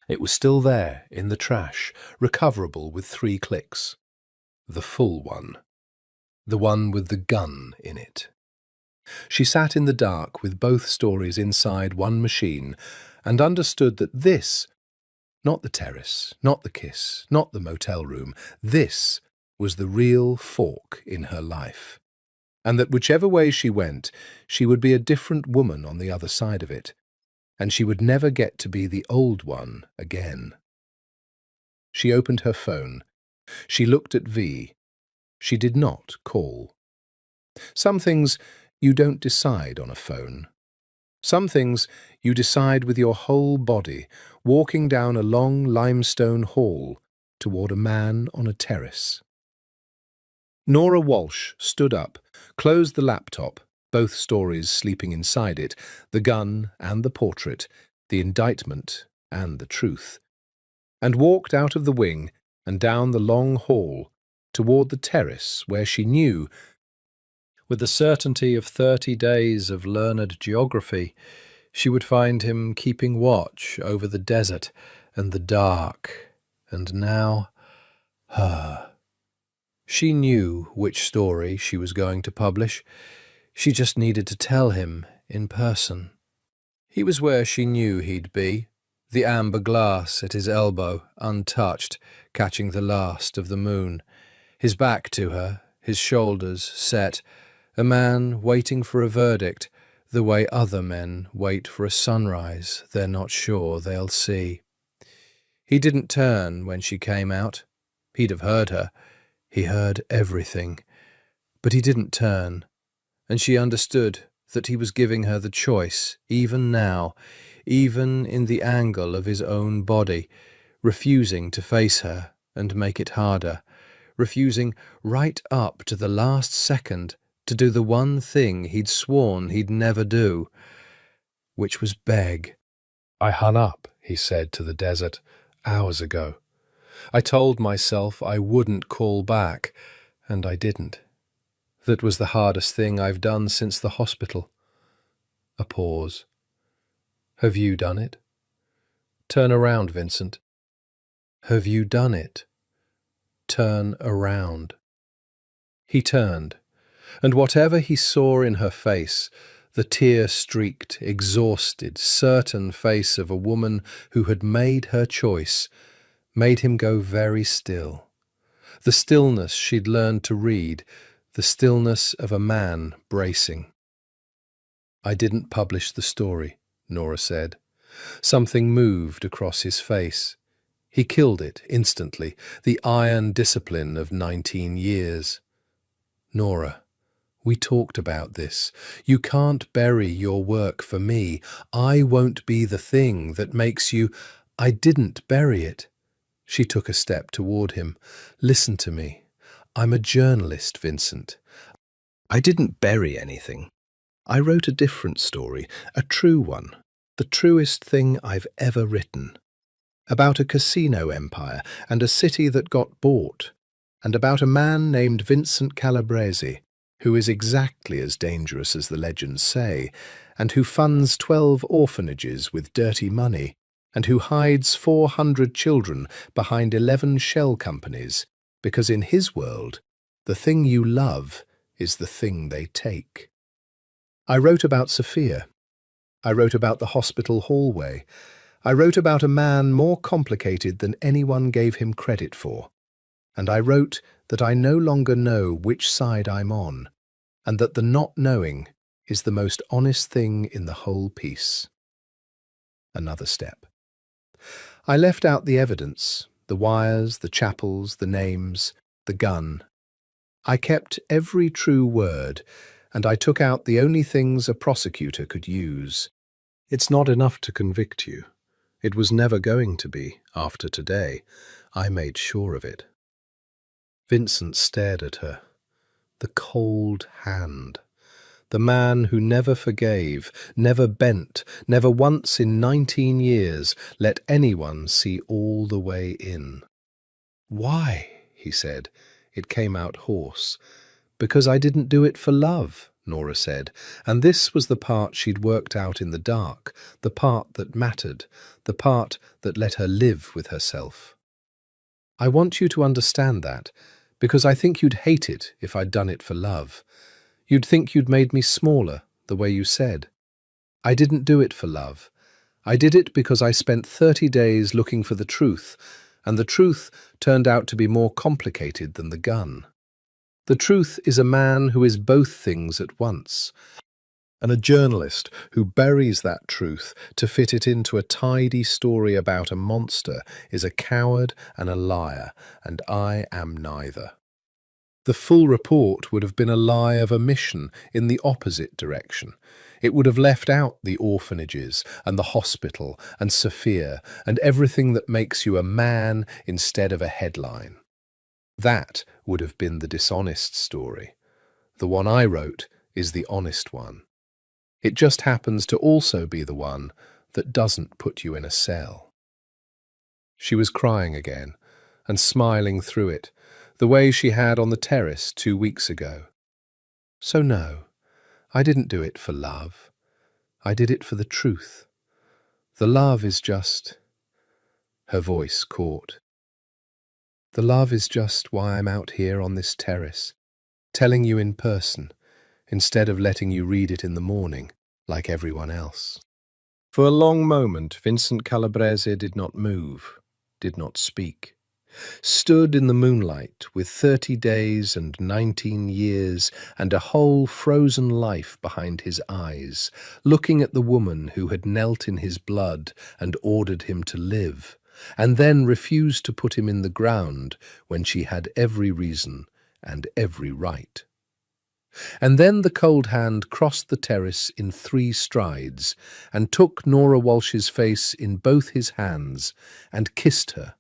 It was still there, in the trash, recoverable with 3 clicks. The full one. The one with the gun in it. She sat in the dark with both stories inside one machine and understood that this, not the terrace, not the kiss, not the motel room, this was the real fork in her life. And that whichever way she went, she would be a different woman on the other side of it, and she would never get to be the old one again. She opened her phone. She looked at V. She did not call. Some things you don't decide on a phone. Some things you decide with your whole body, walking down a long limestone hall toward a man on a terrace. Nora Walsh stood up, closed the laptop, both stories sleeping inside it, the gun and the portrait, the indictment and the truth, and walked out of the wing and down the long hall toward the terrace where she knew, with the certainty of 30 days of learned geography, she would find him keeping watch over the desert and the dark, and now her. She knew which story she was going to publish. She just needed to tell him in person. He was where she knew he'd be, the amber glass at his elbow, untouched, catching the last of the moon. His back to her, his shoulders set, a man waiting for a verdict, the way other men wait for a sunrise they're not sure they'll see. He didn't turn when she came out. He'd have heard her. He heard everything. But he didn't turn, and she understood that he was giving her the choice, even now, even in the angle of his own body, refusing to face her and make it harder, refusing right up to the last second to do the one thing he'd sworn he'd never do, which was beg. "I hung up," he said to the desert, hours ago. "I told myself I wouldn't call back, and I didn't. That was the hardest thing I've done since the hospital." A pause. "Have you done it?" "Turn around, Vincent." "Have you done it?" "Turn around." He turned, and whatever he saw in her face, The tear-streaked, exhausted, certain face of a woman who had made her choice made him go very still. The stillness she'd learned to read, the stillness of a man bracing. "I didn't publish the story," Nora said. Something moved across his face. He killed it instantly, the iron discipline of 19 years. "Nora, we talked about this. You can't bury your work for me. I won't be the thing that makes you—" "I didn't bury it." She took a step toward him. "Listen to me. I'm a journalist, Vincent. I didn't bury anything. I wrote a different story, a true one, the truest thing I've ever written. About a casino empire and a city that got bought, and about a man named Vincent Calabrese, who is exactly as dangerous as the legends say, and who funds 12 orphanages with dirty money, and who hides 400 children behind 11 shell companies, because in his world, the thing you love is the thing they take. I wrote about Sophia. I wrote about the hospital hallway. I wrote about a man more complicated than anyone gave him credit for. And I wrote that I no longer know which side I'm on, and that the not knowing is the most honest thing in the whole piece." Another step. "I left out the evidence, the wires, the chapels, the names, the gun. I kept every true word, and I took out the only things a prosecutor could use. It's not enough to convict you. It was never going to be, after today. I made sure of it." Vincent stared at her. The cold hand. The man who never forgave, never bent, never once in 19 years let anyone see all the way in. "Why?" he said. It came out hoarse. "Because I didn't do it for love," Nora said, and this was the part she'd worked out in the dark, the part that mattered, the part that let her live with herself. "I want you to understand that, because I think you'd hate it if I'd done it for love. You'd think you'd made me smaller, the way you said. I didn't do it for love. I did it because I spent 30 days looking for the truth, and the truth turned out to be more complicated than the gun. The truth is a man who is both things at once, and a journalist who buries that truth to fit it into a tidy story about a monster is a coward and a liar, and I am neither. The full report would have been a lie of omission in the opposite direction. It would have left out the orphanages and the hospital and Sophia and everything that makes you a man instead of a headline. That would have been the dishonest story. The one I wrote is the honest one. It just happens to also be the one that doesn't put you in a cell." She was crying again and smiling through it, the way she had on the terrace 2 weeks ago. "So no, I didn't do it for love. I did it for the truth. The love is just—" Her voice caught. "The love is just why I'm out here on this terrace, telling you in person, instead of letting you read it in the morning, like everyone else." For a long moment, Vincent Calabrese did not move, did not speak. Stood in the moonlight with 30 days and 19 years and a whole frozen life behind his eyes, looking at the woman who had knelt in his blood and ordered him to live, and then refused to put him in the ground when she had every reason and every right. And then the cold hand crossed the terrace in 3 strides and took Nora Walsh's face in both his hands and kissed her,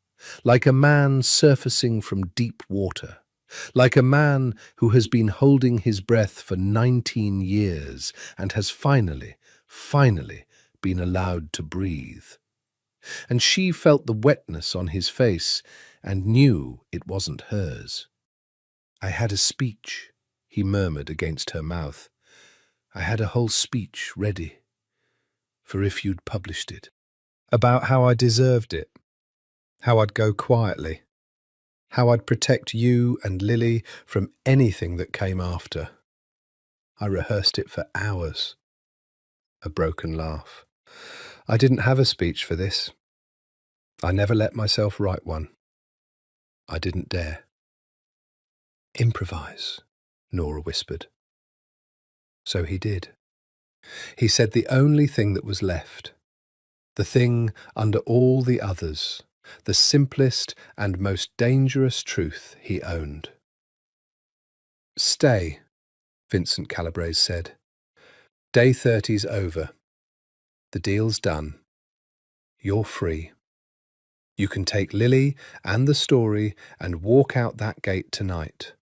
like a man surfacing from deep water, like a man who has been holding his breath for 19 years and has finally been allowed to breathe. And she felt the wetness on his face and knew it wasn't hers. "I had a speech," he murmured against her mouth. "I had a whole speech ready, for if you'd published it, about how I deserved it, how I'd go quietly, how I'd protect you and Lily from anything that came after. I rehearsed it for hours. A broken laugh. I didn't have a speech for this. I never let myself write one. I didn't dare. Improvise, Nora whispered. So he did. He said the only thing that was left, the thing under all the others, the simplest and most dangerous truth he owned. Stay, Vincent Calabrese said. Day 30's over. The deal's done. You're free. You can take Lily and the story and walk out that gate tonight,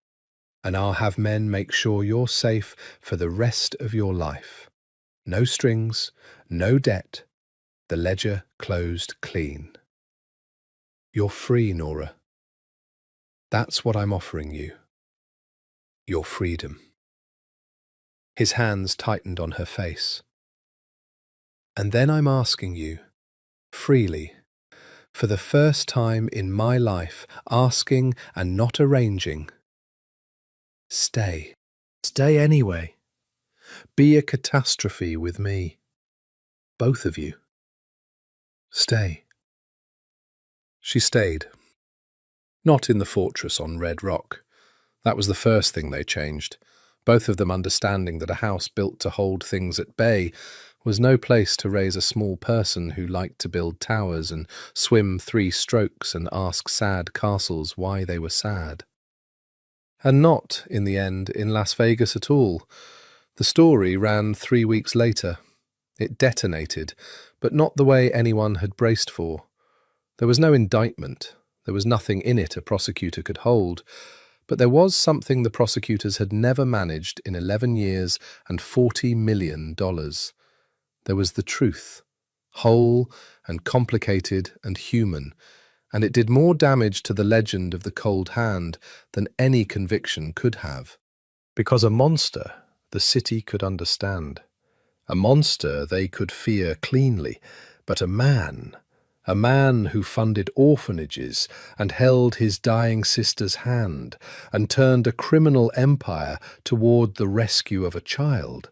and I'll have men make sure you're safe for the rest of your life. No strings, no debt, the ledger closed clean. You're free, Nora. That's what I'm offering you. Your freedom. His hands tightened on her face. And then I'm asking you, freely, for the first time in my life, asking and not arranging, stay. Stay anyway. Be a catastrophe with me. Both of you. Stay. She stayed. Not in the fortress on Red Rock. That was the first thing they changed, both of them understanding that a house built to hold things at bay was no place to raise a small person who liked to build towers and swim 3 strokes and ask sad castles why they were sad. And not, in the end, in Las Vegas at all. The story ran 3 weeks later. It detonated, but not the way anyone had braced for. There was no indictment. There was nothing in it a prosecutor could hold. But there was something the prosecutors had never managed in 11 years and $40 million. There was the truth, whole and complicated and human, and it did more damage to the legend of the cold hand than any conviction could have. Because a monster the city could understand. A monster they could fear cleanly, but a man who funded orphanages and held his dying sister's hand and turned a criminal empire toward the rescue of a child.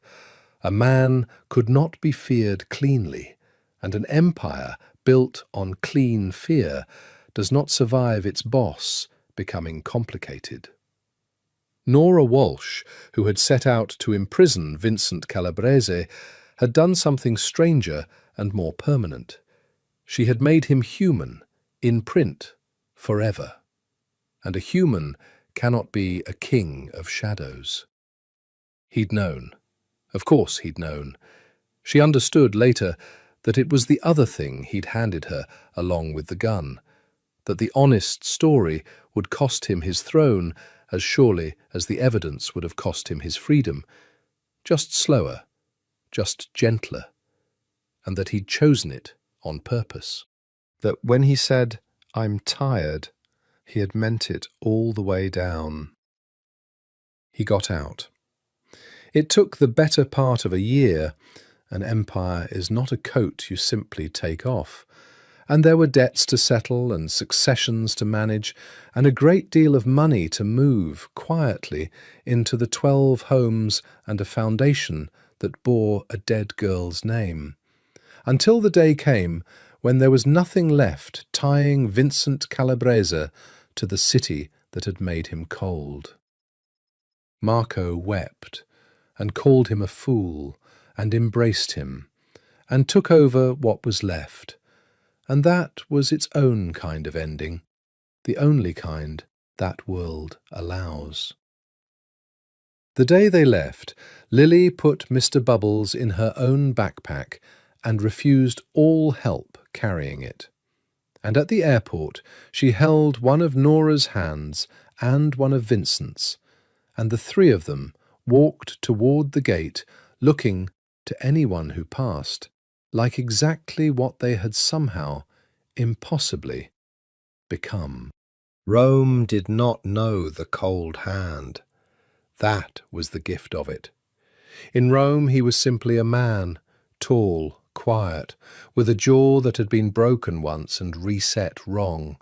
A man could not be feared cleanly, and an empire built on clean fear does not survive its boss becoming complicated. Nora Walsh, who had set out to imprison Vincent Calabrese, had done something stranger and more permanent. She had made him human, in print, forever. And a human cannot be a king of shadows. He'd known. Of course he'd known. She understood later that it was the other thing he'd handed her along with the gun, that the honest story would cost him his throne as surely as the evidence would have cost him his freedom, just slower, just gentler, and that he'd chosen it on purpose. That when he said, "I'm tired," he had meant it all the way down. He got out. It took the better part of a year. An empire is not a coat you simply take off. And there were debts to settle and successions to manage and a great deal of money to move quietly into the 12 homes and a foundation that bore a dead girl's name. Until the day came when there was nothing left tying Vincent Calabrese to the city that had made him cold. Marco wept and called him a fool and embraced him and took over what was left. And that was its own kind of ending, the only kind that world allows. The day they left, Lily put Mr. Bubbles in her own backpack and refused all help carrying it. And at the airport, she held one of Nora's hands and one of Vincent's, and the 3 of them walked toward the gate, looking, to anyone who passed, like exactly what they had somehow, impossibly, become. Rome did not know the cold hand. That was the gift of it. In Rome he was simply a man, tall, quiet, with a jaw that had been broken once and reset wrong,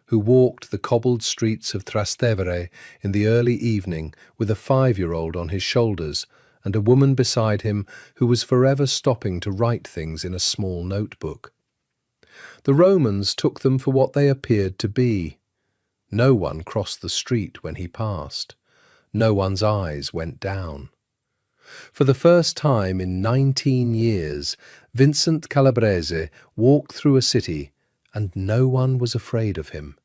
who walked the cobbled streets of Trastevere in the early evening with a 5-year-old on his shoulders and a woman beside him who was forever stopping to write things in a small notebook. The Romans took them for what they appeared to be. No one crossed the street when he passed. No one's eyes went down. For the first time in 19 years, Vincent Calabrese walked through a city and no one was afraid of him.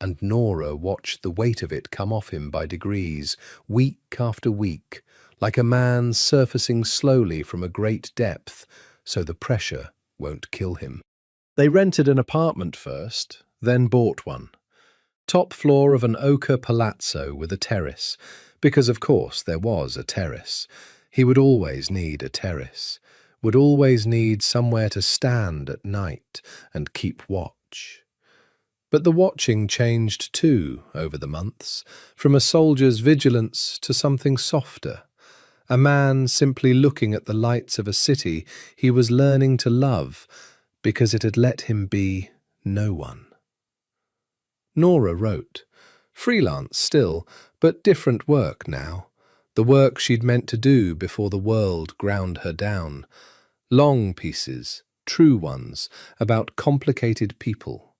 And Nora watched the weight of it come off him by degrees, week after week, like a man surfacing slowly from a great depth, so the pressure won't kill him. They rented an apartment first, then bought one. Top floor of an ochre palazzo with a terrace, because of course there was a terrace. He would always need a terrace, would always need somewhere to stand at night and keep watch. But the watching changed too over the months, from a soldier's vigilance to something softer. A man simply looking at the lights of a city he was learning to love because it had let him be no one. Nora wrote. Freelance still, but different work now. The work she'd meant to do before the world ground her down. Long pieces, true ones, about complicated people.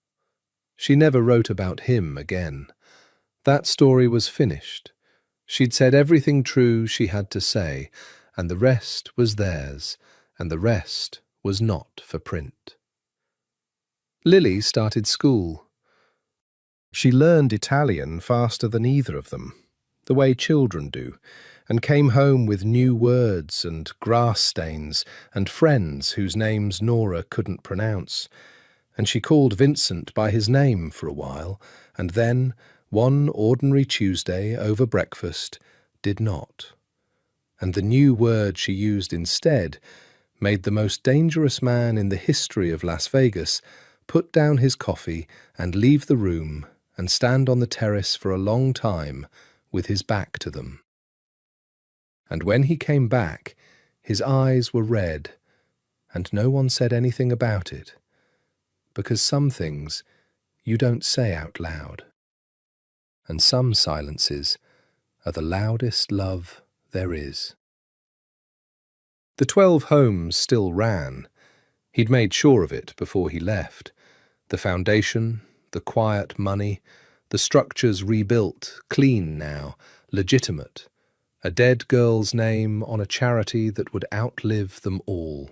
She never wrote about him again. That story was finished. She'd said everything true she had to say, and the rest was theirs, and the rest was not for print. Lily started school. She learned Italian faster than either of them, the way children do, and came home with new words and grass stains and friends whose names Nora couldn't pronounce. And she called Vincent by his name for a while, and then, one ordinary Tuesday over breakfast, did not. And the new word she used instead made the most dangerous man in the history of Las Vegas put down his coffee and leave the room and stand on the terrace for a long time with his back to them. And when he came back, his eyes were red, and no one said anything about it, because some things you don't say out loud, and some silences are the loudest love there is. The 12 homes still ran. He'd made sure of it before he left. The foundation, the quiet money, the structures rebuilt, clean now, legitimate. A dead girl's name on a charity that would outlive them all.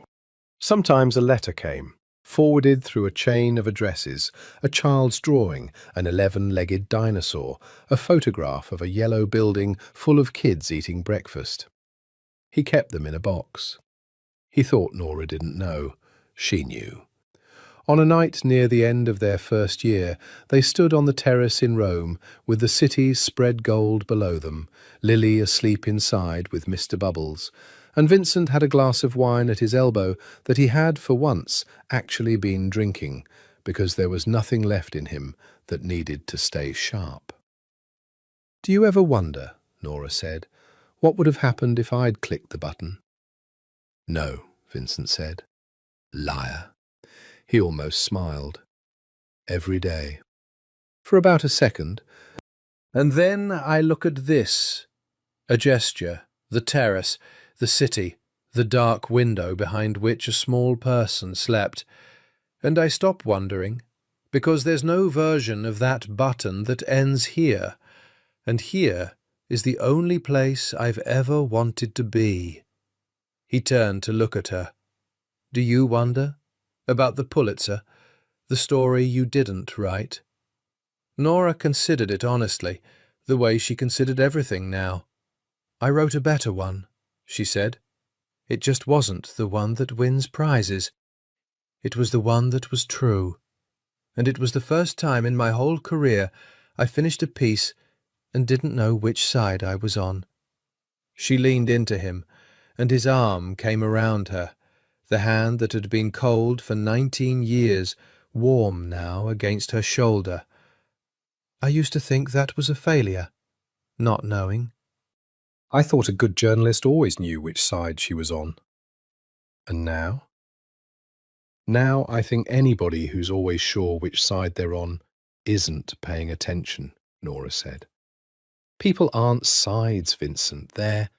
Sometimes a letter came, forwarded through a chain of addresses, a child's drawing, an 11-legged dinosaur, a photograph of a yellow building full of kids eating breakfast. He kept them in a box. He thought Nora didn't know. She knew. On a night near the end of their first year, they stood on the terrace in Rome, with the city spread gold below them, Lily asleep inside with Mr. Bubbles, and Vincent had a glass of wine at his elbow that he had, for once, actually been drinking, because there was nothing left in him that needed to stay sharp. "Do you ever wonder," Nora said, "what would have happened if I'd clicked the button?" "No," Vincent said. "Liar." He almost smiled. "Every day." For about a second. "And then I look at this." A gesture, the terrace, the city, the dark window behind which a small person slept. "And I stop wondering, because there's no version of that button that ends here. And here is the only place I've ever wanted to be." He turned to look at her. "Do you wonder? About the Pulitzer, the story you didn't write?" Nora considered it honestly, the way she considered everything now. "I wrote a better one," she said. "It just wasn't the one that wins prizes. It was the one that was true. And it was the first time in my whole career I finished a piece and didn't know which side I was on." She leaned into him, and his arm came around her, the hand that had been cold for 19 years, warm now against her shoulder. "I used to think that was a failure, not knowing. I thought a good journalist always knew which side she was on. And now? Now I think anybody who's always sure which side they're on isn't paying attention," Nora said. "People aren't sides, Vincent. They're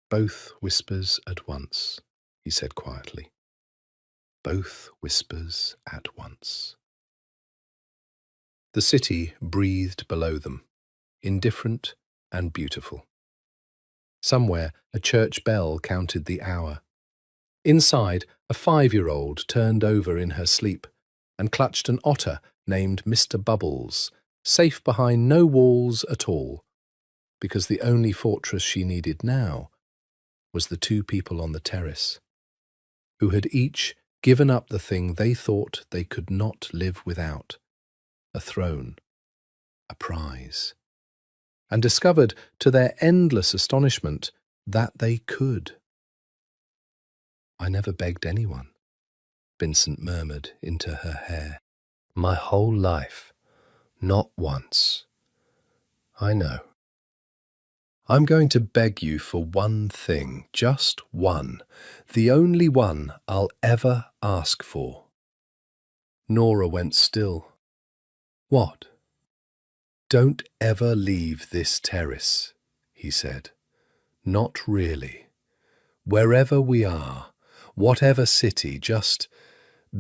Both whispers at once, he said quietly. Both whispers at once. The city breathed below them, indifferent and beautiful. Somewhere, a church bell counted the hour. Inside, a 5-year-old turned over in her sleep and clutched an otter named Mr. Bubbles, safe behind no walls at all, because the only fortress she needed now was the 2 people on the terrace, who had each given up the thing they thought they could not live without, a throne, a prize, and discovered, to their endless astonishment, that they could. "I never begged anyone," Vincent murmured into her hair. "My whole life, not once. I know. I'm going to beg you for one thing, just one, the only one I'll ever ask for." Nora went still. "What?" "Don't ever leave this terrace," he said. "Not really. Wherever we are, whatever city, just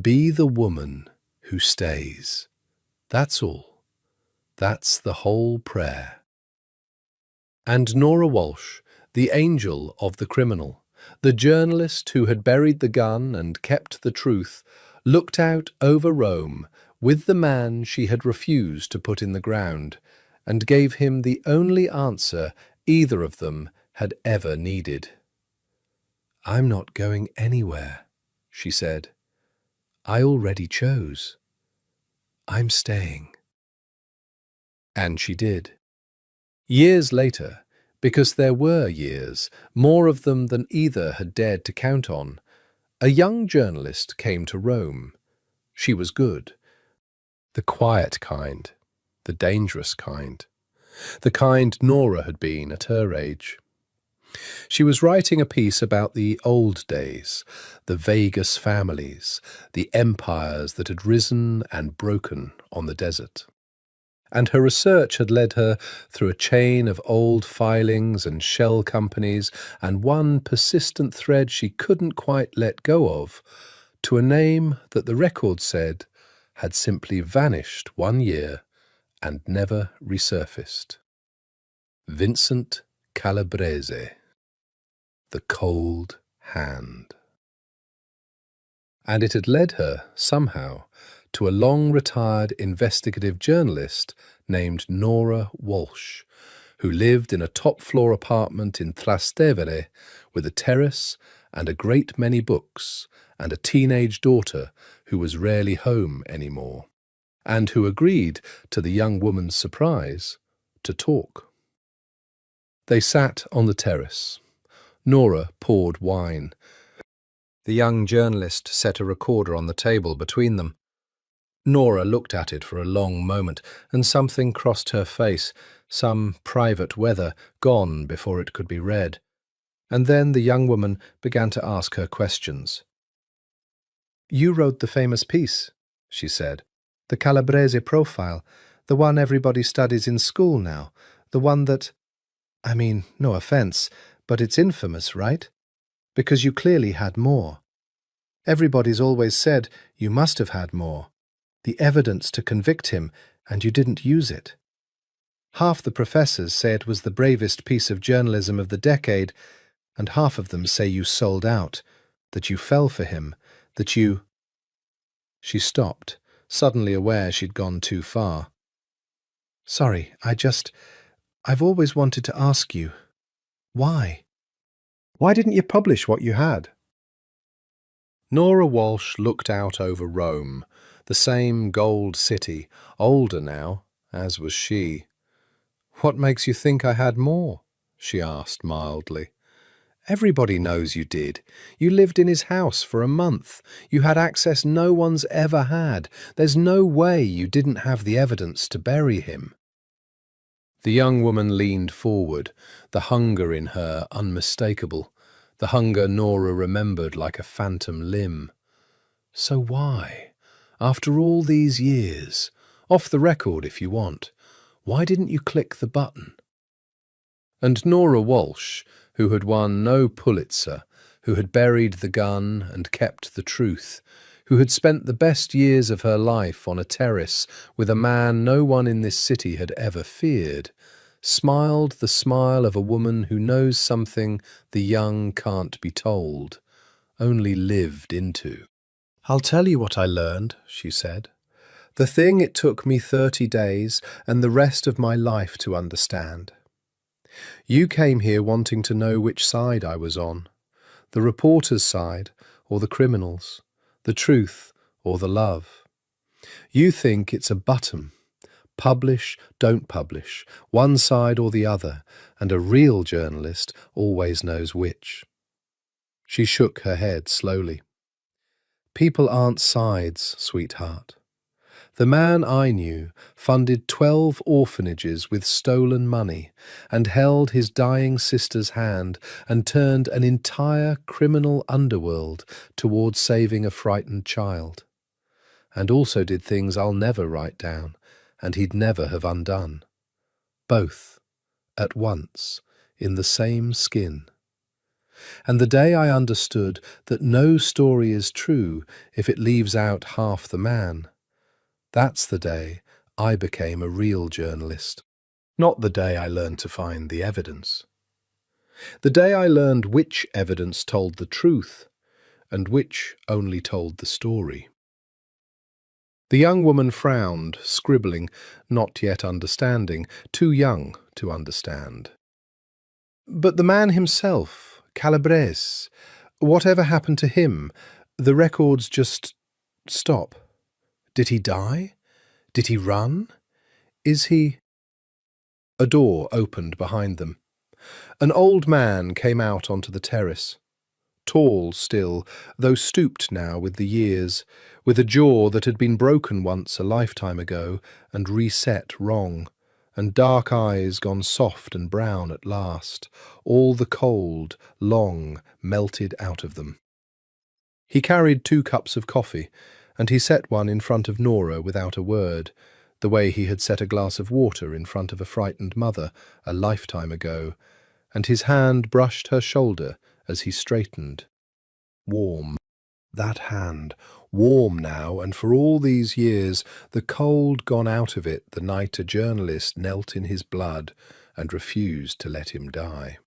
be the woman who stays. That's all. That's the whole prayer." And Nora Walsh, the angel of the criminal, the journalist who had buried the gun and kept the truth, looked out over Rome with the man she had refused to put in the ground, and gave him the only answer either of them had ever needed. "I'm not going anywhere," she said. "I already chose. I'm staying." And she did. Years later, because there were years, more of them than either had dared to count on, a young journalist came to Rome. She was good. The quiet kind, the dangerous kind, the kind Nora had been at her age. She was writing a piece about the old days, the Vegas families, the empires that had risen and broken on the desert. And her research had led her through a chain of old filings and shell companies, and one persistent thread she couldn't quite let go of, to a name that the record said had simply vanished one year and never resurfaced. Vincent Calabrese. The Cold Hand. And it had led her, somehow, to a long-retired investigative journalist named Nora Walsh, who lived in a top-floor apartment in Trastevere with a terrace and a great many books and a teenage daughter who was rarely home anymore, and who agreed, to the young woman's surprise, to talk. They sat on the terrace. Nora poured wine. The young journalist set a recorder on the table between them. Nora looked at it for a long moment, and something crossed her face, some private weather gone before it could be read. And then the young woman began to ask her questions. "You wrote the famous piece," she said. "The Calabrese profile, the one everybody studies in school now, the one that... I mean, no offence, but it's infamous, right? Because you clearly had more. Everybody's always said you must have had more. The evidence to convict him, and you didn't use it. Half the professors say it was the bravest piece of journalism of the decade, and half of them say you sold out, that you fell for him, that you—" She stopped, suddenly aware she'd gone too far. "Sorry, I've always wanted to ask you, why? Why didn't you publish what you had?" Nora Walsh looked out over Rome, the same gold city, older now, as was she. "What makes you think I had more?" she asked mildly. "Everybody knows you did. You lived in his house for a month. You had access no one's ever had. There's no way you didn't have the evidence to bury him." The young woman leaned forward, the hunger in her unmistakable, the hunger Nora remembered like a phantom limb. "So why, after all these years, off the record if you want, why didn't you click the button?" And Nora Walsh, who had won no Pulitzer, who had buried the gun and kept the truth, who had spent the best years of her life on a terrace with a man no one in this city had ever feared, smiled the smile of a woman who knows something the young can't be told, only lived into. "I'll tell you what I learned," she said. "The thing it took me 30 days and the rest of my life to understand. You came here wanting to know which side I was on, the reporter's side or the criminal's, the truth or the love. You think it's a button, publish, don't publish, one side or the other, and a real journalist always knows which." She shook her head slowly. "People aren't sides, sweetheart. The man I knew funded 12 orphanages with stolen money and held his dying sister's hand and turned an entire criminal underworld towards saving a frightened child. And also did things I'll never write down and he'd never have undone. Both, at once, in the same skin. And the day I understood that no story is true if it leaves out half the man, that's the day I became a real journalist. Not the day I learned to find the evidence. The day I learned which evidence told the truth and which only told the story." The young woman frowned, scribbling, not yet understanding, too young to understand. "But the man himself, Calabrese, whatever happened to him? The records just stop. Did he die? Did he run? Is he—" A door opened behind them. An old man came out onto the terrace. Tall still, though stooped now with the years, with a jaw that had been broken once a lifetime ago and reset wrong, and dark eyes gone soft and brown at last, all the cold, long, melted out of them. He carried 2 cups of coffee, and he set one in front of Nora without a word, the way he had set a glass of water in front of a frightened mother a lifetime ago, and his hand brushed her shoulder as he straightened. Warm. That hand, warm now, and for all these years, the cold gone out of it the night a journalist knelt in his blood and refused to let him die.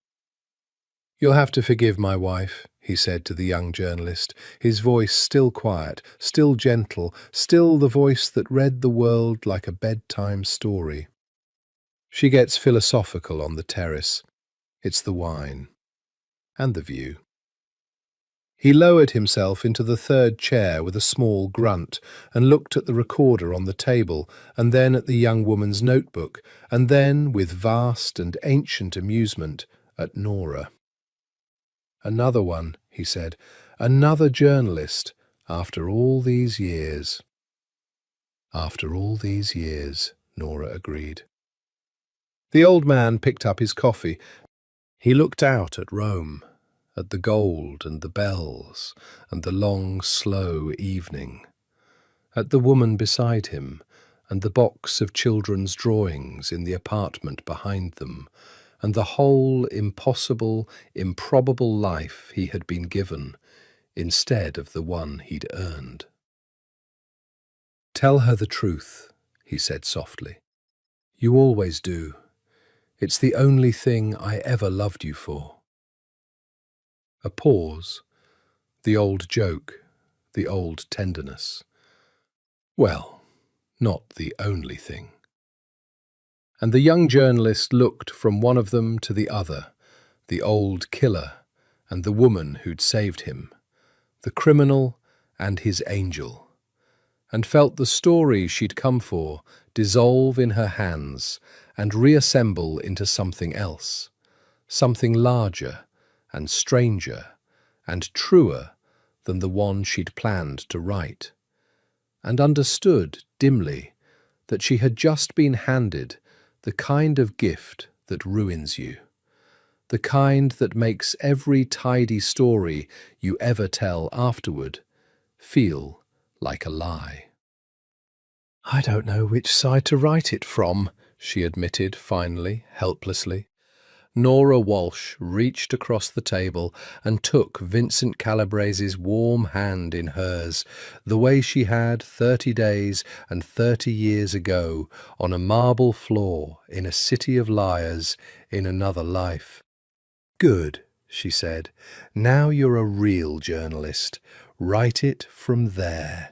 "You'll have to forgive my wife," he said to the young journalist, his voice still quiet, still gentle, still the voice that read the world like a bedtime story. "She gets philosophical on the terrace. It's the wine. And the view." He lowered himself into the 3rd chair with a small grunt and looked at the recorder on the table and then at the young woman's notebook and then, with vast and ancient amusement, at Nora. "Another one," he said. "Another journalist, after all these years." "After all these years," Nora agreed. The old man picked up his coffee. He looked out at Rome, at the gold and the bells and the long, slow evening, at the woman beside him and the box of children's drawings in the apartment behind them, and the whole impossible, improbable life he had been given instead of the one he'd earned. "Tell her the truth," he said softly. "You always do. It's the only thing I ever loved you for." A pause, the old joke, the old tenderness. Well, not the only thing. And the young journalist looked from one of them to the other, the old killer and the woman who'd saved him, the criminal and his angel, and felt the story she'd come for dissolve in her hands and reassemble into something else, something larger and stranger and truer than the one she'd planned to write, and understood dimly that she had just been handed the kind of gift that ruins you, the kind that makes every tidy story you ever tell afterward feel like a lie. "I don't know which side to write it from," she admitted finally, helplessly. Nora Walsh reached across the table and took Vincent Calabrese's warm hand in hers, the way she had 30 days and 30 years ago on a marble floor in a city of liars in another life. "Good," she said. "Now you're a real journalist. Write it from there."